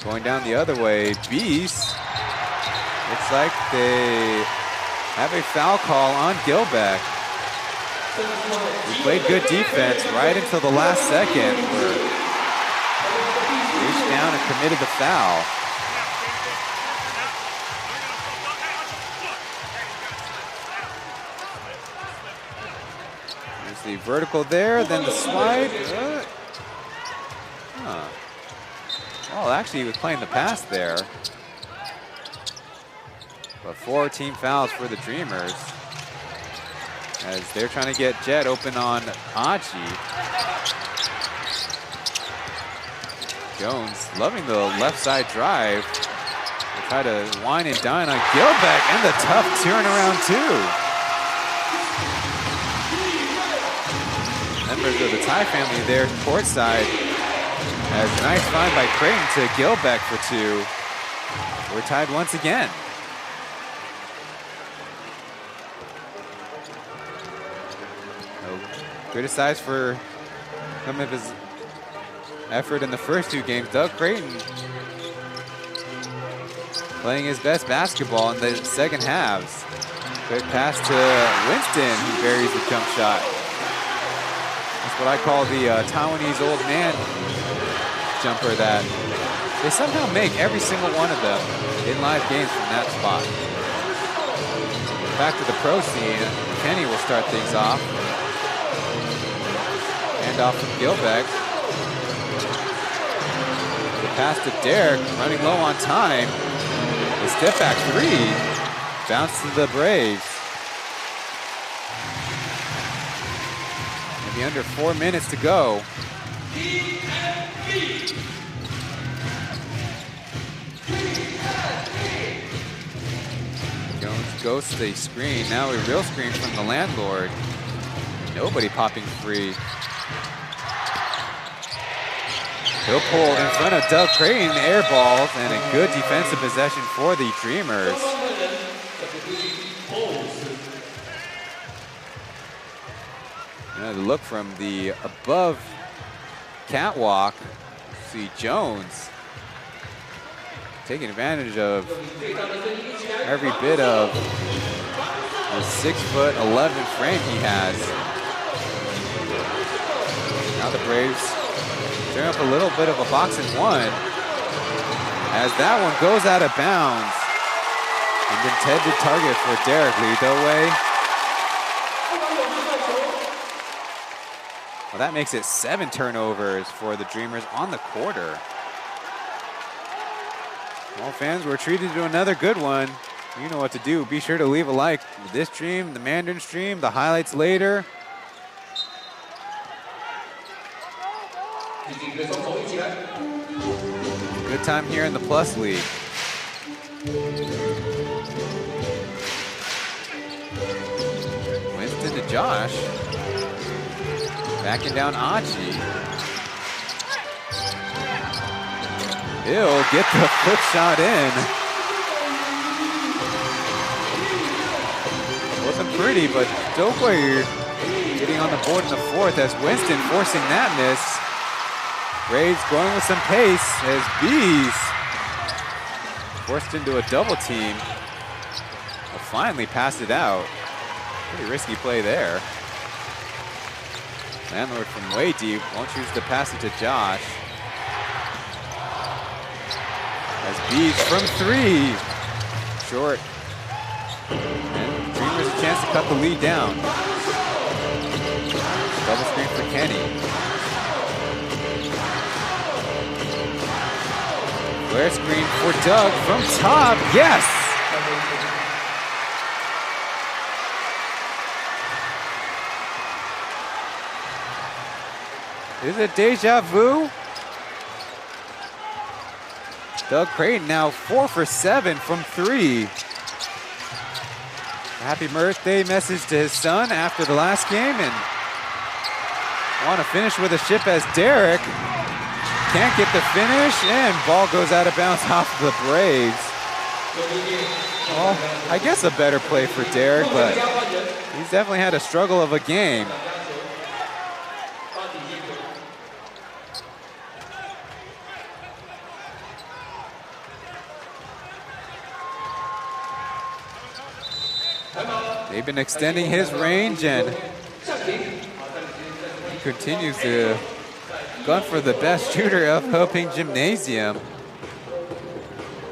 Going down the other way, Beast. Looks like they have a foul call on Gilbeck. He played good defense right until the last second. Reached down and committed the foul. The vertical there, then the slide. Well, actually, he was playing the pass there. But 4 team fouls for the Dreamers, as they're trying to get Jet open on Haji. Jones loving the left side drive. They try to wine and dine on Gilbeck, and the tough turnaround too. Members of the Thai family there courtside, as a nice find by Creighton to Gilbeck for 2. We're tied once again. Criticized for some of his effort in the first 2 games. Doug Creighton playing his best basketball in the second halves. Quick pass to Winston, who buries the jump shot. That's what I call the Taiwanese old man jumper, that they somehow make every single one of them in live games from that spot. Back to the pro scene, Kenny will start things off. Hand off from Gilbeck. The pass to Derek, running low on time. The step back 3, bounce to the Braves. be under 4 minutes to go. Jones ghosts a screen. Now a real screen from the landlord. Nobody popping free. He'll pull in front of Doug Creighton, air balls, and a good defensive possession for the Dreamers. Another look from the above catwalk. See Jones taking advantage of every bit of the 6'11" frame he has. Now the Braves turn up a little bit of a box and one as that one goes out of bounds. An intended target for Derek. Lead the way. Well, that makes it 7 turnovers for the Dreamers on the quarter. Well, fans, we're treated to another good one. You know what to do. Be sure to leave a like. This stream, the Mandarin stream, the highlights later. Good time here in the Plus League. Winston to Josh. Backing down Achi. He'll get the foot shot in. Wasn't pretty, but Stokely getting on the board in the fourth as Winston forcing that miss. Braves going with some pace as Bees forced into a double team. Will finally pass it out. Pretty risky play there. Landlord from way deep won't choose to pass it to Josh. As Bees from 3. Short. And Dreamers a chance to cut the lead down. Double screen for Kenny. Flare screen for Doug from top. Yes! Is it deja vu? Doug Creighton now 4 for 7 from 3. Happy birthday message to his son after the last game, and want to finish with a ship as Derek can't get the finish, and ball goes out of bounds off the Braves. Well, I guess a better play for Derek, but he's definitely had a struggle of a game. They've been extending his range, and he continues to gun for the best shooter of Hoping Gymnasium.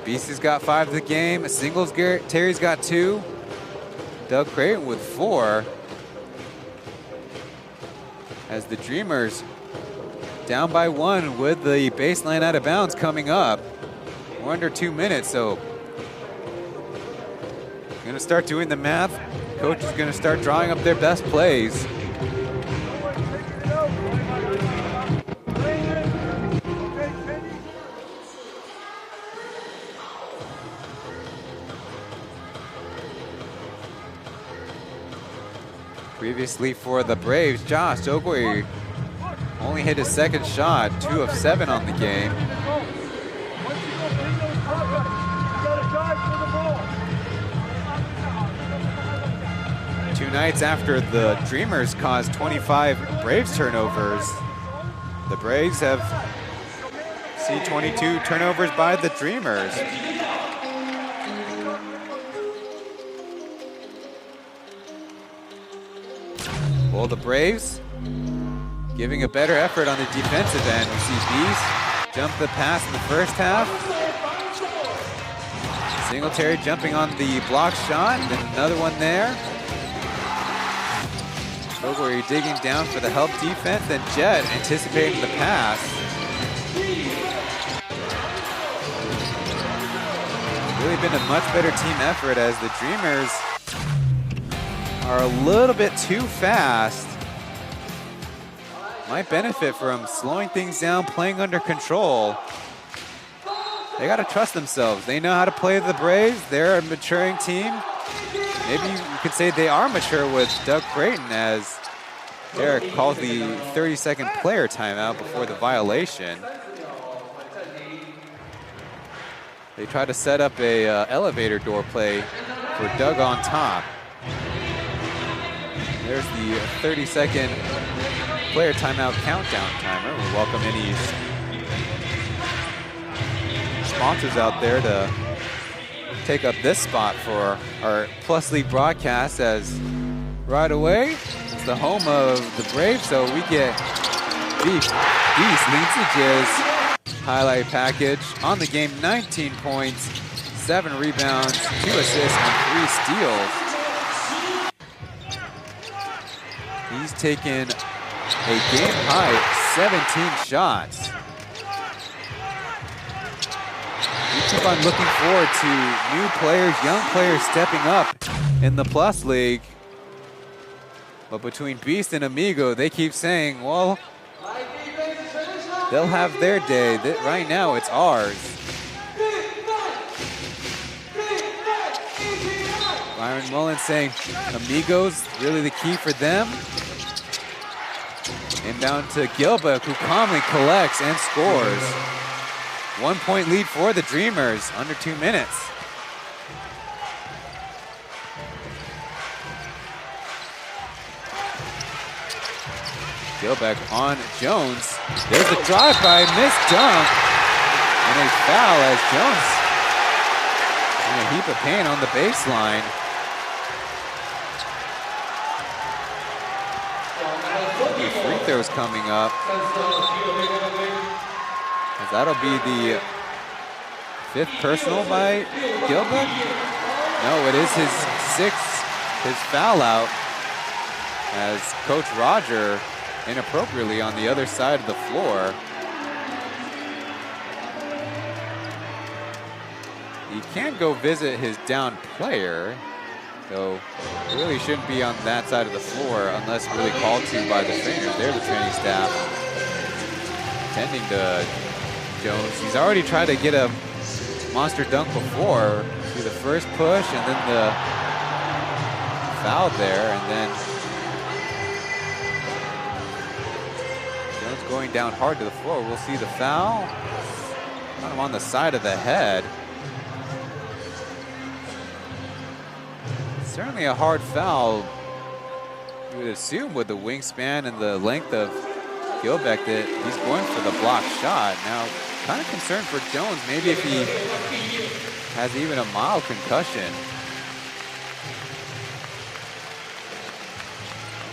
Beast has got 5 of the game. Singles, Terry's got 2. Doug Creighton with 4. As the Dreamers down by 1 with the baseline out of bounds coming up. We're under 2 minutes, so gonna start doing the math. Coach is gonna start drawing up their best plays. Previously for the Braves, Josh Ogwe only hit his second shot, 2 of 7 on the game. Two nights after the Dreamers caused 25 Braves turnovers, the Braves have seen 22 turnovers by the Dreamers. Well, the Braves giving a better effort on the defensive end. We see Beast jump the pass in the first half. Singletary jumping on the block shot, and then another one there. Ogwe digging down for the help defense, then Jet anticipating the pass. Really been a much better team effort as the Dreamers are a little bit too fast. might benefit from slowing things down, playing under control. They got to trust themselves. They know how to play the Braves. They're a maturing team. Maybe you could say they are mature with Doug Creighton, as Derek calls the 30-second player timeout before the violation. They try to set up a elevator door play for Doug on top. There's the 30-second player timeout countdown timer. We'll welcome any sponsors out there to take up this spot for our Plus League broadcast, as right away it's the home of the Braves, so we get Beast Linsage's highlight package. On the game, 19 points, 7 rebounds, 2 assists, and 3 steals. He's taken a game-high 17 shots. We keep on looking forward to new players, young players stepping up in the Plus League. But between Beast and Amigo, they keep saying, well, they'll have their day. Right now, it's ours. Byron Mullen saying Amigos really the key for them. Inbound to Gilbert, who calmly collects and scores. 1 point lead for the Dreamers, under 2 minutes. Gilbeck on Jones. There's a drive-by, missed dunk, and a foul as Jones in a heap of pain on the baseline. Free throws coming up. As that'll be the 5th personal by Gilbert. No, it is his 6th, his foul out, as Coach Roger inappropriately on the other side of the floor. He can go visit his down player, though really shouldn't be on that side of the floor unless really called to by the trainers. They're the training staff tending to Jones. He's already tried to get a monster dunk before through the first push and then the foul there, and then Jones going down hard to the floor. We'll see the foul. Got him on the side of the head. Certainly a hard foul, you would assume, with the wingspan and the length of Gilbeck, that he's going for the block shot. Now, kind of concerned for Jones, maybe if he has even a mild concussion.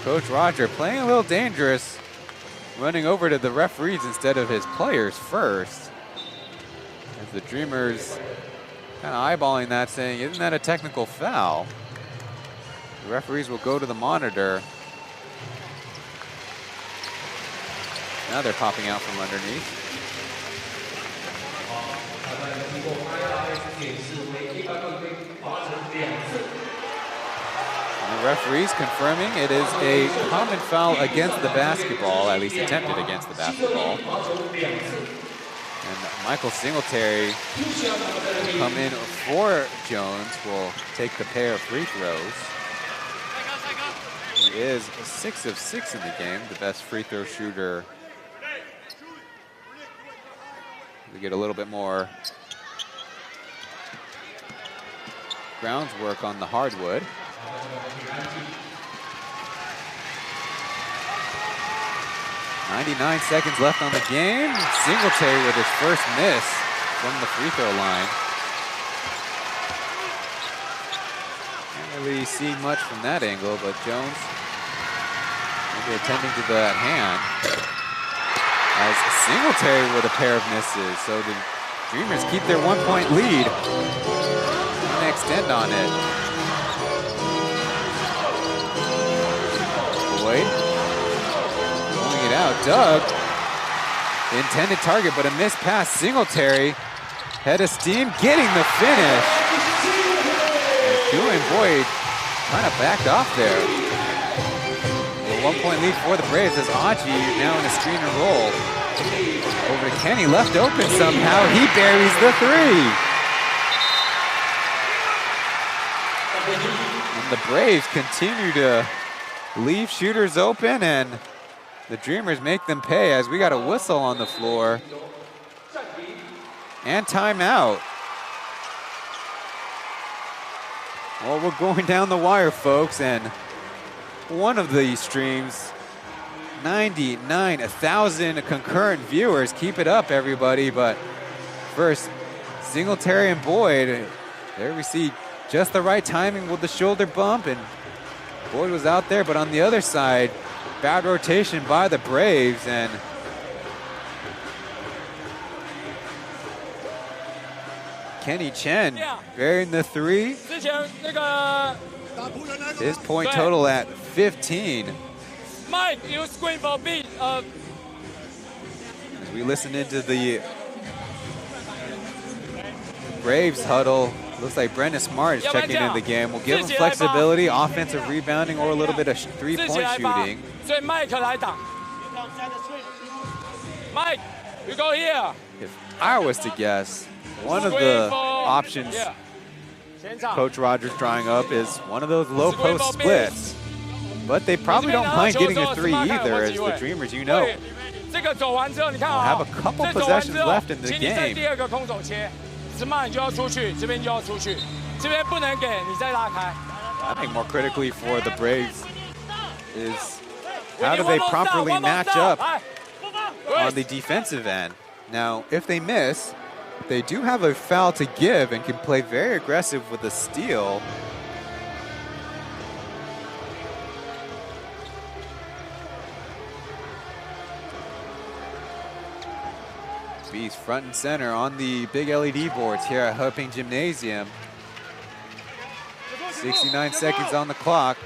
Coach Roger playing a little dangerous, running over to the referees instead of his players first. As the Dreamers kind of eyeballing that, saying, isn't that a technical foul? The referees will go to the monitor. Now they're popping out from underneath. And the referees confirming it is a common foul against the basketball, at least attempted against the basketball. And Michael Singletary will come in for Jones, will take the pair of free throws. He is 6 of 6 in the game, the best free throw shooter. We get a little bit more grounds work on the hardwood. .99 seconds left on the game. Singletary with his first miss from the free throw line. Can't really see much from that angle, but Jones maybe attending to that hand. As Singletary with a pair of misses, so the Dreamers keep their 1 point lead and extend on it. Boyd pulling it out. Doug, intended target, but a missed pass. Singletary, head of steam, getting the finish. And Boyd kind of backed off there. 1-point lead for the Braves as Aji now in a screen and roll. Over to Kenny, left open somehow. He buries the three. And the Braves continue to leave shooters open, and the Dreamers make them pay as we got a whistle on the floor. And timeout. Well, we're going down the wire, folks, and one of these streams, 99,000 concurrent viewers. Keep it up, everybody. But first, Singletary and Boyd. There we see just the right timing with the shoulder bump, and Boyd was out there. But on the other side, bad rotation by the Braves, and Kenny Chen burying the three. His point total at 15. Mike, you screen for B. As we listen into the Braves huddle, looks like Brendan Smart is checking in the game. We'll give him flexibility, offensive rebounding, or a little bit of three-point shooting. So Mike 来打. Mike, you go here. If I was to guess, one of the options Coach Rogers drawing up is one of those low post splits. But they probably don't mind getting a three either, as the Dreamers, you know, have a couple possessions left in the game. I think more critically for the Braves is how do they properly match up on the defensive end. Now, if they miss, they do have a foul to give and can play very aggressive with a steal. Beast front and center on the big LED boards here at Heping Gymnasium. 69 seconds on the clock.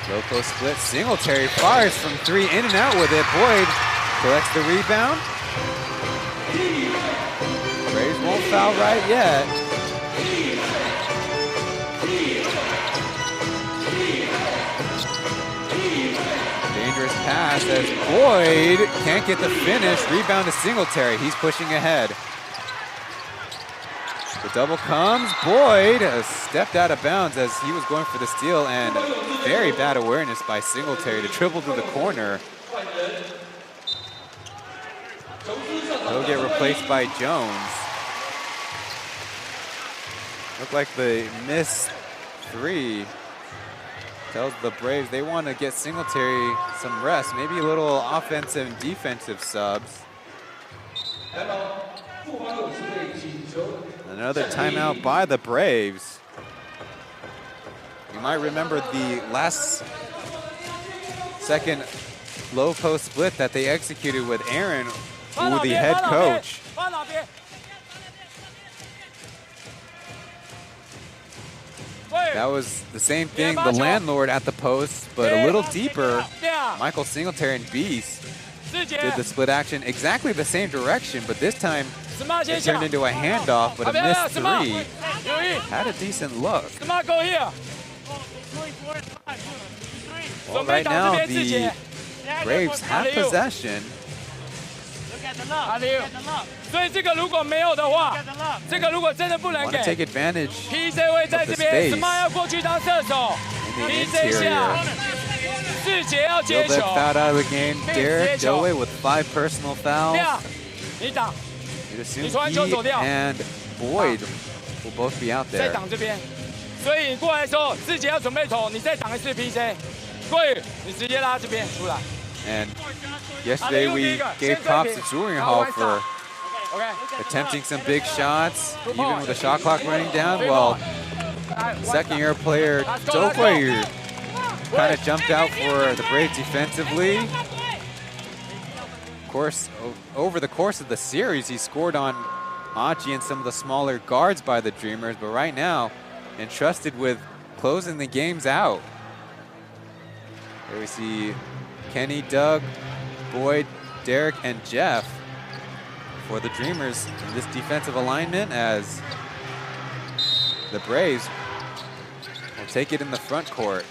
Low post split. Singletary fires from three, in and out with it. Boyd collects the rebound. Braves won't foul right yet. Dangerous pass as Boyd can't get the finish. Rebound to Singletary. He's pushing ahead. The double comes. Boyd stepped out of bounds as he was going for the steal, and very bad awareness by Singletary to dribble to the corner. He'll get replaced by Jones. Looked like the missed three tells the Braves they want to get Singletary some rest, maybe a little offensive and defensive subs. Another timeout by the Braves. You might remember the last second low post split that they executed with Aaron, who was the head coach. That was the same thing, the landlord at the post, but a little deeper. Michael Singletary and Beast did the split action exactly the same direction, but this time it turned into a handoff, but a missed three. Had a decent look. Well, right now the Braves have possession. Want to take advantage of the space in the interior. Gilbert fouled out of the game. Derek Doway with 5 personal fouls. You'd assume he and Boyd will both be out there. And yesterday we gave props to Julian Hall for attempting some big shots, even with the shot clock running down. Well, second-year player Doway kind of jumped out for the Braves defensively. Of course, over the course of the series, he scored on Aji and some of the smaller guards by the Dreamers, but right now, entrusted with closing the games out. There we see Kenny, Doug, Boyd, Derek, and Jeff for the Dreamers in this defensive alignment, as the Braves will take it in the front court.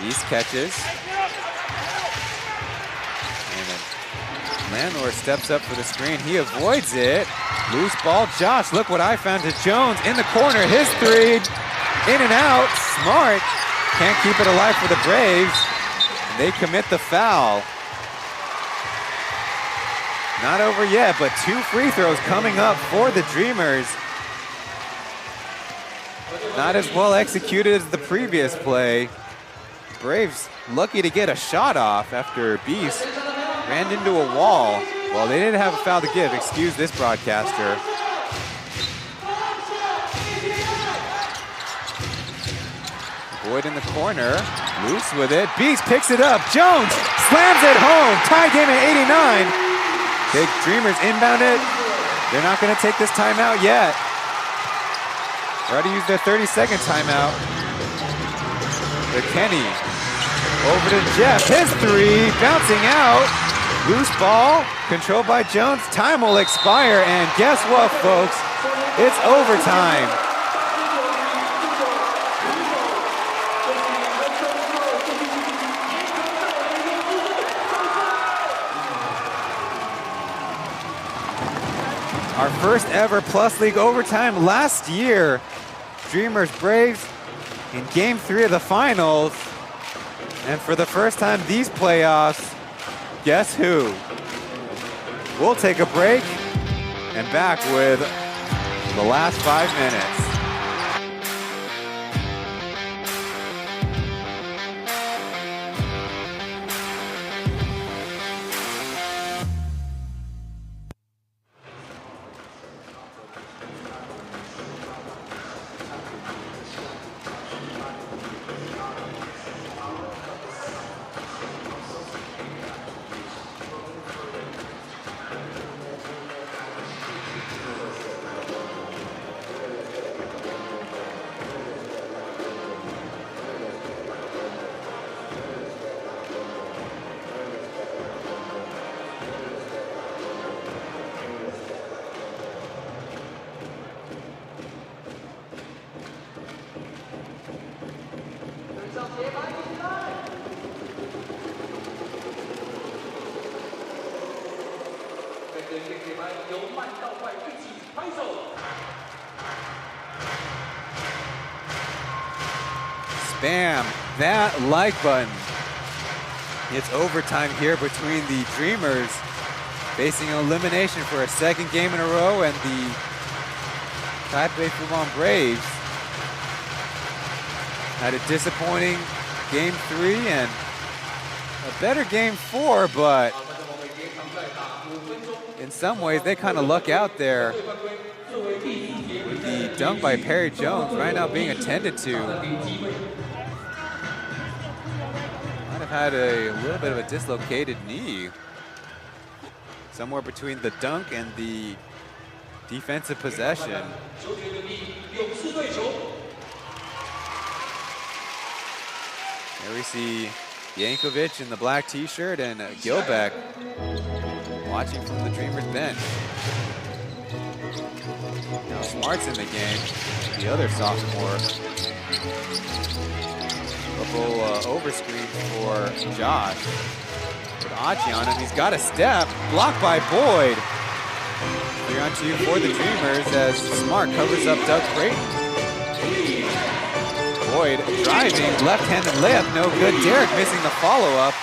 Beast catches. And then Landlord steps up for the screen. He avoids it. Loose ball. Josh, look what I found to Jones in the corner. His three. In and out. Smart. Can't keep it alive for the Braves. And they commit the foul. Not over yet, but 2 free throws coming up for the Dreamers. Not as well executed as the previous play. Braves lucky to get a shot off after Beast ran into a wall. Well, they didn't have a foul to give. Excuse this broadcaster. Boyd in the corner, loose with it. Beast picks it up. Jones slams it home. Tie game at 89. Big Dreamers inbound it. They're not going to take this timeout yet. Already used their 30-second timeout. To Kenny. Over to Jeff. His three. Bouncing out. Loose ball. Controlled by Jones. Time will expire. And guess what, folks? It's overtime. Our first ever Plus League overtime last year. Dreamers Braves in game 3 of the finals. And for the first time these playoffs, guess who? We'll take a break and back with the last 5 minutes. Spam that like button. It's overtime here between the Dreamers facing elimination for a second game in a row and the Taipei Fubon Braves had a disappointing game 3 and a better game 4, but in some ways they kind of luck out there with the dunk by Perry Jones right now being attended to. Had a little bit of a dislocated knee. Somewhere between the dunk and the defensive possession. There we see Yankovic in the black t-shirt and Gilbeck watching from the Dreamers bench. Now Smart's in the game, the other sophomore. Couple over screens for Josh. With Achi on him, he's got a step. Blocked by Boyd. 3-on-2 for the Dreamers as Smart covers up Doug Creighton. Boyd driving, left-handed layup, no good. Derek missing the follow-up.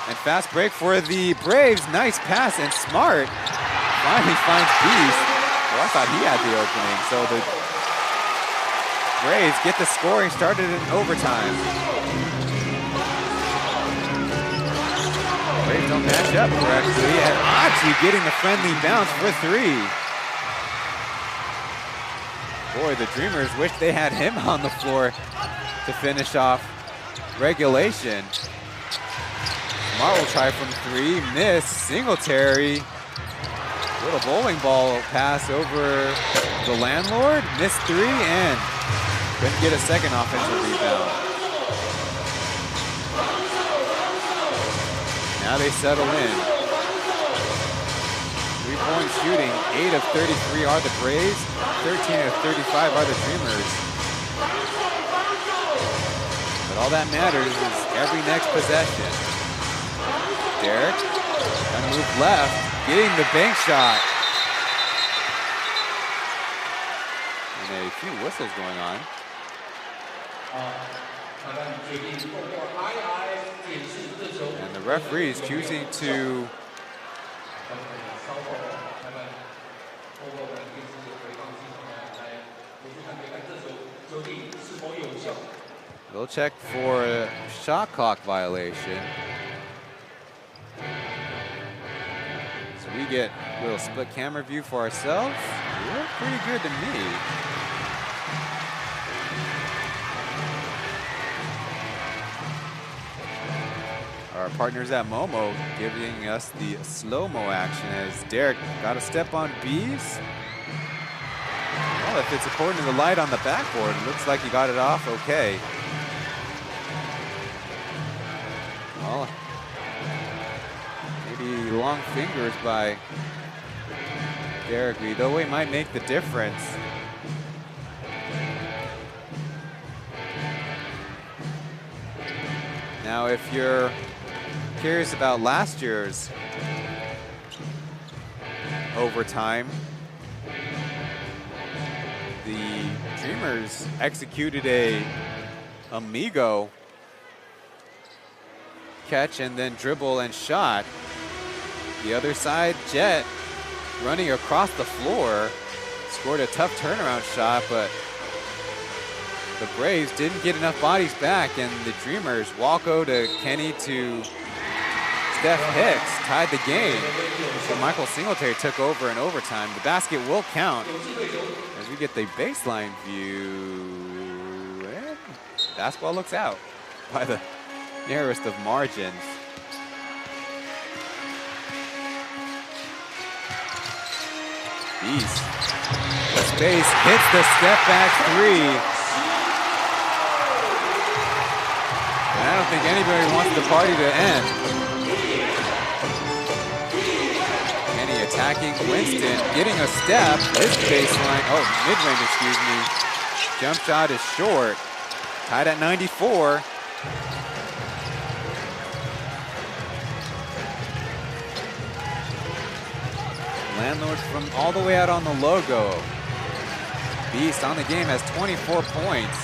And fast break for the Braves. Nice pass, and Smart finally finds Beast. Well, I thought he had the opening. So the Braves get the scoring started in overtime. Braves don't match up correctly, and Achi getting the friendly bounce for 3. Boy, the Dreamers wish they had him on the floor to finish off regulation. Smart will try from 3, miss. Singletary, little bowling ball pass over the Landlord, missed 3, and couldn't get a second offensive rebound. Now they settle in. 3-point shooting. 8 of 33 are the Braves. 13 of 35 are the Dreamers. But all that matters is every next possession. Derek, gonna move left, getting the bank shot. And a few whistles going on. And the referee is choosing to they'll check for a shot clock violation. So we get a little split camera view for ourselves. They look pretty good to me. Our partners at Momo giving us the slow-mo action as Derek got a step on Bees. Well, if it's according to the light on the backboard, it looks like he got it off okay. Well, maybe long fingers by Derek. Either way might make the difference. Now, if you're curious about last year's overtime, the Dreamers executed a amigo catch and then dribble and shot. The other side, Jet running across the floor, scored a tough turnaround shot, but the Braves didn't get enough bodies back, and the Dreamers, Walco to Kenny to Steph Hicks, tied the game. So Michael Singletary took over in overtime. The basket will count as we get the baseline view. And basketball looks out by the narrowest of margins. Beast. Space hits the step back three. And I don't think anybody wants the party to end. Kenny attacking Winston, getting a step. His baseline, mid-range, excuse me. Jump shot is short. Tied at 94. Landlord from all the way out on the logo. Beast on the game has 24 points.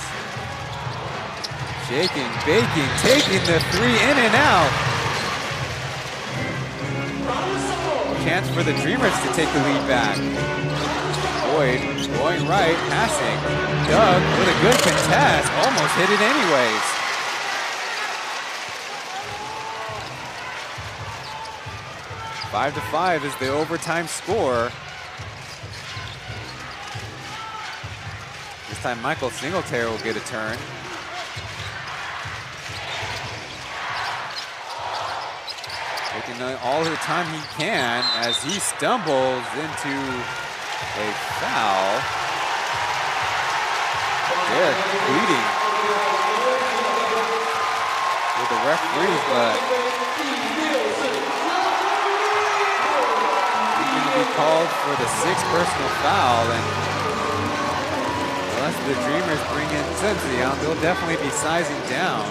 Shaking, baking, taking the three in and out. Chance for the Dreamers to take the lead back. Boyd going right, passing. Doug with a good contest, almost hit it anyways. Five to 5 is the overtime score. This time Michael Singletary will get a turn. Taking all the time he can as he stumbles into a foul. Derek bleeding with the referees, but he's going to be called for the 6th personal foul, and unless the Dreamers bring in intensity out, they'll definitely be sizing down.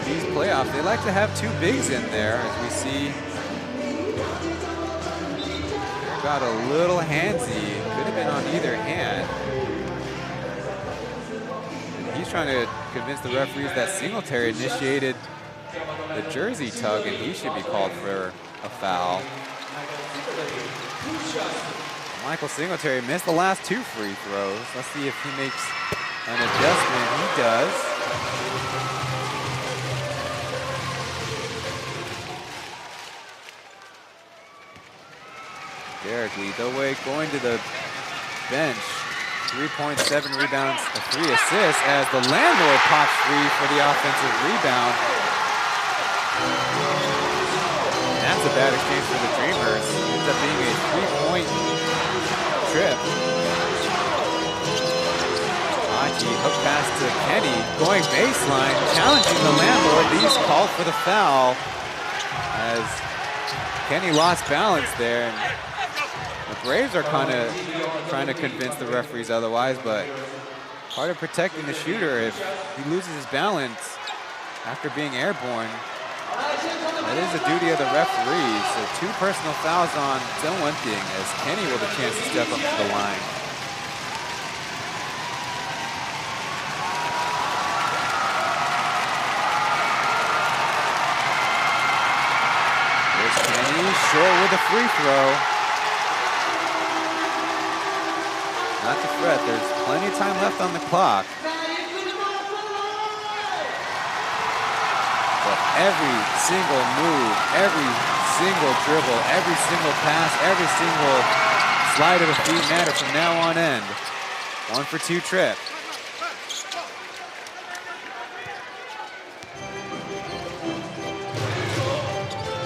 These playoffs, they like to have 2 bigs in there, as we see. Got a little handsy, could have been on either hand. And he's trying to convince the referees that Singletary initiated the jersey tug and he should be called for a foul. Michael Singletary missed the last 2 free throws. Let's see if he makes an adjustment. He does. Derek leads the way, going to the bench. 3.7 rebounds, 3 assists as the Landlord pops free for the offensive rebound. And that's a bad exchange for the Dreamers. Ends up being a 3-point trip. Achi hook pass to Kenny, going baseline, challenging the landlord. He's called for the foul as Kenny lost balance there. And the Braves are kind of trying to convince the referees otherwise, but part of protecting the shooter, if he loses his balance after being airborne, that is the duty of the referees. So 2 personal fouls on Chen as Kenny with a chance to step up to the line. There's Kenny, short with a free throw. Not to fret, there's plenty of time left on the clock. But every single move, every single dribble, every single pass, every single slide of the feet matter from now on end. 1 for 2 trip.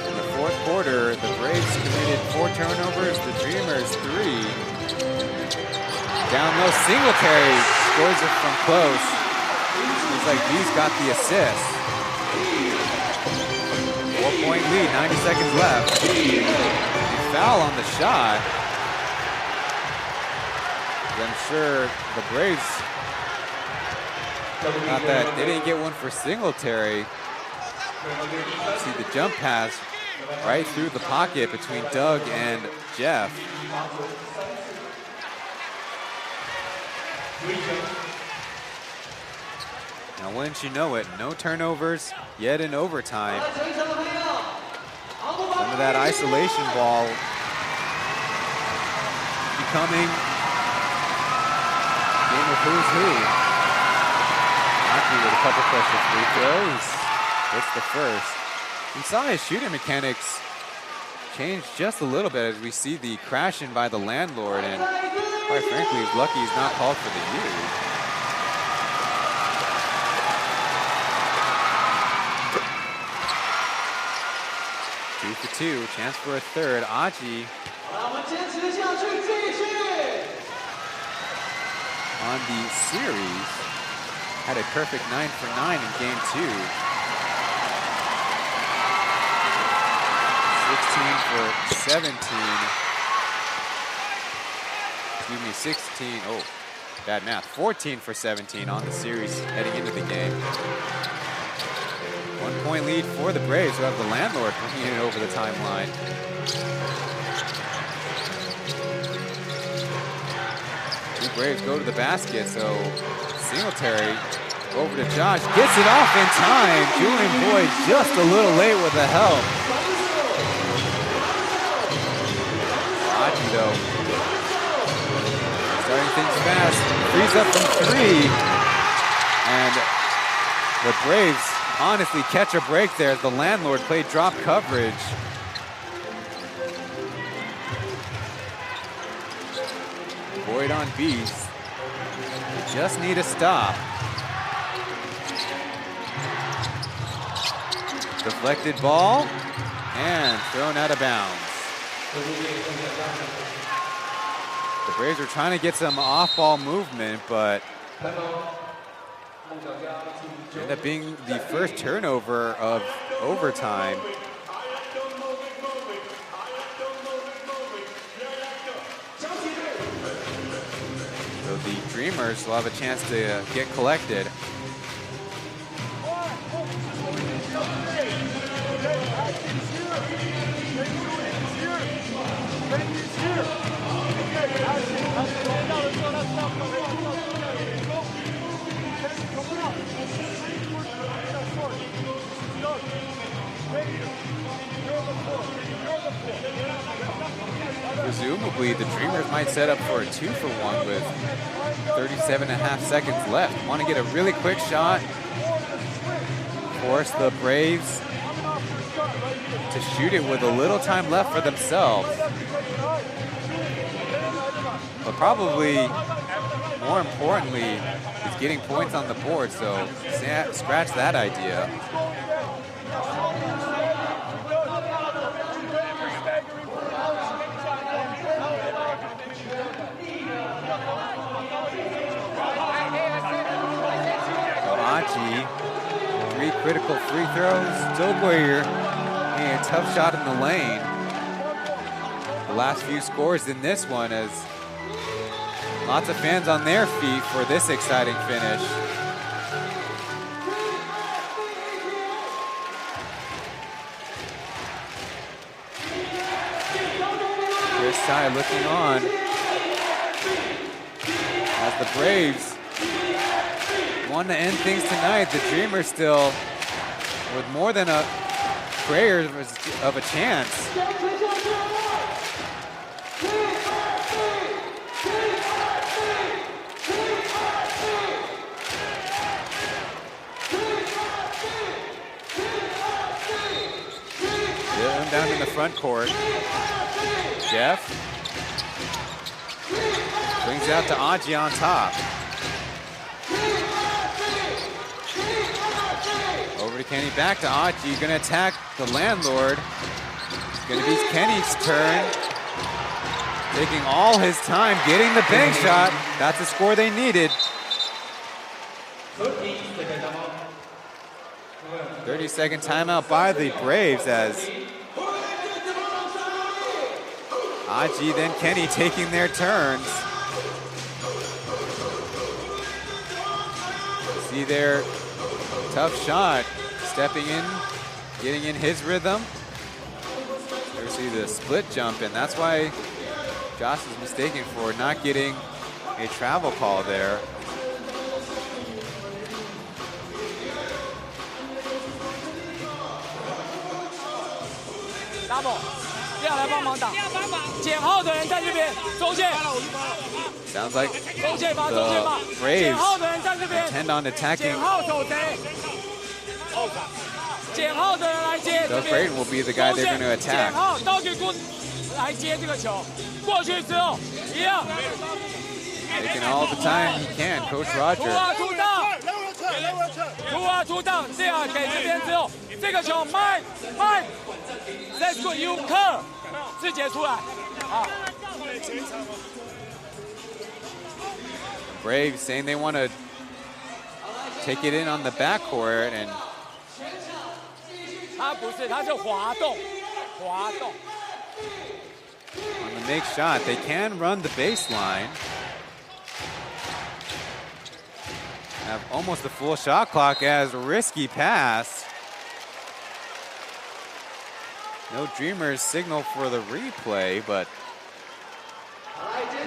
In the 4th quarter, the Braves committed 4 turnovers, the Dreamers 3. Down low, Singletary scores it from close. Looks like B's got the assist. 4-point lead, 90 seconds left. Foul on the shot. I'm sure the Braves thought that they didn't get one for Singletary. See the jump pass right through the pocket between Doug and Jeff. Now, wouldn't you know it, no turnovers yet in overtime. Some of that isolation ball becoming a game of who's who. Aki with a couple pressure free throws. Hits the first. We saw his shooting mechanics change just a little bit as we see the crashing by the landlord, and quite frankly, he's lucky he's not called for the U. Two for 2, chance for a third. Aji on the series had a perfect 9 for 9 in game 2. 16 for 17. Excuse me, 16. Oh, bad math. 14 for 17 on the series heading into the game. 1-point lead for the Braves, who have the landlord bringing it over the timeline. The Braves go to the basket, so Singletary over to Josh, gets it off in time. Julian Boyd just a little late with the help. Aji though, starting things fast, frees up from 3, and the Braves honestly catch a break there as the landlord played drop coverage. Boyd on beats. They just need a stop. Deflected ball and thrown out of bounds. The Braves are trying to get some off-ball movement, but ended up being the first turnover of overtime. So the Dreamers will have a chance to get collected. Presumably, the Dreamers might set up for a 2-for-1 with 37.5 seconds left. Want to get a really quick shot. Force the Braves to shoot it with a little time left for themselves. But probably, more importantly, is getting points on the board, so scratch that idea. critical free throws. Still Boyer, a tough shot in the lane. The last few scores in this one as lots of fans on their feet for this exciting finish. Chris Ty looking on as the Braves want to end things tonight. The Dreamers still with more than a prayer of a chance. Down in the front court. Jeff brings it out to Aji on top. Over to Kenny, back to Aji, gonna attack the landlord. It's gonna be Kenny's turn. Taking all his time, getting the bank shot. That's the score they needed. 30-second timeout by the Braves as Aji, then Kenny taking their turns. See their tough shot, stepping in, getting in his rhythm. There we see the split jump, and that's why Josh is mistaken for not getting a travel call there. Double. 第二来帮忙打，减号的人在这边，中线。 Sounds like 中线吧， the Braves 减号的人在这边， intend on attacking. 减号守谁？减号的人来接。 So Braden will be the guy they're going to 减 attack. 号刀给过来接这个球，过去之后一样。 Taking all the time he can, Coach Roger. 突档，这样给这边之后，这个球慢，Let's go you curl， 志杰出来，啊。 Braves saying they want to take it in on the backcourt, and 他不是，他是滑动。 on the make shot, they can run the baseline. Have almost a full shot clock as risky pass. No Dreamers signal for the replay, but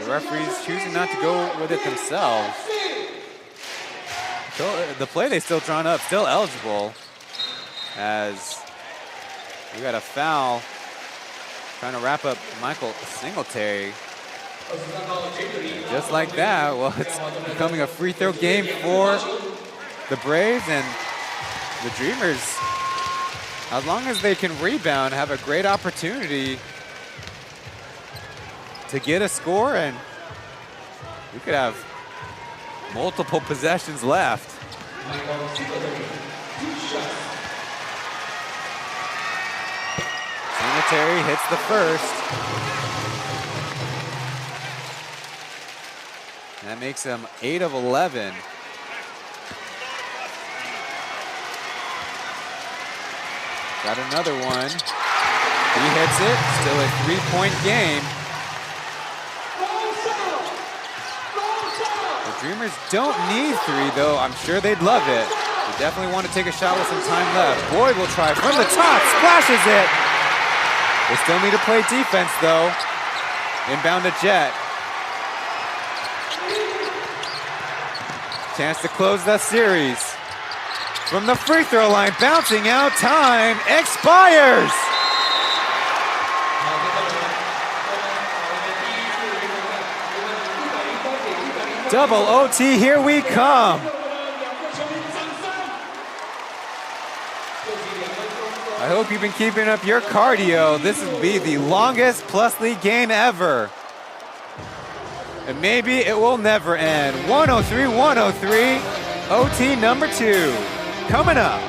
the referees choosing not to go with it themselves. So the play they still drawn up, still eligible, as we got a foul trying to wrap up Michael Singletary. Just like that, well, it's becoming a free throw game for the Braves, and the Dreamers, as long as they can rebound, have a great opportunity to get a score, and we could have multiple possessions left. Singletary hits the first. That makes him 8 of 11. Got another one. He hits it. Still a 3-point game. The Dreamers don't need 3, though. I'm sure they'd love it. They definitely want to take a shot with some time left. Boyd will try from the top. Splashes it. They still need to play defense, though. Inbound to Jet. Chance to close the series. From the free throw line, bouncing out, time expires. Double OT, here we come. I hope you've been keeping up your cardio. This will be the longest Plus League game ever. And maybe it will never end. 103-103, OT number 2, coming up.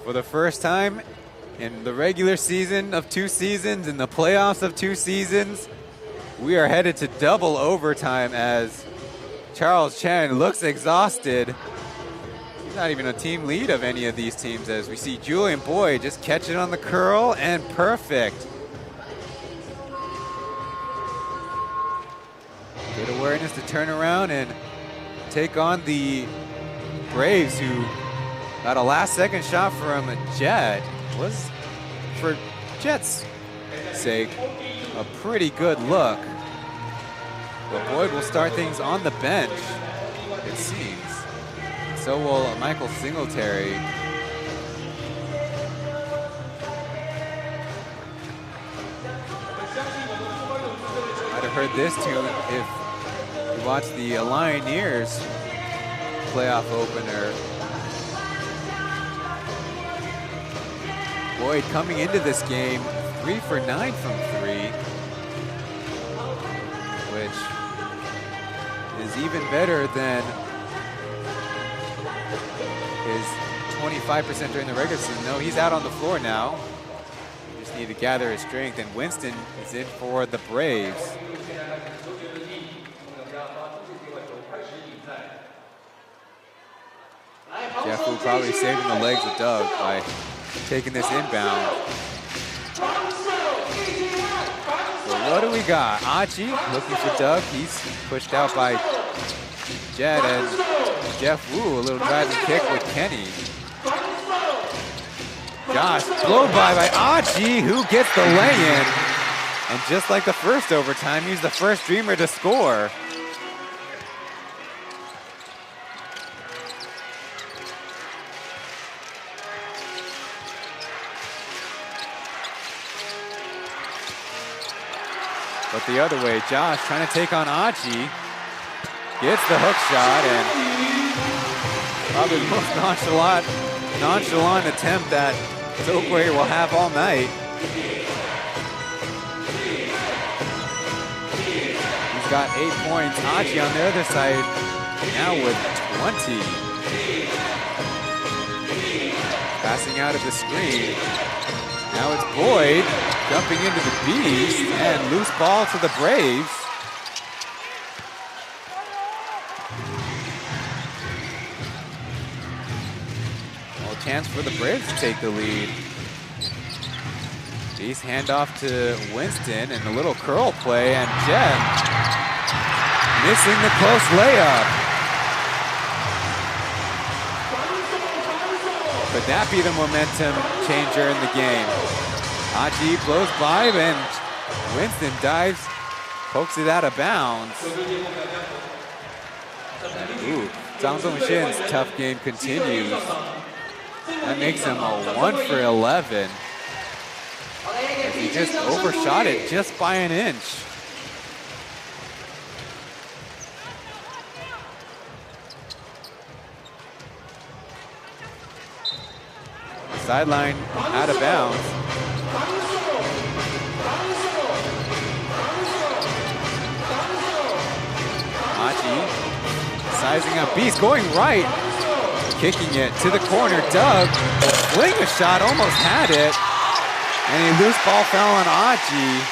For the first time in the regular season of 2 seasons, in the playoffs of 2 seasons, we are headed to double overtime as Charles Chen looks exhausted. He's not even a team lead of any of these teams, as we see Julian Boyd just catch it on the curl and perfect. Good awareness to turn around and take on the Braves, who got a last-second shot from Jet. Was, for Jet's sake, a pretty good look. But Boyd will start things on the bench, it seems. So will Michael Singletary. I'd have heard this tune if you watched the Lioneers playoff opener. Boyd coming into this game 3 for 9 from 3, which is even better than his 25% during the regular season. No, he's out on the floor now. Just need to gather his strength, and Winston is in for the Braves. Jeff Wu probably saving the legs of Doug by taking this inbound. So what do we got? Achi looking for Doug. He's pushed out by Jet, and Jeff Wu, a little driving kick with Kenny. Josh, blown by Achi, who gets the lay-in. And just like the first overtime, he's the first Dreamer to score. But the other way, Josh trying to take on Achi. Gets the hook shot, and probably the most nonchalant attempt that Tokwe will have all night. He's got 8 points. Achi on the other side now with 20. Passing out of the screen. Now it's Boyd jumping into the beast, and loose ball to the Braves. Well, chance for the Braves to take the lead. Beast handoff to Winston, and a little curl play, and Jen missing the close layup. Could that be the momentum changer in the game? Achi blows by, and Winston dives, pokes it out of bounds. Ooh, Zhang Zongshin's tough game continues. That makes him a 1 for 11. As he just overshot it just by an inch. Sideline out of bounds. Achi sizing up Beast, going right, kicking it to the corner. Doug fling a shot, almost had it, and a loose ball fell on Achi.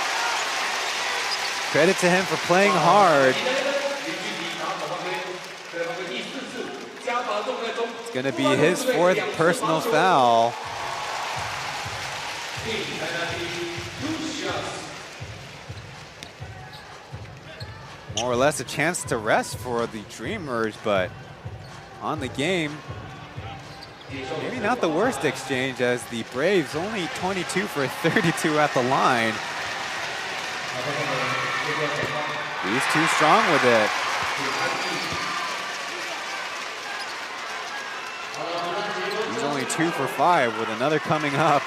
Credit to him for playing hard. It's going to be his 4th personal foul. More or less a chance to rest for the Dreamers, but on the game, maybe not the worst exchange, as the Braves only 22 for 32 at the line. He's too strong with it. He's only 2 for 5 with another coming up.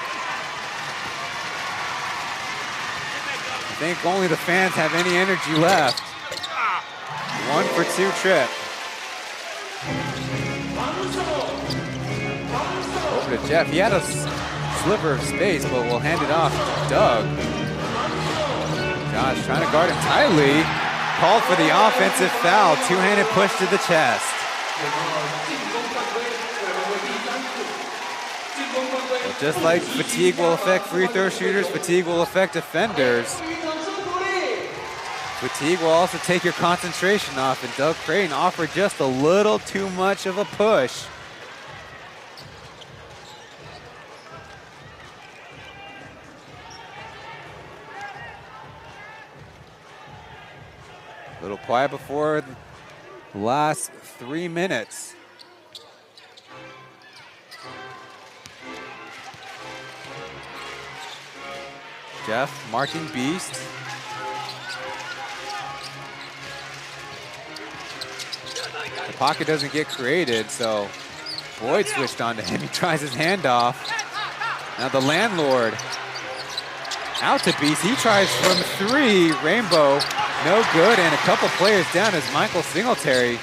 I think only the fans have any energy left. 1 for 2 trip. Over to Jeff. He had a sliver of space, but we'll hand it off to Doug. Josh trying to guard him tightly. Called for the offensive foul. Two-handed push to the chest. Well, just like fatigue will affect free throw shooters, fatigue will affect defenders. Fatigue will also take your concentration off, and Doug Creighton offered just a little too much of a push. A little quiet before the last 3 minutes. Jeff marking Beast. The pocket doesn't get created, so Boyd switched on to him. He tries his handoff. Now the landlord out to Beast. He tries from 3. Rainbow, no good, and a couple players down as Michael Singletary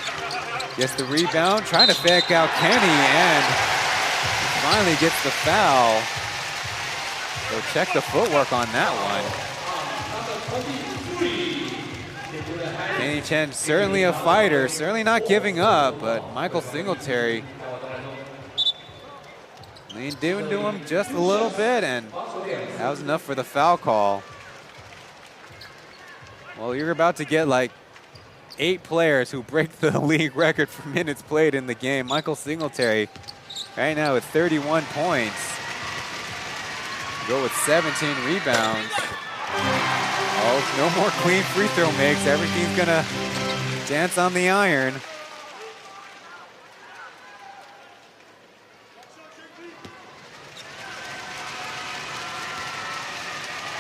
gets the rebound, trying to fake out Kenny, and finally gets the foul. So check the footwork on that one. Kenny Chen, certainly a fighter, certainly not giving up, but Michael Singletary leaned into him just a little bit, and that was enough for the foul call. Well, you're about to get like 8 players who break the league record for minutes played in the game. Michael Singletary right now with 31 points. Go with 17 rebounds. Oh, no more clean free throw makes. Everything's gonna dance on the iron.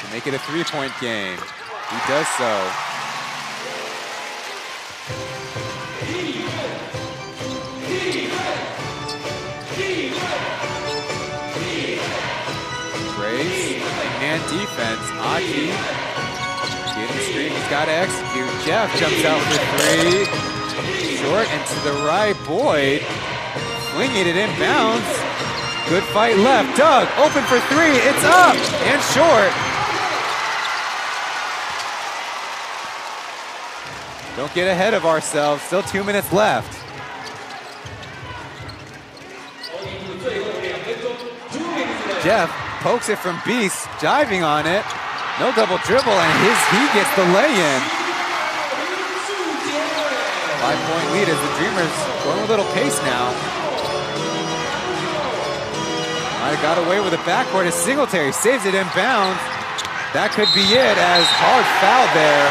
To make it a 3-point game. He does so. Graves and defense. Aki getting the screen. He's got to execute. Jeff jumps out for 3. Short and to the right. Boyd flinging it inbounds. Good fight left. Doug open for 3. It's up and short. Don't get ahead of ourselves. Still 2 minutes left. Jeff pokes it from Beast, diving on it. No double dribble, and he gets the lay-in. 5-point lead as the Dreamers going a little pace now. Might have got away with a backcourt as Singletary saves it inbounds. That could be it as hard foul there.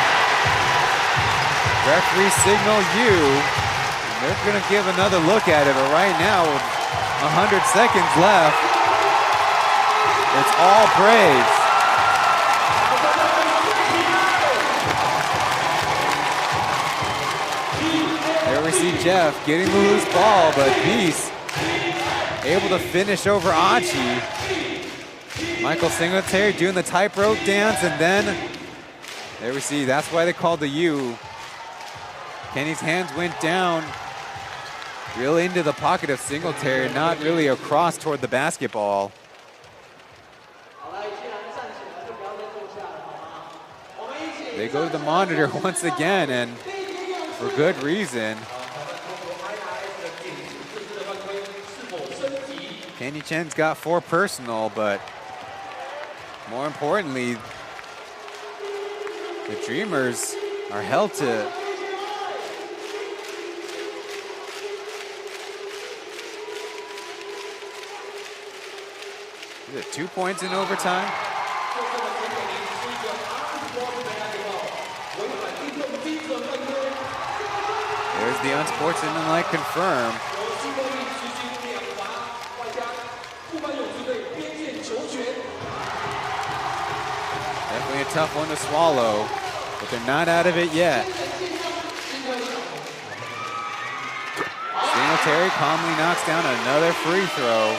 Referee signal you. They're going to give another look at it, but right now, with 100 seconds left, it's all praise. There we see Jeff getting the loose ball, but Beast able to finish over Achi. Michael Singletary doing the tightrope dance, and then there we see, that's why they called the U. Kenny's hands went down really into the pocket of Singletary, not really across toward the basketball. They go to the monitor once again, and for good reason. Kenny Chen's got 4 personal, but more importantly, the Dreamers are held to is it 2 points in overtime? There's the unsportsmanlike confirm. Definitely a tough one to swallow, but they're not out of it yet. Singletary calmly knocks down another free throw.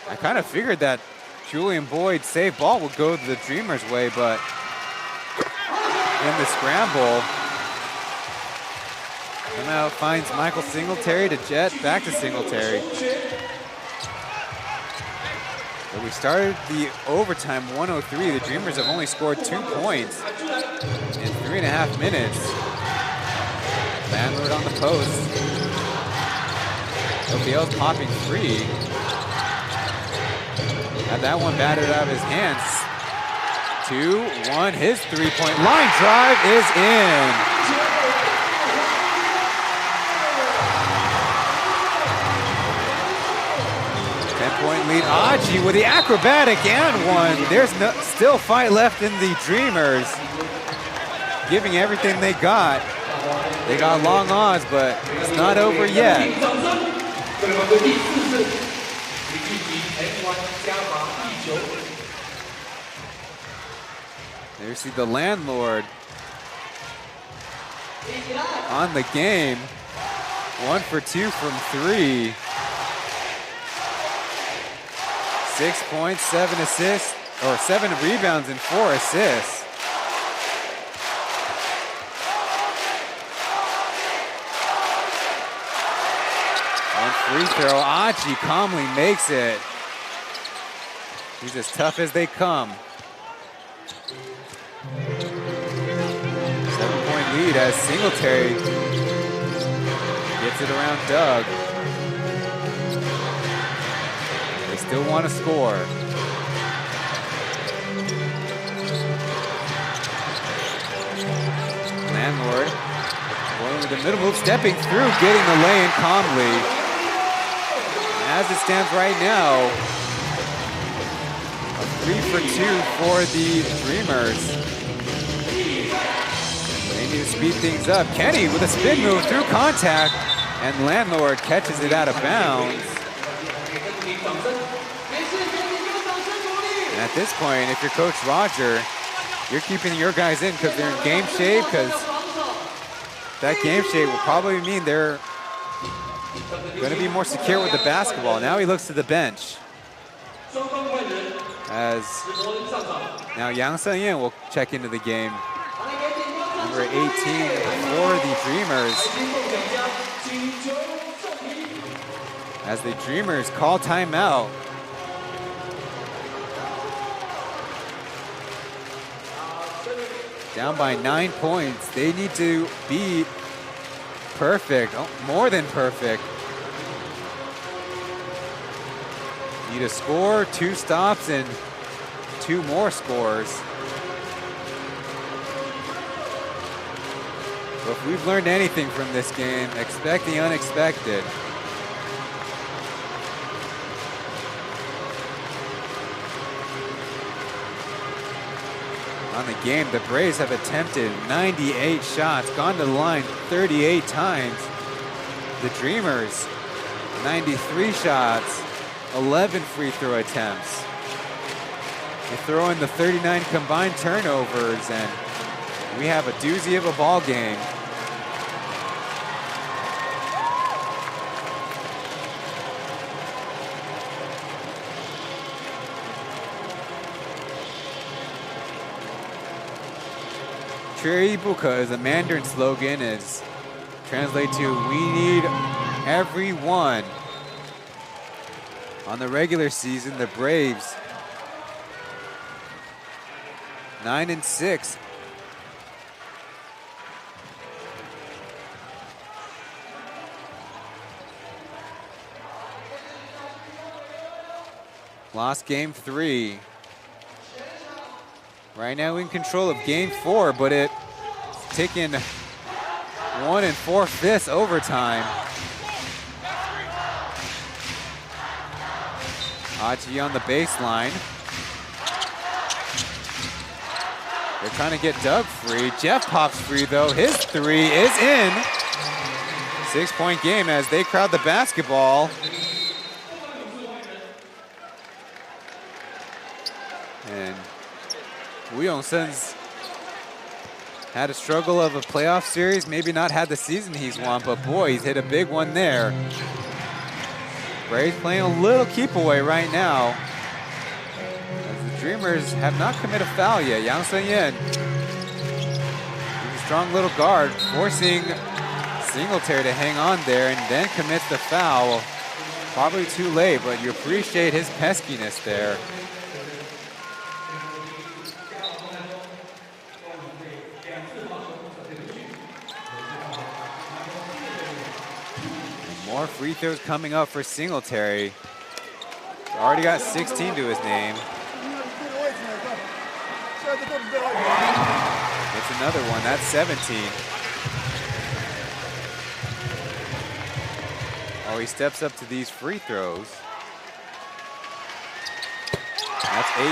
I kind of figured that Julian Boyd's save ball would go the Dreamers' way, but in the scramble, somehow finds Michael Singletary to jet back to Singletary. But we started the overtime 103. The Dreamers have only scored 2 points in 3.5 minutes. Landlord on the post. LPL's popping free. Had that one batted out of his hands. 2-1, his three-point line drive is in. Point lead. Aji with the acrobatic and one. There's still fight left in the Dreamers. Giving everything they got. They got long odds, but it's not over yet. There you see the landlord on the game. 1 for 2 from 3. 6 points, 7 assists, or 7 rebounds and 4 assists. One free throw, Aji calmly makes it. He's as tough as they come. 7-point lead as Singletary gets it around Doug. Still want to score. Landlord going with the middle move, stepping through, getting the lay-in calmly. As it stands right now, a 3 for 2 for the Dreamers. They need to speed things up. Kenny with a spin move through contact, and Landlord catches it out of bounds. And at this point, if you're Coach Roger, you're keeping your guys in because they're in game shape, because that game shape will probably mean they're going to be more secure with the basketball. Now he looks to the bench. As now Yang Sun-yin will check into the game. Number 18 for the Dreamers. As the Dreamers call timeout. Down by 9 points. They need to be perfect, more than perfect. Need a score, 2 stops, and 2 more scores. But if we've learned anything from this game, expect the unexpected. On the game, the Braves have attempted 98 shots, gone to the line 38 times. The Dreamers, 93 shots, 11 free throw attempts. You throw in the 39 combined turnovers, and we have a doozy of a ball game. Buka is a Mandarin slogan, is translate to "We need everyone." On the regular season, the Braves 9-6. Lost game 3. Right now in control of game 4, but it's taken 1 4/5 overtime. Aji on the baseline. They're trying to get Doug free. Jeff pops free though. His 3 is in. 6-point game as they crowd the basketball. And Woo Young-sun's had a struggle of a playoff series, maybe not had the season he's won, but boy, he's hit a big one there. Braves playing a little keep away right now. As the Dreamers have not committed a foul yet. Yang Sun-yin, a strong little guard, forcing Singletary to hang on there and then commits the foul. Probably too late, but you appreciate his peskiness there. More free throws coming up for Singletary. Already got 16 to his name. It's another one, that's 17. Oh, he steps up to these free throws. That's 18.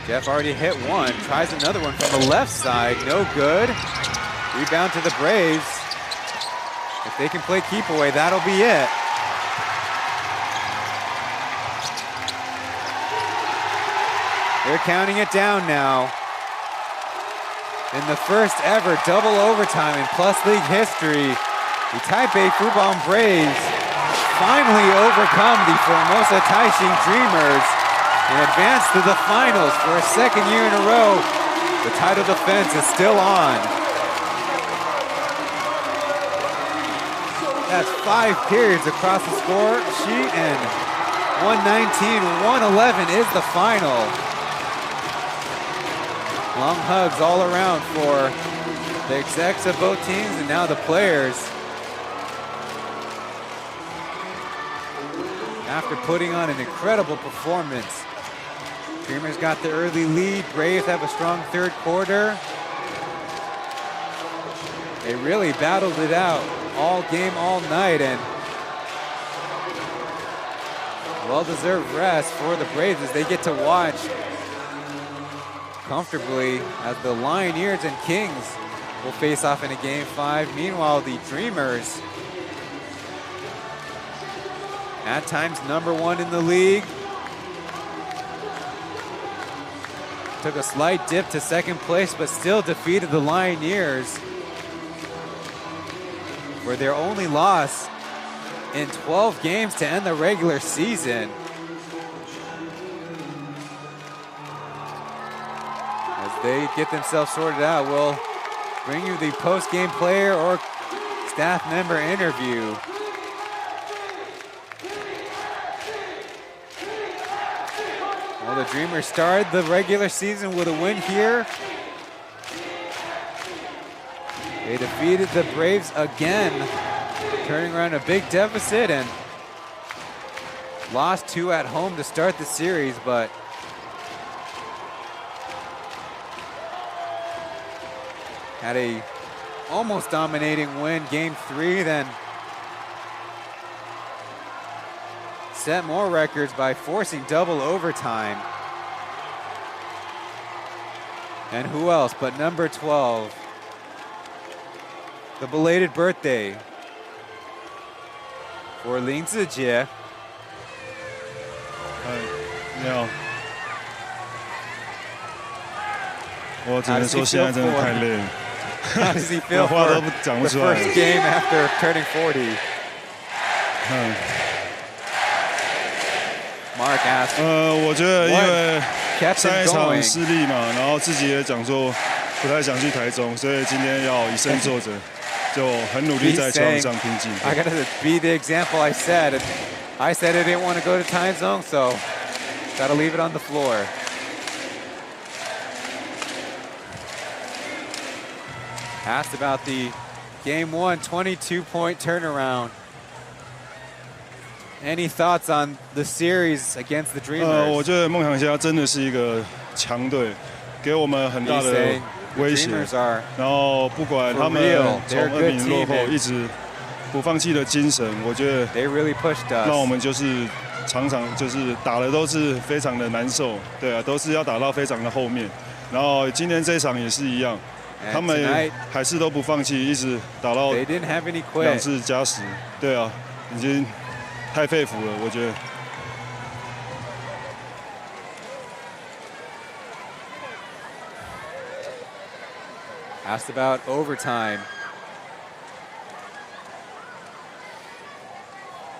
Jeff already hit one, tries another one from the left side, no good. Rebound to the Braves. If they can play keep away, that'll be it. They're counting it down now. In the first ever double overtime in Plus League history, the Taipei Fubon Braves finally overcome the Formosa Taishin Dreamers and advance to the finals for a second year in a row. The title defense is still on. That's 5 periods across the score sheet, and 119-111 is the final. Long hugs all around for the execs of both teams and now the players. After putting on an incredible performance, Dreamers got the early lead. Braves have a strong third quarter. They really battled it out all game, all night, and well-deserved rest for the Braves as they get to watch comfortably as the Lioneers and Kings will face off in a Game 5. Meanwhile, the Dreamers, at times #1 in the league, took a slight dip to second place, but still defeated the Lioneers for their only loss in 12 games to end the regular season. As they get themselves sorted out, we'll bring you the post-game player or staff member interview. Well, the Dreamers started the regular season with a win here. They defeated the Braves again, turning around a big deficit, and lost 2 at home to start the series, but had a almost dominating win Game 3, then set more records by forcing double overtime. And who else but number 12, the belated birthday for Lin Zijie. 你好，我只能说现在真的太累了。 How does he feel 话 for 都讲不 the 出来。 first game after turning 40? Mark asked. 我觉得因为 kept 上 him 一场 going. 失利嘛，然后自己也讲说不太想去台中，所以今天要以身作则，就很努力 He's 在球场 saying, 上拼劲。 I gotta be the example I said. I said I didn't want to go to time zone, so gotta leave it on the floor. Asked about the Game 1 22-point turnaround. Any thoughts on the series against the Dreamers? 我觉得梦想家真的是一个强队，给我们很大 He's 的 saying the 威胁 Dreamers are。 然后不管他们 for real. 从 They're a 2 good 比0落 team 后， and 一直不放弃的精神，我觉得 They really pushed us. 让我们就是常常就是打的都是非常的难受，对啊，都是要打到非常的后面。然后今天这一场也是一样， And 他们 tonight, 还是都不放弃，一直打到 they didn't have any 2 quit. 次加时，对啊，已经太佩服了，我觉得。 Asked about overtime.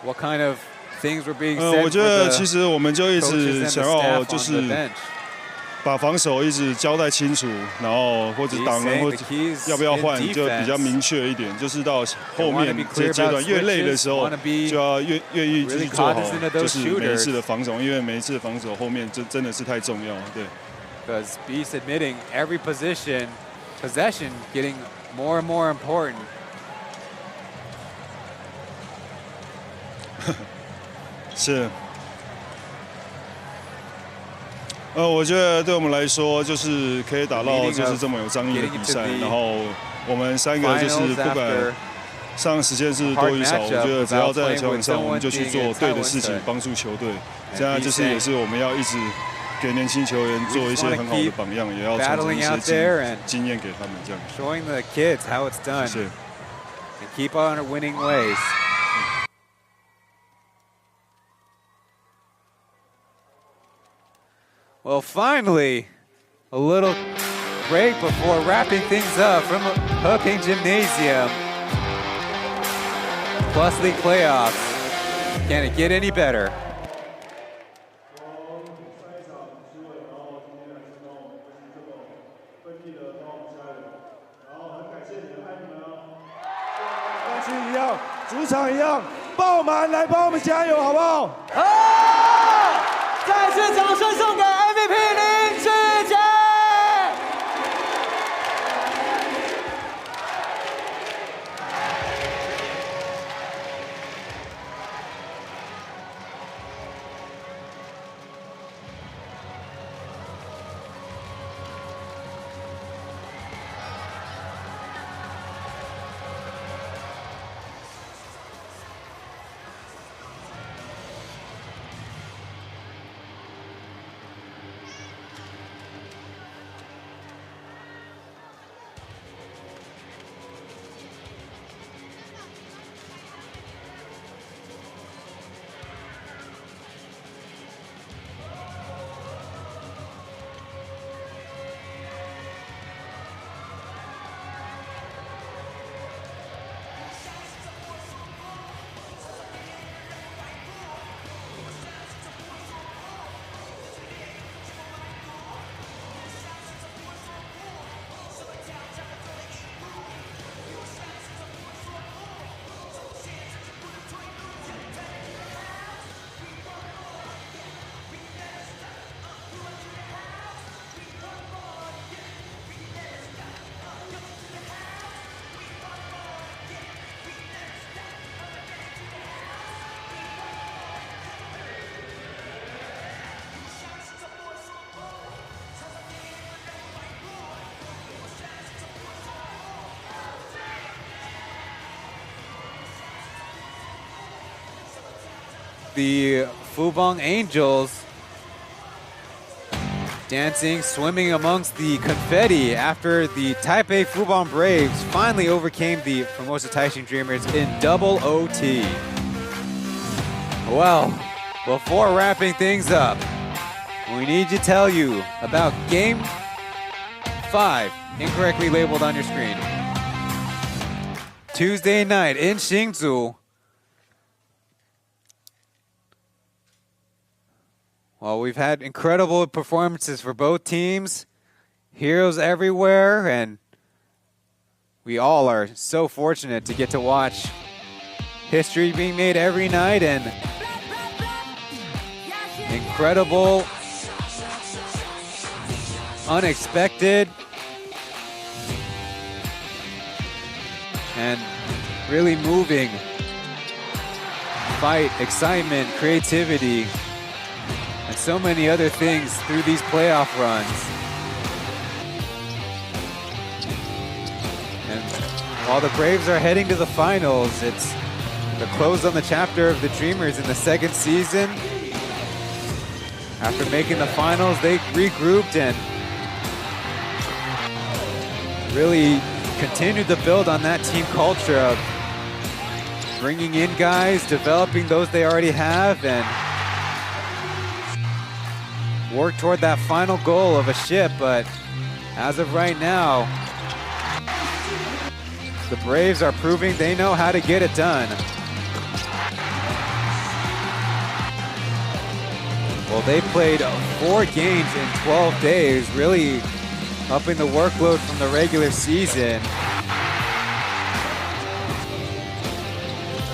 What kind of things were being said 我 for 觉得 the 其实我们就一 coaches 直 and 想 the 要 staff 就 on the 是 bench? 把防守一直交代清楚，然后或者 He's 挡人 saying 或 the keys 要不要 in 换就比较 defense. 明确一点，就是到 They 后 wanna 面 be 这 clear 阶 about 段越累的 switches, 时候 wanna be 就要愿意去 really 做好 cognizant of 就 those 是每一次 shooters. 的防守，因为每一次的防守后面真的是太重要了，对。because Beast admitting every possession getting more and more important. 是。我觉得对我们来说，就是可以打到就是这么有张力的比赛，然后我们3个就是不管上时间是多与少，我觉得只要在球场上，我们就去做对的事情，帮助球队。现在就是也是我们要一直给年轻球员做一些很好的榜样，也要传承一些经验给他们，这样。Showing the kids how it's done. 是。And keep on our winning ways. Well, finally, a little break before wrapping things up from Heping Gymnasium. Plus League playoffs. Can it get any better? Heping 主场一样爆满，来帮我们加油，好不好？好，再次掌声送给 MVP 林志杰。The Fubon Angels dancing, swimming amongst the confetti after the Taipei Fubon Braves finally overcame the Formosa Taishin Dreamers in double OT. Well, before wrapping things up, we need to tell you about Game 5, incorrectly labeled on your screen. Tuesday night in Hsinchu. Well, we've had incredible performances for both teams, heroes everywhere, and we all are so fortunate to get to watch history being made every night and incredible, unexpected, and really moving fight, excitement, creativity, and so many other things through these playoff runs. And while the Braves are heading to the finals, it's the close on the chapter of the Dreamers in the second season. After making the finals, they regrouped and really continued to build on that team culture of bringing in guys, developing those they already have, and work toward that final goal of a ship. But as of right now, the Braves are proving they know how to get it done. Well, they played 4 games in 12 days, really upping the workload from the regular season.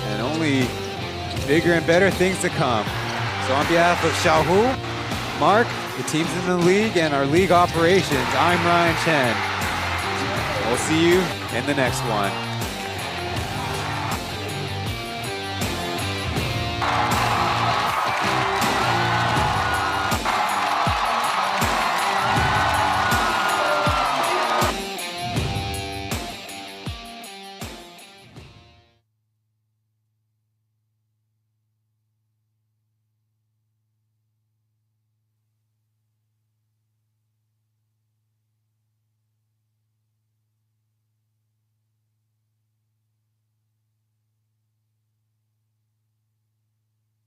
And only bigger and better things to come. So on behalf of Xiaohu, Mark, the teams in the league, and our league operations. I'm Ryan Chen. We'll see you in the next one.